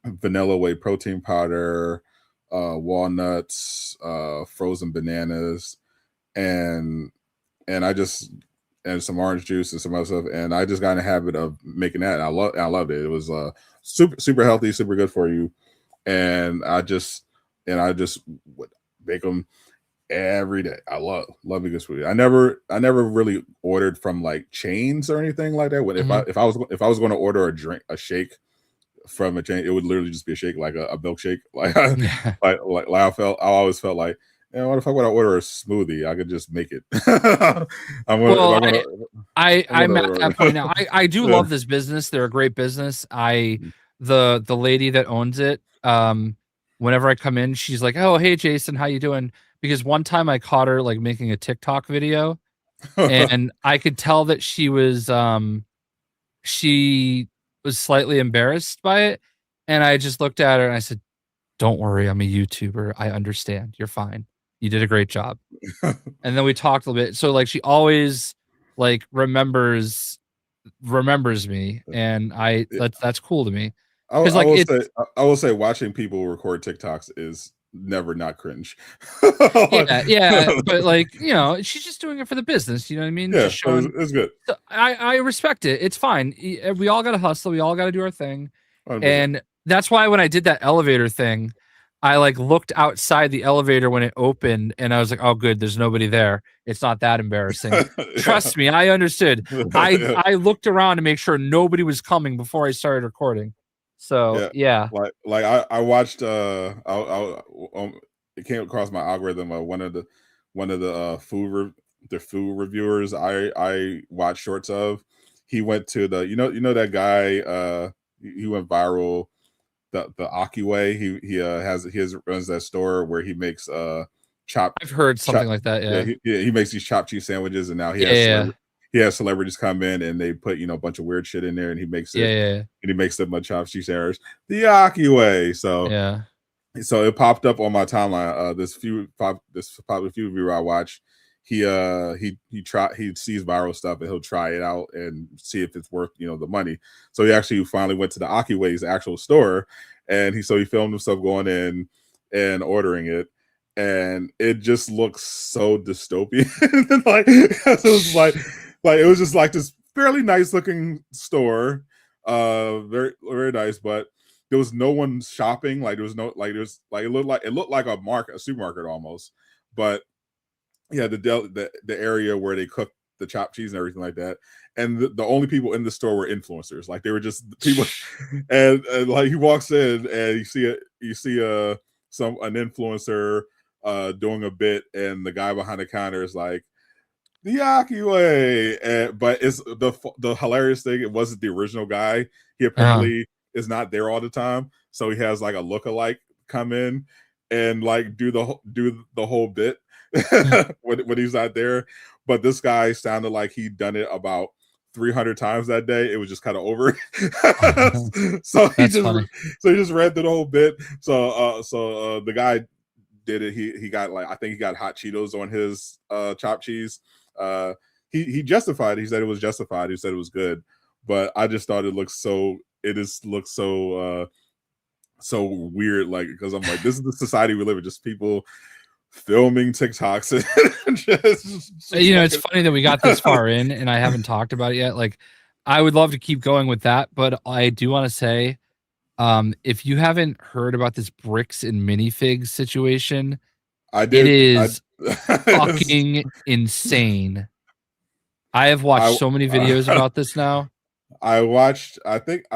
vanilla whey protein powder, walnuts, frozen bananas, and some orange juice and some other stuff. And I just got in the habit of making that. I loved it. It was super healthy, super good for you. And I just would make them every day. I love a good smoothie. I never really ordered from like chains or anything like that. If I was going to order a shake from a chain, it would literally just be a shake, like a milkshake. I always felt like, what if I want to order a smoothie? I could just make it. I'm at that point now. I do love this business. They're a great business. The lady that owns it, whenever I come in, she's like, "Oh, hey Jason, how you doing?" Because one time I caught her like making a TikTok video, and I could tell that she was slightly embarrassed by it. And I just looked at her and I said, "Don't worry, I'm a YouTuber. I understand. You're fine. You did a great job." And then we talked a little bit. So like she always like remembers me, and that's cool to me. I will say watching people record TikToks is never not cringe. yeah, but like, she's just doing it for the business, you know what I mean? Yeah, it's good. So I respect it. It's fine. We all gotta hustle, we all gotta do our thing. 100%. And that's why when I did that elevator thing, I like looked outside the elevator when it opened, and I was like, oh good, there's nobody there. It's not that embarrassing. Trust me, I understood. I looked around to make sure nobody was coming before I started recording. So yeah. Like I watched it came across my algorithm. One of the food reviewers I watched shorts of. He went to the that guy he went viral, the Akiway. He runs that store where he makes chopped. I've heard something like that. Yeah, he makes these chopped cheese sandwiches, and now he has celebrities come in and they put a bunch of weird shit in there, and he makes it and he makes them a chopped cheese sandwich the Aki way. So so it popped up on my timeline. This popular few viewer I watched, he sees viral stuff and he'll try it out and see if it's worth the money. So he actually finally went to the Akiway's actual store, and he filmed himself going in and ordering it, and it just looks so dystopian. Like it was just like this fairly nice looking store, very very nice, but there was no one shopping. Like there was no it looked like a supermarket almost, but yeah, the area where they cook the chopped cheese and everything like that, and the only people in the store were influencers. Like they were just people, and like he walks in and you see an influencer doing a bit, and the guy behind the counter is like, the Yaki way, but it's the hilarious thing. It wasn't the original guy. He apparently is not there all the time, so he has like a lookalike come in and like do the whole bit when he's not there. But this guy sounded like he'd done it about 300 times that day. It was just kind of over. So he just read through the whole bit. So the guy did it. He got I think he got hot Cheetos on his chopped cheese. He justified. He said it was justified. He said it was good, but I just thought it looked so weird. Like, because I'm like, this is the society we live in. Just people filming TikToks. It's funny that we got this far in and I haven't talked about it yet. Like, I would love to keep going with that, but I do want to say, if you haven't heard about this bricks and minifigs situation, it is fucking insane. I have watched so many videos about this now. I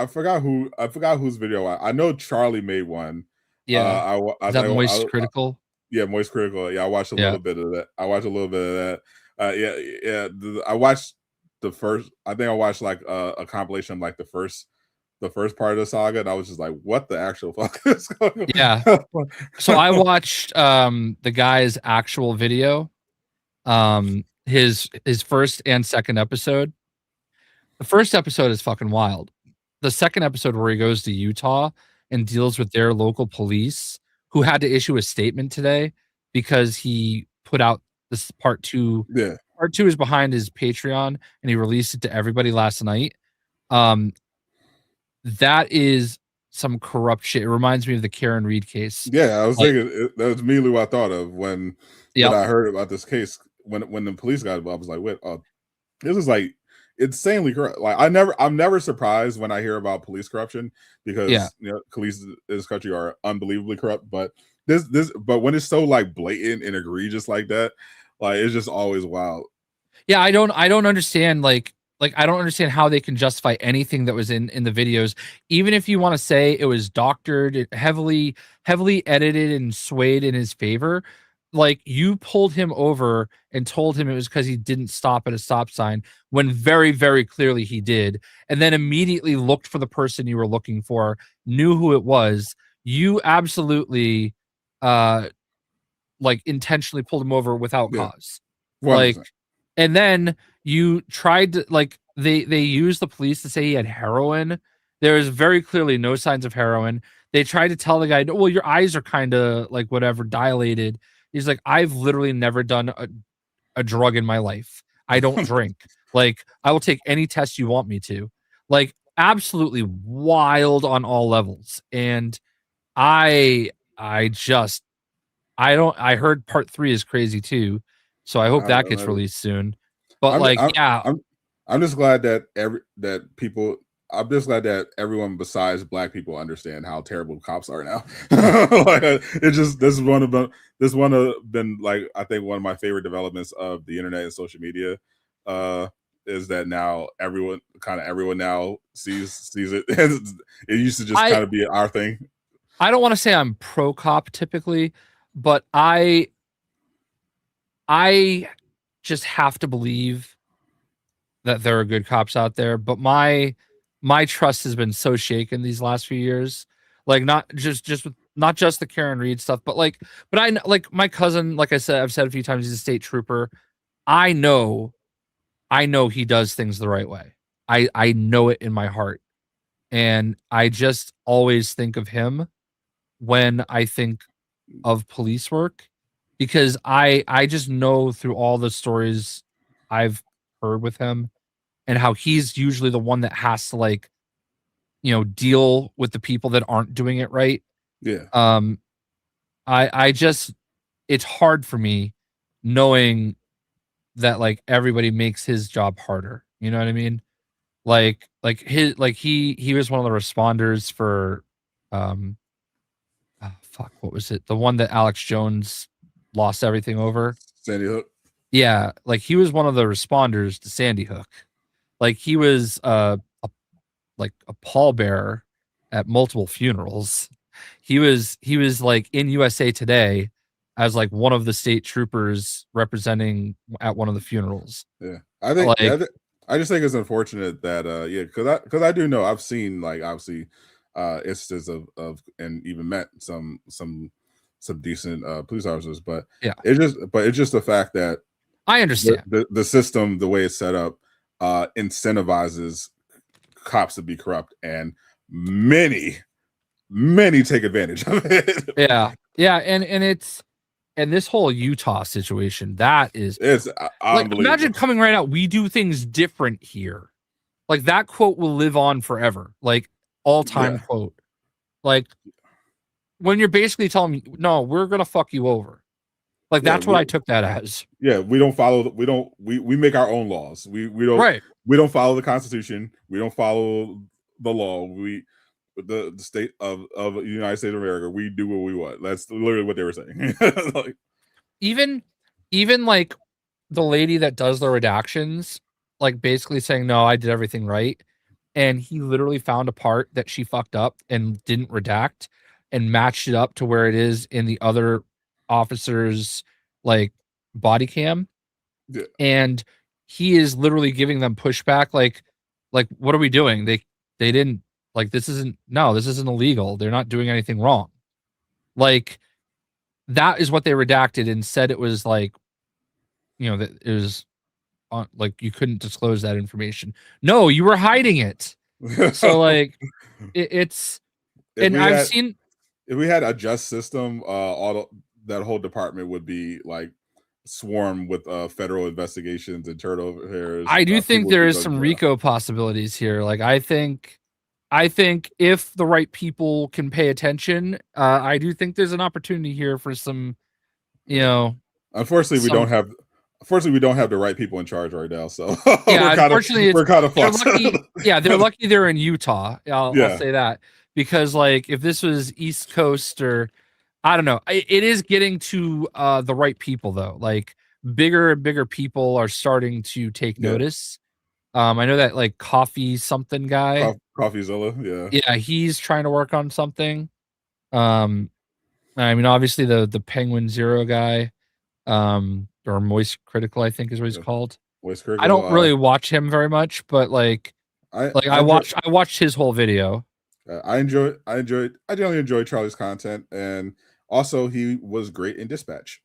forgot whose video. I know Charlie made one. Yeah. Is that Moist Critical? Yeah, Moist Critical. Yeah, I watched a little bit of that. I watched the first. I think I watched like a compilation of like the first part of the saga, and I was just like, what the actual fuck is going on? Yeah. So I watched the guy's actual video, his first and second episode. The first episode is fucking wild. The second episode, where he goes to Utah and deals with their local police, who had to issue a statement today because he put out this part 2. Yeah. Part 2 is behind his Patreon, and he released it to everybody last night. That is some corrupt shit. It reminds me of the Karen Reed case. Yeah, I was thinking that was immediately what I thought of when I heard about this case. When the police got involved, I was like, wait, this is like insanely corrupt. Like I'm never surprised when I hear about police corruption, because police in this country are unbelievably corrupt. But but when it's so like blatant and egregious like that, like it's just always wild. Yeah, I don't understand like I don't understand how they can justify anything that was in the videos, even if you want to say it was doctored, heavily edited and swayed in his favor. Like, you pulled him over and told him it was because he didn't stop at a stop sign, when very, very clearly he did, and then immediately looked for the person you were looking for, knew who it was. You absolutely intentionally pulled him over without cause. 100%. And then you tried to, they used the police to say he had heroin. There is very clearly no signs of heroin. They tried to tell the guy, well, your eyes are kind of like whatever, dilated. He's like, I've literally never done a drug in my life. I don't drink. Like, I will take any test you want me to. Like, absolutely wild on all levels. And I heard part 3 is crazy too. So I hope that gets released soon. But I'm just glad that I'm just glad that everyone besides Black people understand how terrible cops are now. This one have been like, I think one of my favorite developments of the internet and social media is that now everyone now sees it. It used to just kind of be our thing. I don't want to say I'm pro cop typically, but I just have to believe that there are good cops out there. But my trust has been so shaken these last few years. Like, not just the Karen Reed stuff, but I like my cousin, like I've said a few times, he's a state trooper. I know he does things the right way. I know it in my heart. And I just always think of him when I think of police work. because I just know through all the stories I've heard with him and how he's usually the one that has to like, deal with the people that aren't doing it right. Yeah. I just, it's hard for me knowing that like everybody makes his job harder. You know what I mean? He was one of the responders for, what was it? The one that Alex Jones lost everything over. Sandy Hook. Yeah, like he was one of the responders to Sandy Hook. Like he was a pallbearer at multiple funerals. He was like in USA Today as like one of the state troopers representing at one of the funerals. Yeah, I think I just think it's unfortunate that because I do know I've seen like obviously instances of and even met some decent police officers, but yeah, it's just the fact that I understand the system, the way it's set up, incentivizes cops to be corrupt, and many take advantage of it. Yeah, and this whole Utah situation, it's like, imagine coming right out, we do things different here. Like that quote will live on forever, like all-time quote. Like when you're basically telling me, no, we're gonna fuck you over. Like that's what I took that as. Yeah, we make our own laws. We don't follow the Constitution. We don't follow the law. The state of the United States of America, we do what we want. That's literally what they were saying. Like, even like the lady that does the redactions, like basically saying, no, I did everything right. And he literally found a part that she fucked up and didn't redact and matched it up to where it is in the other officer's like body cam. Yeah. And he is literally giving them pushback. Like, what are we doing? They didn't, like, this isn't illegal. They're not doing anything wrong. Like, that is what they redacted and said it was like, that it was on, like, you couldn't disclose that information. No, you were hiding it. So like it's, and I've seen, if we had a just system, that whole department would be like swarm with federal investigations and turnovers. I do think there is some RICO possibilities here. Like I think if the right people can pay attention, I do think there's an opportunity here for some, Unfortunately, we don't have the right people in charge right now. So yeah, we're kind of fucked. They're lucky they're in Utah. I'll say that, because like if this was East Coast or I don't know, it is getting to the right people though. Like bigger and bigger people are starting to take notice. I know that like Coffee something guy, Coffeezilla, yeah, he's trying to work on something. I mean, obviously the Penguin Zero guy, or Moist Critical, I think is what he's called. Moist Critical. I don't really watch him very much, but like I watched his whole video. I generally enjoy Charlie's content, and also he was great in Dispatch.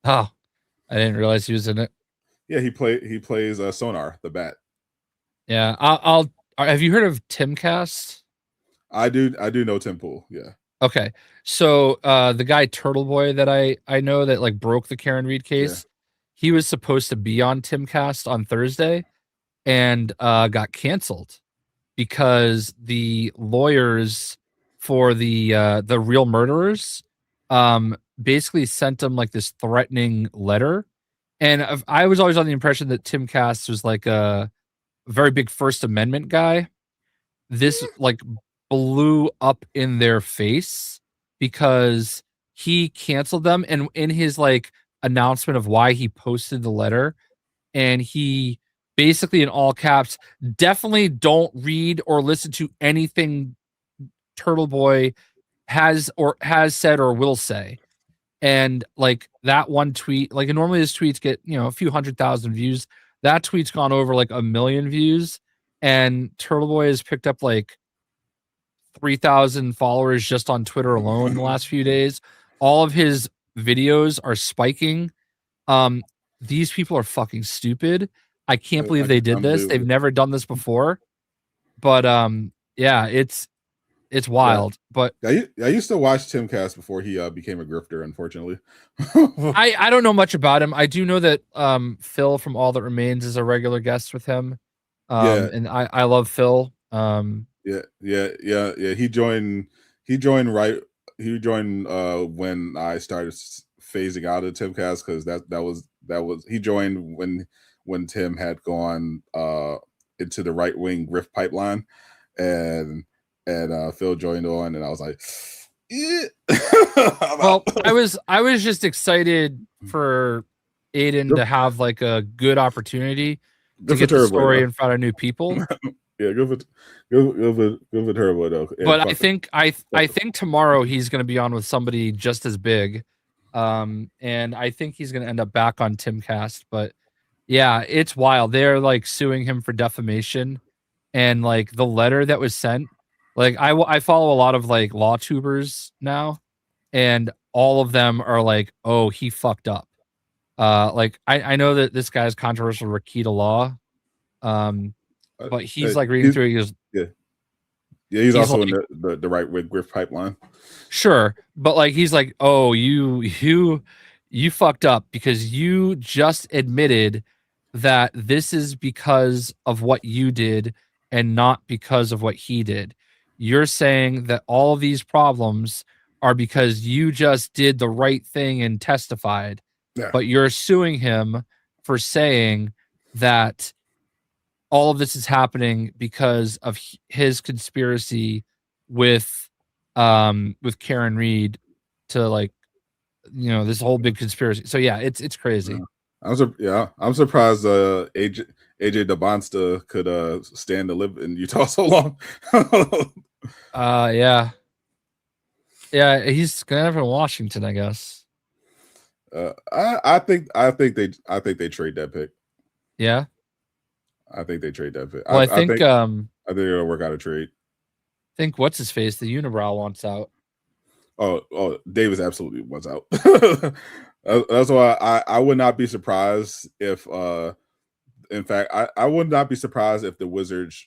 Oh, I didn't realize he was in it. Yeah, he plays Sonar, the bat. Yeah, I'll have you heard of Timcast? I do know Tim Pool, yeah. Okay. So the guy Turtle Boy that I know that like broke the Karen Reed case, he was supposed to be on Timcast on Thursday and got canceled because the lawyers for the real murderers basically sent him like this threatening letter. And I was always on the impression that Timcast was like a very big First Amendment guy. This like blew up in their face because he canceled them, and in his like announcement of why he posted the letter, and he basically in all caps, definitely don't read or listen to anything Turtle Boy has said or will say. And like that one tweet, like normally his tweets get, a few 100,000 views. That tweet's gone over like 1 million views, and Turtle Boy has picked up like 3,000 followers just on Twitter alone in the last few days. All of his videos are spiking. These people are fucking stupid. I can't believe they did this. They've never done this before. But yeah, it's it's wild. But I used to watch Timcast before he became a grifter, unfortunately. I don't know much about him. I do know that Phil from All That Remains is a regular guest with him. And I love Phil. Yeah. He joined when I started phasing out of Timcast, because that was he joined when Tim had gone into the right wing grift pipeline, and Phil joined on, and I was like, yeah. Well, I was just excited for Aiden to have like a good opportunity to get the story in front of new people. Yeah, good for Turbo though. But I think tomorrow he's going to be on with somebody just as big, and I think he's going to end up back on Timcast. But yeah, it's wild. They're like suing him for defamation, and like the letter that was sent. Like I follow a lot of like law tubers now, and all of them are like, oh, he fucked up. Like I know that this guy's controversial, Rakita Law. But he's like reading through. He goes, he's also like, in the right wing grift pipeline. Sure, but like he's like, oh, you fucked up because you just admitted that this is because of what you did and not because of what he did. You're saying that all of these problems are because you just did the right thing and testified, but you're suing him for saying that all of this is happening because of his conspiracy with Karen Reed to like, this whole big conspiracy. So yeah, it's crazy. I'm surprised AJ DeBonsta could stand to live in Utah so long. Yeah, he's gonna have in Washington, I guess. I think they trade that pick. Yeah, I think they trade that pick. Well, I think it'll work out a trade. I think what's his face, the unibrow, wants out. Oh, Davis absolutely wants out. That's why I would not be surprised if, in fact, I would not be surprised if the Wizards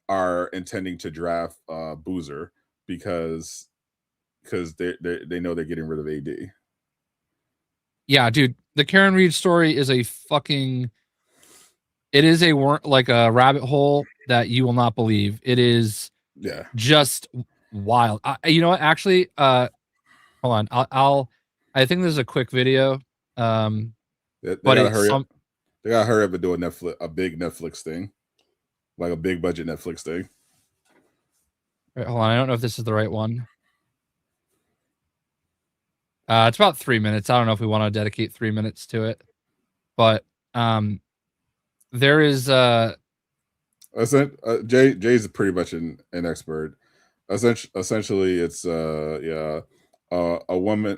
are intending to draft Boozer because they know they're getting rid of AD. Yeah, dude, the Karen Reed story is a fucking. It is a rabbit hole that you will not believe. It is just wild. You know what? Actually, hold on. I think there's a quick video. They gotta hurry up. They gotta hurry up and do a big Netflix thing, like a big budget Netflix thing. Right, hold on. I don't know if this is the right one. It's about 3 minutes. I don't know if we want to dedicate 3 minutes to it, but there is Jay's pretty much an expert. Essentially, it's a woman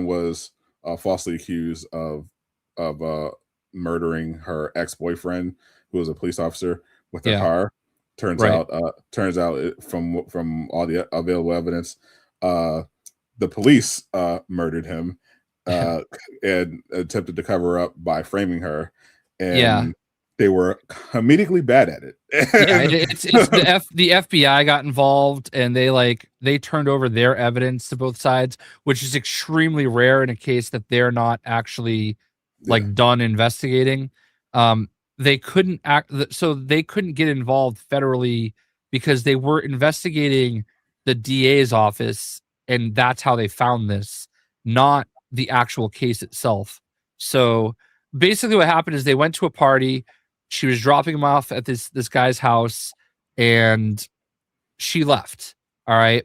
was falsely accused of murdering her ex-boyfriend, who was a police officer, with a car. Turns out from all the available evidence, the police murdered him and attempted to cover up by framing her. And they were comedically bad at it. It's the FBI got involved, and they turned over their evidence to both sides, which is extremely rare in a case that they're not actually done investigating. They couldn't they couldn't get involved federally because they were investigating the DA's office, and that's how they found this, not the actual case itself. So basically what happened is they went to a party. She was dropping him off at this guy's house, and she left. All right.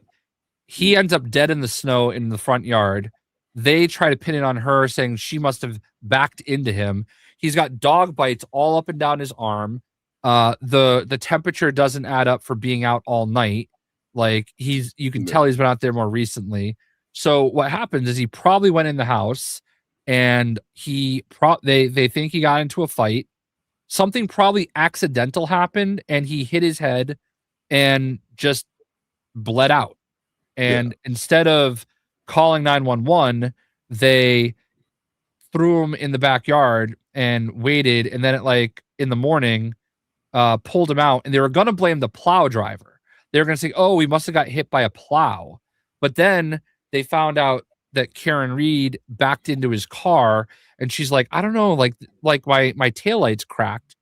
He ends up dead in the snow in the front yard. They try to pin it on her, saying she must have backed into him. He's got dog bites all up and down his arm. The temperature doesn't add up for being out all night. Like you can tell he's been out there more recently. So what happens is he probably went in the house, and they think he got into a fight. Something probably accidental happened, and he hit his head and just bled out. And instead of calling 911, they threw him in the backyard and waited. And then in the morning, pulled him out, and they were going to blame the plow driver. they were going to say, oh, we must have got hit by a plow. But then they found out that Karen Reed backed into his car, and she's like, I don't know, like my taillights cracked.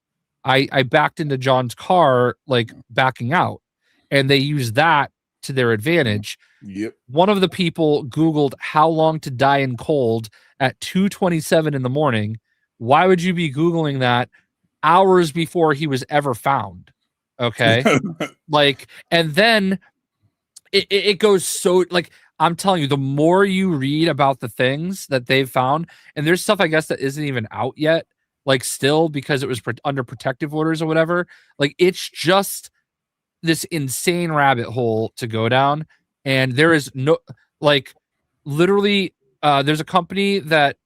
I backed into John's car, like backing out, and they used that to their advantage. Yep. One of the people Googled how long to die in cold at 2:27 in the morning. Why would you be Googling that hours before he was ever found? Okay. Like, and then it goes so, like, I'm telling you, the more you read about the things that they've found, and there's stuff I guess that isn't even out yet, like still because it was under protective orders or whatever. Like, it's just this insane rabbit hole to go down. And there is no, like, literally, there's a company that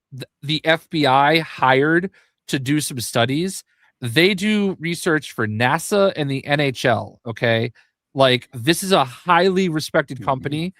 the FBI hired to do some studies. They do research for NASA and the NHL. Okay. Like, this is a highly respected company,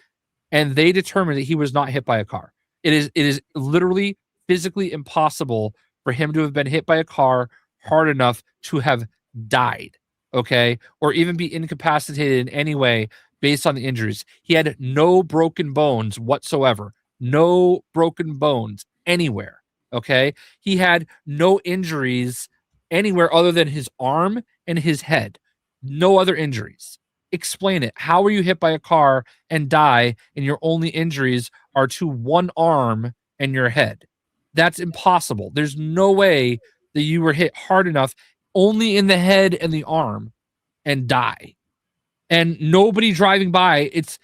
and they determined that he was not hit by a car. It is literally physically impossible for him to have been hit by a car hard enough to have died. Okay. Or even be incapacitated in any way based on the injuries. He had no broken bones whatsoever. No broken bones anywhere. Okay. He had no injuries anywhere other than his arm and his head. No other injuries. Explain it. How were you hit by a car and die, and your only injuries are to one arm and your head? That's impossible. There's no way that you were hit hard enough only in the head and the arm and die. And nobody driving by, it's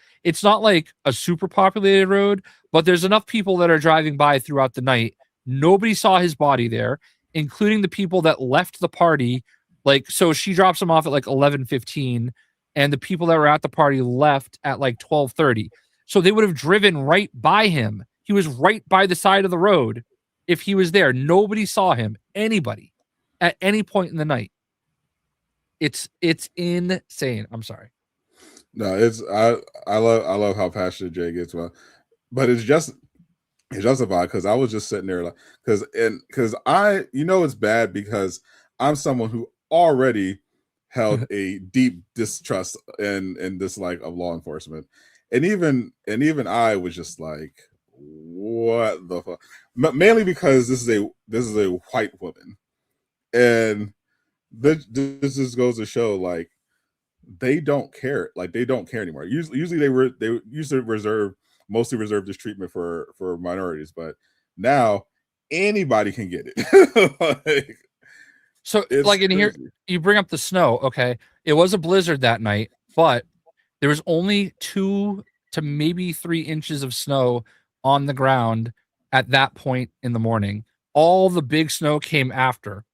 not like a super populated road, but there's enough people that are driving by throughout the night. Nobody saw his body there, including the people that left the party. Like, so she drops him off at like 11:15, and the people that were at the party left at like 12:30. So they would have driven right by him. He was right by the side of the road if he was there. Nobody saw him, anybody, at any point in the night. It's insane. I'm sorry. No, it's I love how passionate Jay gets about, but it's justified, because I was just sitting there like, because I, it's bad because I'm someone who already held a deep distrust and dislike of law enforcement, and even I was just like, what the fuck? Mainly because this is a white woman, and this just goes to show, like, they don't care. Like, they don't care anymore. Usually they used to mostly reserve this treatment for minorities, but now anybody can get it. So, like, in here, you bring up the snow. Okay, it was a blizzard that night, but there was only 2 to maybe 3 inches of snow on the ground at that point in the morning. All the big snow came after,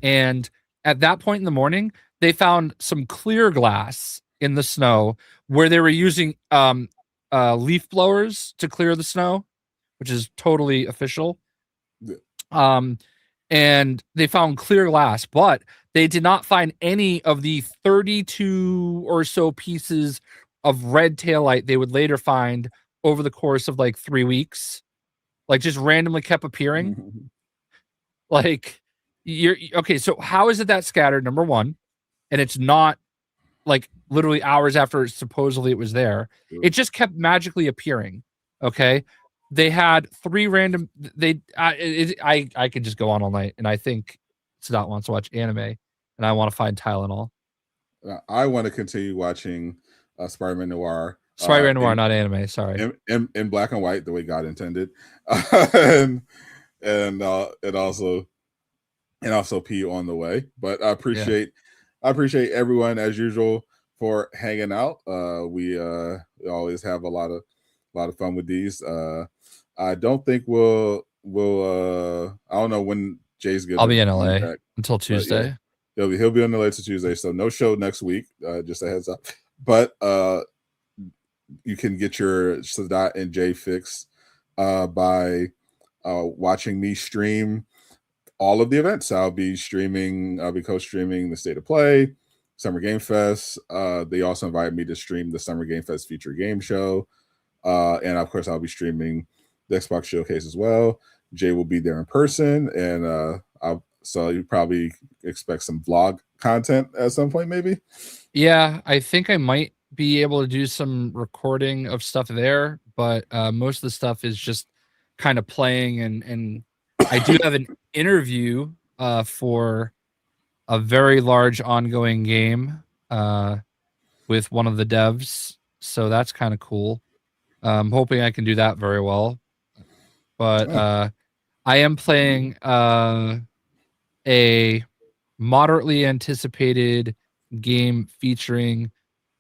and at that point in the morning, they found some clear glass in the snow where they were using leaf blowers to clear the snow, which is totally official. And they found clear glass, but they did not find any of the 32 or so pieces of red taillight they would later find over the course of like 3 weeks. Like, just randomly kept appearing. Like, you're okay. So how is it that scattered? Number one, and it's not like literally hours after supposedly it was there. It just kept magically appearing. Okay. They had 3 random. I could just go on all night, and I think Sadat wants to watch anime, and I want to find Tylenol. I want to continue watching Spider-Man Noir. Spider-Man Noir, not anime. Sorry. In black and white, the way God intended, and also pee on the way. But I appreciate everyone as usual for hanging out. We always have a lot of fun with these. I don't think we'll I don't know when Jay's good. I'll be in LA until Tuesday. Yeah, he'll be on LA to Tuesday, so no show next week. Just a heads up. But you can get your Sadat and Jay fix by watching me stream all of the events. I'll be co-streaming the State of Play, Summer Game Fest. They also invited me to stream the Summer Game Fest feature game show. And of course, I'll be streaming the Xbox Showcase as well. Jay will be there in person, and so you probably expect some vlog content at some point, maybe. Yeah, I think I might be able to do some recording of stuff there, but most of the stuff is just kind of playing, and I do have an interview for a very large ongoing game with one of the devs, so that's kind of cool. I'm hoping I can do that very well. But I am playing a moderately anticipated game featuring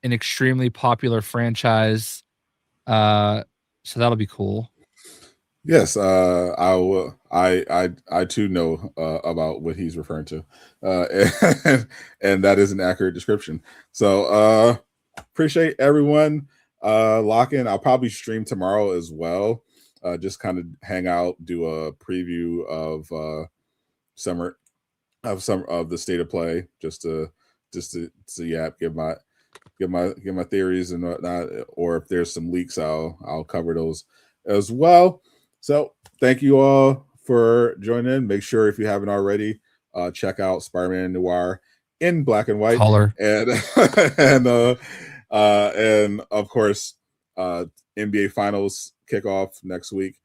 an extremely popular franchise. So that'll be cool. Yes, I will. I too know about what he's referring to, and that is an accurate description. So appreciate everyone locking. I'll probably stream tomorrow as well. Just kind of hang out, do a preview of some of the state of play, just to give my theories and whatnot, or if there's some leaks, I'll cover those as well. So thank you all for joining in. Make sure, if you haven't already, check out Spider-Man Noir in black and white. Color. And and of course, NBA Finals kickoff next week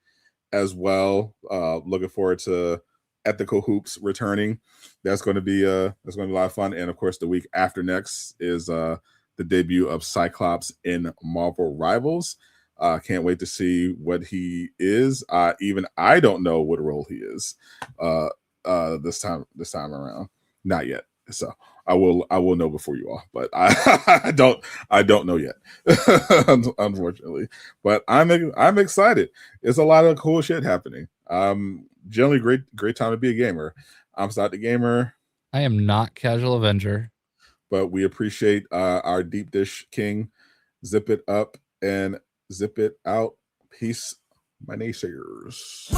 as well. Looking forward to Ethical Hoops returning. That's going to be a lot of fun. And of course, the week after next is the debut of Cyclops in Marvel Rivals. Can't wait to see what he is. Even I don't know what role he is this time around. Not yet. So I will know before you all, but I don't know yet, unfortunately. But I'm excited. It's a lot of cool shit happening. Generally great time to be a gamer. I'm Scott the Gamer. I am not Casual Avenger. But we appreciate our Deep Dish King. Zip it up and zip it out. Peace, my naysayers.